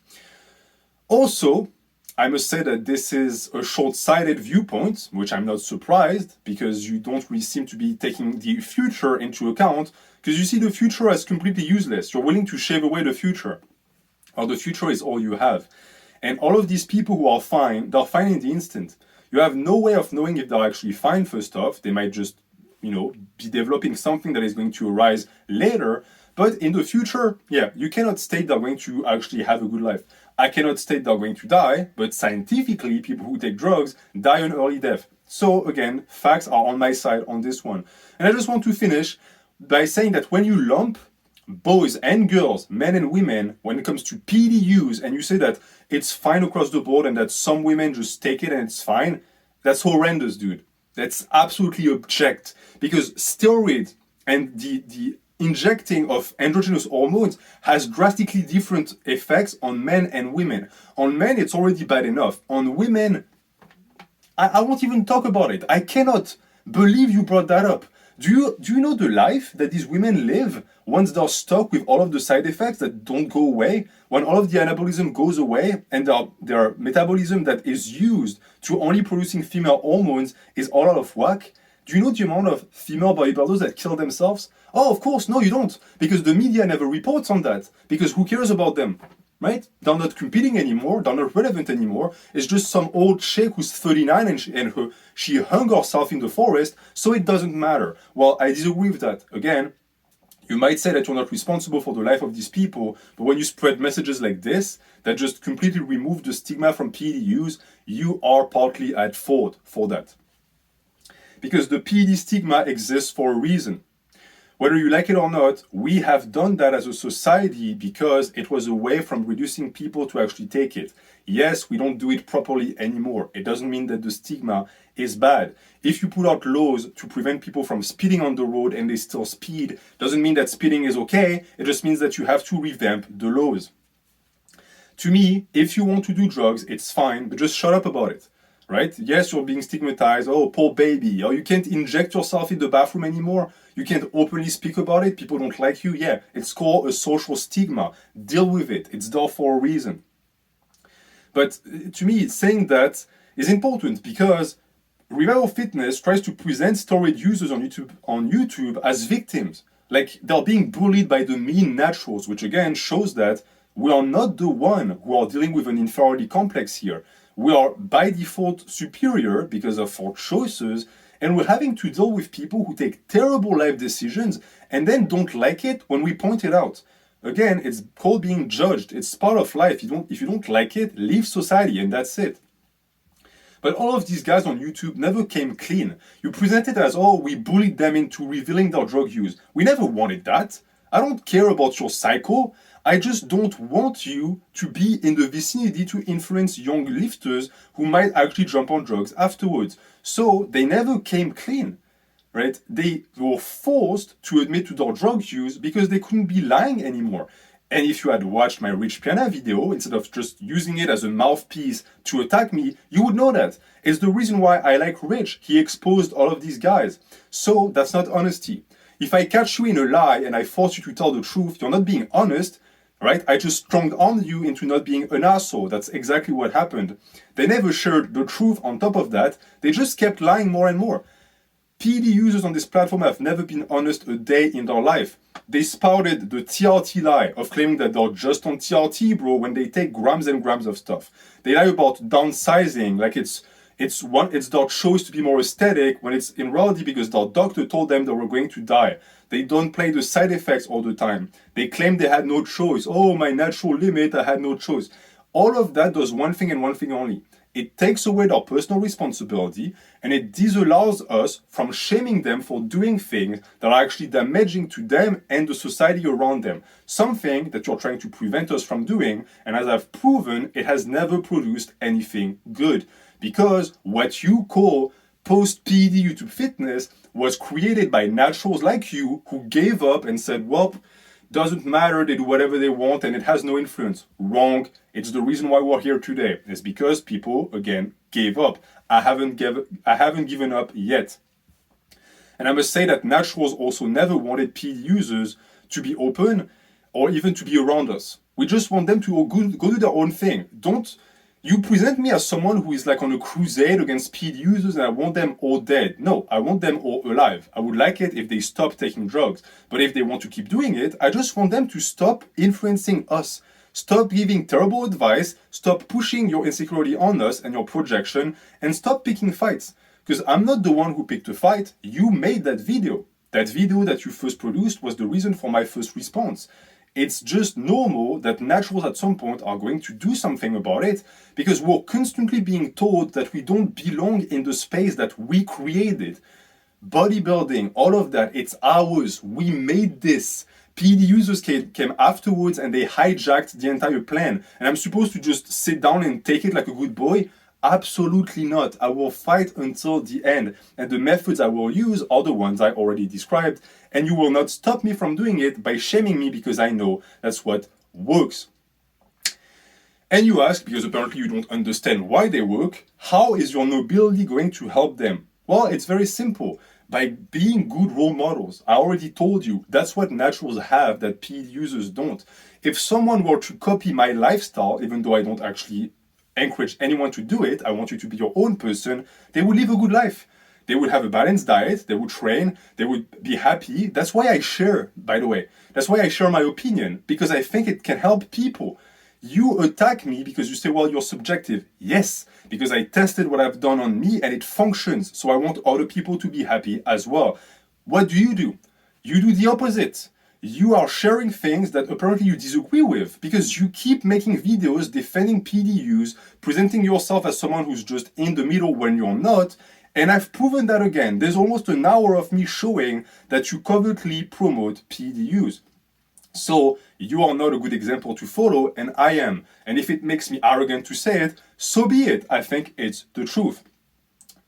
Also, I must say that this is a short-sighted viewpoint, which I'm not surprised, because you don't really seem to be taking the future into account, because you see the future as completely useless. You're willing to shave away the future, or the future is all you have. And all of these people who are fine, they're fine in the instant. You have no way of knowing if they're actually fine first off. They might just, be developing something that is going to arise later. But in the future, you cannot state they're going to actually have a good life. I cannot state they're going to die, but scientifically, people who take drugs die an early death. So again, facts are on my side on this one. And I just want to finish by saying that when you lump boys and girls, men and women, when it comes to PED use, and you say that it's fine across the board and that some women just take it and it's fine, that's horrendous, dude. That's absolutely abject. Because steroids and the injecting of androgynous hormones has drastically different effects on men and women. On men, it's already bad enough. On women, I won't even talk about it. I cannot believe you brought that up. Do you know the life that these women live once they're stuck with all of the side effects that don't go away? When all of the anabolism goes away and their metabolism that is used to only producing female hormones is all out of whack? Do you know the amount of female bodybuilders that kill themselves? Oh, of course, no, you don't. Because the media never reports on that. Because who cares about them? Right? They're not competing anymore. They're not relevant anymore. It's just some old chick who's 39 and she hung herself in the forest, so it doesn't matter. Well, I disagree with that. Again, you might say that you're not responsible for the life of these people, but when you spread messages like this that just completely remove the stigma from PED use, you are partly at fault for that. Because the PED stigma exists for a reason. Whether you like it or not, we have done that as a society because it was a way from reducing people to actually take it. Yes, we don't do it properly anymore. It doesn't mean that the stigma is bad. If you put out laws to prevent people from speeding on the road and they still speed, doesn't mean that speeding is okay. It just means that you have to revamp the laws. To me, if you want to do drugs, it's fine, but just shut up about it. Right? Yes, you're being stigmatized. Oh, poor baby. Or you can't inject yourself in the bathroom anymore. You can't openly speak about it. People don't like you. Yeah, it's called a social stigma. Deal with it. It's there for a reason. But to me, saying that is important because Revival Fitness tries to present steroid users on YouTube as victims. Like they're being bullied by the mean naturals, which again shows that we are not the one who are dealing with an inferiority complex here. We are by default superior because of our choices, and we're having to deal with people who take terrible life decisions and then don't like it when we point it out. Again, it's called being judged. It's part of life. If you don't like it, leave society, and that's it. But all of these guys on YouTube never came clean. You present it as, oh, we bullied them into revealing their drug use. We never wanted that. I don't care about your psycho. I just don't want you to be in the vicinity to influence young lifters who might actually jump on drugs afterwards. So they never came clean, right? They were forced to admit to their drug use because they couldn't be lying anymore. And if you had watched my Rich Piana video, instead of just using it as a mouthpiece to attack me, you would know that. It's the reason why I like Rich. He exposed all of these guys. So that's not honesty. If I catch you in a lie and I force you to tell the truth, you're not being honest, right? I just strong-armed you into not being an asshole. That's exactly what happened. They never shared the truth on top of that. They just kept lying more and more. PED users on this platform have never been honest a day in their life. They spouted the TRT lie of claiming that they're just on TRT, bro, when they take grams and grams of stuff. They lie about downsizing, like it's their choice to be more aesthetic when it's in reality because their doctor told them they were going to die. They don't play the side effects all the time. They claim they had no choice. Oh, my natural limit, I had no choice. All of that does one thing and one thing only. It takes away their personal responsibility and it disallows us from shaming them for doing things that are actually damaging to them and the society around them. Something that you're trying to prevent us from doing, and as I've proven, it has never produced anything good. Because what you call post-PED YouTube fitness was created by naturals like you who gave up and said, well, doesn't matter, they do whatever they want and it has no influence. Wrong. It's the reason why we're here today. It's because people, again, gave up. I haven't given up yet. And I must say that naturals also never wanted PED users to be open or even to be around us. We just want them to go do their own thing. Don't you present me as someone who is like on a crusade against PED users and I want them all dead. No, I want them all alive. I would like it if they stop taking drugs. But if they want to keep doing it, I just want them to stop influencing us. Stop giving terrible advice, stop pushing your insecurity on us and your projection, and stop picking fights. Because I'm not the one who picked a fight, you made that video. That video that you first produced was the reason for my first response. It's just normal that naturals at some point are going to do something about it because we're constantly being told that we don't belong in the space that we created. Bodybuilding, all of that, it's ours. We made this. PED users came afterwards and they hijacked the entire plan. And I'm supposed to just sit down and take it like a good boy? Absolutely not. I will fight until the end. And the methods I will use are the ones I already described. And you will not stop me from doing it by shaming me because I know that's what works. And you ask, because apparently you don't understand why they work, how is your nobility going to help them? Well, it's very simple. By being good role models. I already told you, that's what naturals have that PED users don't. If someone were to copy my lifestyle, even though I don't actually encourage anyone to do it, I want you to be your own person, they would live a good life. They would have a balanced diet, they would train, they would be happy. That's why I share, by the way. That's why I share my opinion, because I think it can help people. You attack me because you say, well, you're subjective. Yes, because I tested what I've done on me and it functions. So I want other people to be happy as well. What do? You do the opposite. You are sharing things that apparently you disagree with because you keep making videos defending PED use, presenting yourself as someone who's just in the middle when you're not. And I've proven that again. There's almost an hour of me showing that you covertly promote PED use. So you are not a good example to follow, and I am. And if it makes me arrogant to say it, so be it. I think it's the truth.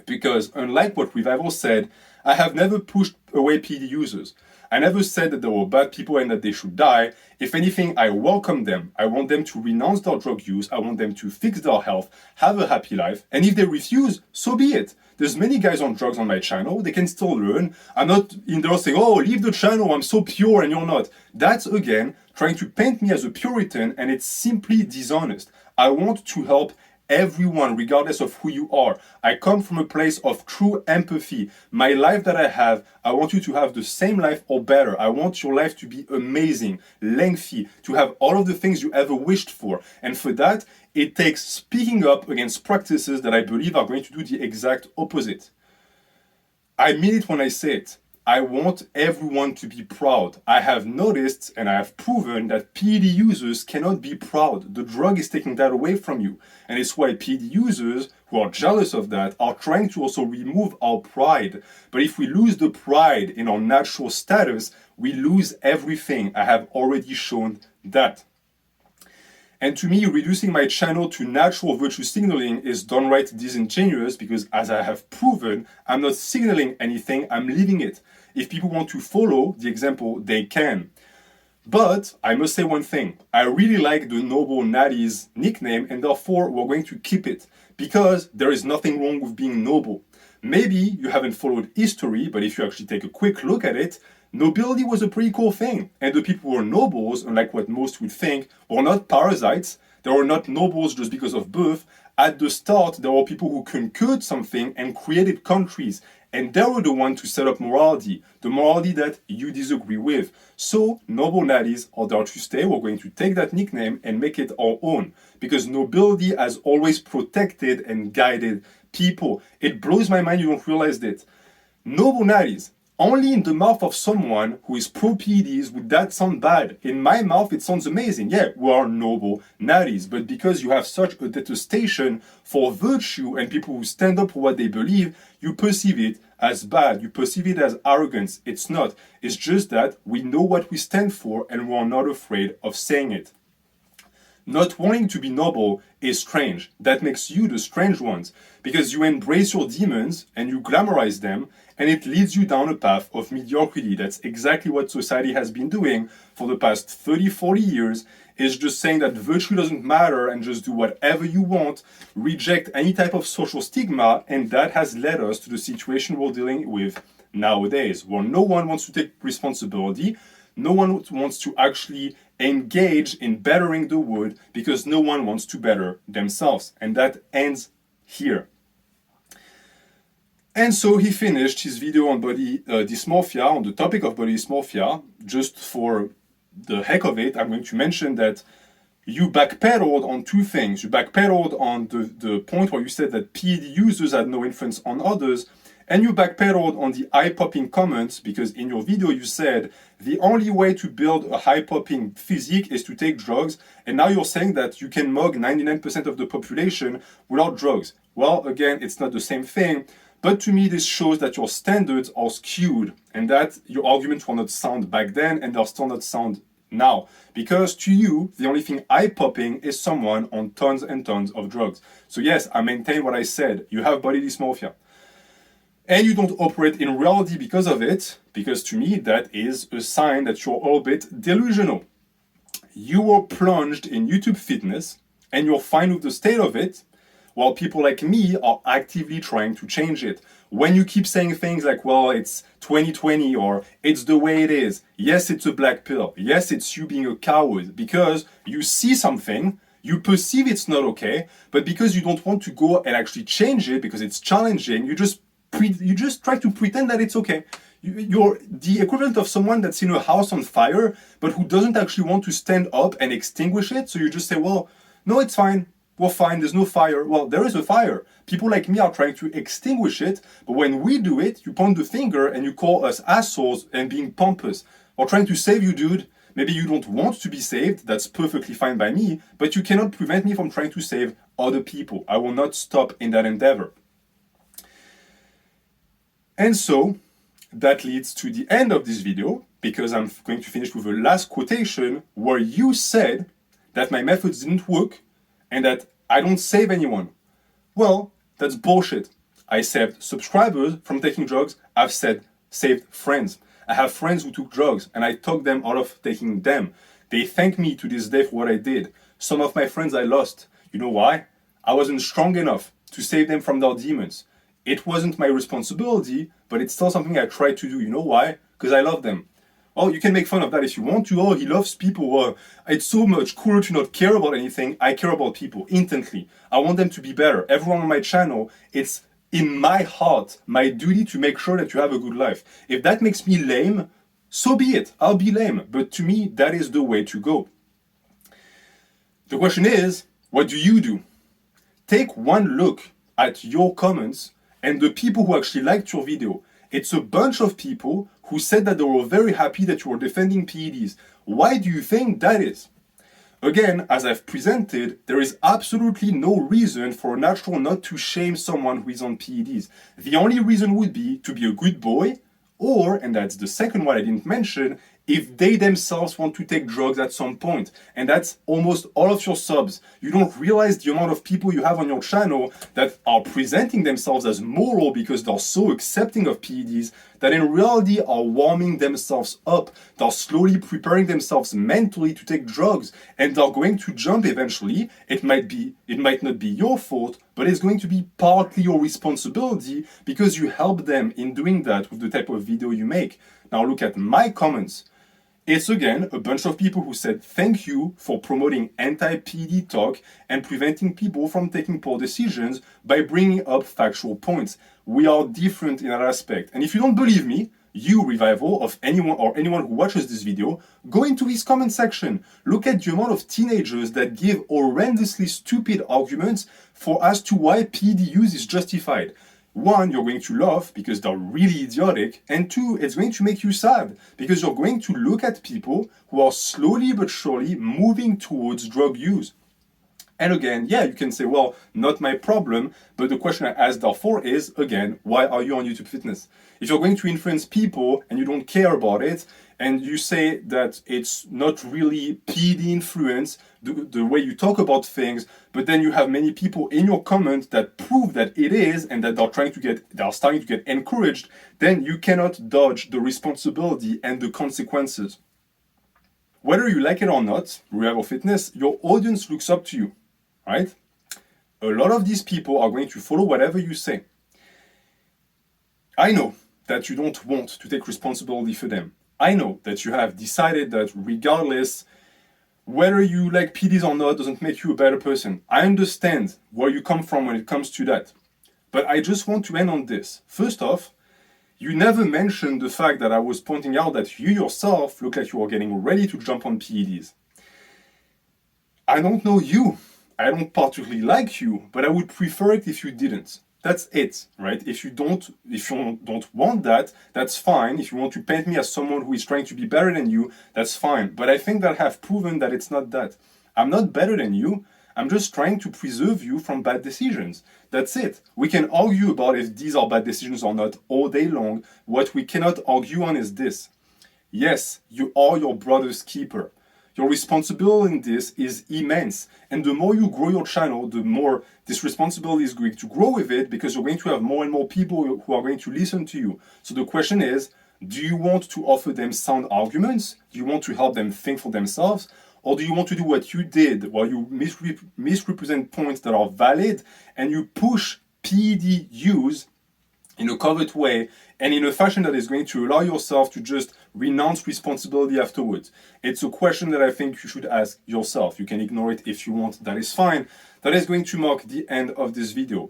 Because unlike what Revival said, I have never pushed away PED users. I never said that they were bad people and that they should die. If anything, I welcome them. I want them to renounce their drug use. I want them to fix their health, have a happy life. And if they refuse, so be it. There's many guys on drugs on my channel. They can still learn. I'm not in there saying, oh, leave the channel. I'm so pure and you're not. That's, again, trying to paint me as a Puritan, and it's simply dishonest. I want to help everyone, regardless of who you are. I come from a place of true empathy. My life that I have, I want you to have the same life or better. I want your life to be amazing, lengthy, to have all of the things you ever wished for. And for that, it takes speaking up against practices that I believe are going to do the exact opposite. I mean it when I say it. I want everyone to be proud. I have noticed and I have proven that PED users cannot be proud. The drug is taking that away from you. And it's why PED users who are jealous of that are trying to also remove our pride. But if we lose the pride in our natural status, we lose everything. I have already shown that. And to me, reducing my channel to natural virtue signaling is downright disingenuous because, as I have proven, I'm not signaling anything, I'm living it. If people want to follow the example, they can. But I must say one thing. I really like the Noble Natty's nickname, and therefore we're going to keep it because there is nothing wrong with being noble. Maybe you haven't followed history, but if you actually take a quick look at it, nobility was a pretty cool thing. And the people who were nobles, unlike what most would think, were not parasites. They were not nobles just because of birth. At the start, there were people who conquered something and created countries. And they were the ones to set up morality, the morality that you disagree with. So, noble natties are there to stay. We're going to take that nickname and make it our own. Because nobility has always protected and guided people. It blows my mind you don't realize that. Noble natties. Only in the mouth of someone who is pro-PEDs would that sound bad. In my mouth, it sounds amazing. Yeah, we are noble natties. But because you have such a detestation for virtue and people who stand up for what they believe, you perceive it as bad. You perceive it as arrogance. It's not. It's just that we know what we stand for and we're not afraid of saying it. Not wanting to be noble is strange. That makes you the strange ones because you embrace your demons and you glamorize them and it leads you down a path of mediocrity. That's exactly what society has been doing for the past 30, 40 years. is just saying that virtue doesn't matter and just do whatever you want, reject any type of social stigma, and that has led us to the situation we're dealing with nowadays, where no one wants to take responsibility, no one wants to actually engage in bettering the world because no one wants to better themselves. And that ends here. And so he finished his video on body dysmorphia, on the topic of body dysmorphia. Just for the heck of it, I'm going to mention that you backpedaled on two things. You backpedaled on the point where you said that PED users had no influence on others, and you backpedaled on the eye-popping comments, because in your video you said the only way to build a high-popping physique is to take drugs, and now you're saying that you can mug 99% of the population without drugs. Well, again, it's not the same thing. But to me, this shows that your standards are skewed and that your arguments were not sound back then and they're still not sound now. Because to you, the only thing eye-popping is someone on tons and tons of drugs. So yes, I maintain what I said. You have body dysmorphia. And you don't operate in reality because of it, because to me, that is a sign that you're all a bit delusional. You were plunged in YouTube fitness and you're fine with the state of it, while people like me are actively trying to change it. When you keep saying things like, well, it's 2020 or it's the way it is, yes, it's a black pill, yes, it's you being a coward, because you see something, you perceive it's not okay, but because you don't want to go and actually change it because it's challenging, you just try to pretend that it's okay. You're the equivalent of someone that's in a house on fire, but who doesn't actually want to stand up and extinguish it, so you just say, well, no, it's fine. We're fine, there's no fire. Well, there is a fire. People like me are trying to extinguish it, but when we do it, you point the finger and you call us assholes and being pompous. We're trying to save you, dude. Maybe you don't want to be saved, that's perfectly fine by me, but you cannot prevent me from trying to save other people. I will not stop in that endeavor. And so, that leads to the end of this video, because I'm going to finish with a last quotation where you said that my methods didn't work, and that I don't save anyone. Well, that's bullshit. I saved subscribers from taking drugs. I've saved friends. I have friends who took drugs and I talked them out of taking them. They thank me to this day for what I did. Some of my friends I lost. You know why? I wasn't strong enough to save them from their demons. It wasn't my responsibility, but it's still something I tried to do. You know why? Because I love them. Oh, you can make fun of that if you want to. Oh, he loves people. It's so much cooler to not care about anything. I care about people instantly. I want them to be better. Everyone on my channel, it's in my heart, my duty to make sure that you have a good life. If that makes me lame, so be it. I'll be lame. But to me, that is the way to go. The question is, what do you do? Take one look at your comments and the people who actually liked your video. It's a bunch of people who said that they were very happy that you were defending PEDs. Why do you think that is? Again, as I've presented, there is absolutely no reason for a natural not to shame someone who is on PEDs. The only reason would be to be a good boy, or, and that's the second one I didn't mention, if they themselves want to take drugs at some point. And that's almost all of your subs. You don't realize the amount of people you have on your channel that are presenting themselves as moral because they're so accepting of PEDs, that in reality are warming themselves up. They're slowly preparing themselves mentally to take drugs, and they're going to jump eventually. It might not be your fault, but it's going to be partly your responsibility because you help them in doing that with the type of video you make. Now look at my comments. It's again a bunch of people who said thank you for promoting anti-PED talk and preventing people from taking poor decisions by bringing up factual points. We are different in that aspect. And if you don't believe me, you, Revival, of anyone or anyone who watches this video, go into his comment section. Look at the amount of teenagers that give horrendously stupid arguments for as to why PED use is justified. One, you're going to laugh because they're really idiotic, and two, it's going to make you sad because you're going to look at people who are slowly but surely moving towards drug use. And again, yeah, you can say, well, not my problem, but the question I asked therefore is, again, why are you on YouTube Fitness? If you're going to influence people and you don't care about it, and you say that it's not really PED influence, the way you talk about things, but then you have many people in your comment that prove that it is, and that they're starting to get encouraged, then you cannot dodge the responsibility and the consequences. Whether you like it or not, Revival Fitness, your audience looks up to you, right? A lot of these people are going to follow whatever you say. I know that you don't want to take responsibility for them. I know that you have decided that regardless whether you like PEDs or not doesn't make you a better person. I understand where you come from when it comes to that. But I just want to end on this. First off, you never mentioned the fact that I was pointing out that you yourself look like you are getting ready to jump on PEDs. I don't know you. I don't particularly like you, but I would prefer it if you didn't. That's it, right? If you don't want that, that's fine. If you want to paint me as someone who is trying to be better than you, that's fine. But I think that I have proven that it's not that. I'm not better than you. I'm just trying to preserve you from bad decisions. That's it. We can argue about if these are bad decisions or not all day long. What we cannot argue on is this. Yes, you are your brother's keeper. Your responsibility in this is immense. And the more you grow your channel, the more this responsibility is going to grow with it, because you're going to have more and more people who are going to listen to you. So the question is, do you want to offer them sound arguments? Do you want to help them think for themselves? Or do you want to do what you did, where you misrepresent points that are valid and you push PED use in a covert way and in a fashion that is going to allow yourself to just renounce responsibility afterwards? It's a question that I think you should ask yourself. You can ignore it if you want, that is fine. That is going to mark the end of this video.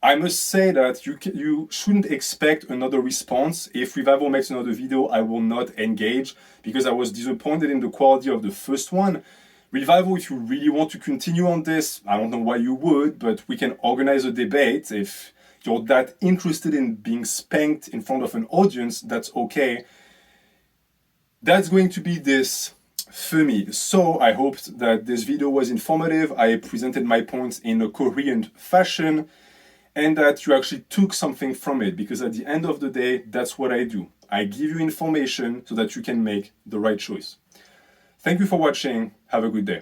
I must say that you shouldn't expect another response. If Revival makes another video, I will not engage because I was disappointed in the quality of the first one. Revival, if you really want to continue on this, I don't know why you would, but we can organize a debate. If you're that interested in being spanked in front of an audience, that's okay. That's going to be this for me. So I hoped that this video was informative. I presented my points in a coherent fashion, and that you actually took something from it, because at the end of the day, that's what I do. I give you information so that you can make the right choice. Thank you for watching. Have a good day.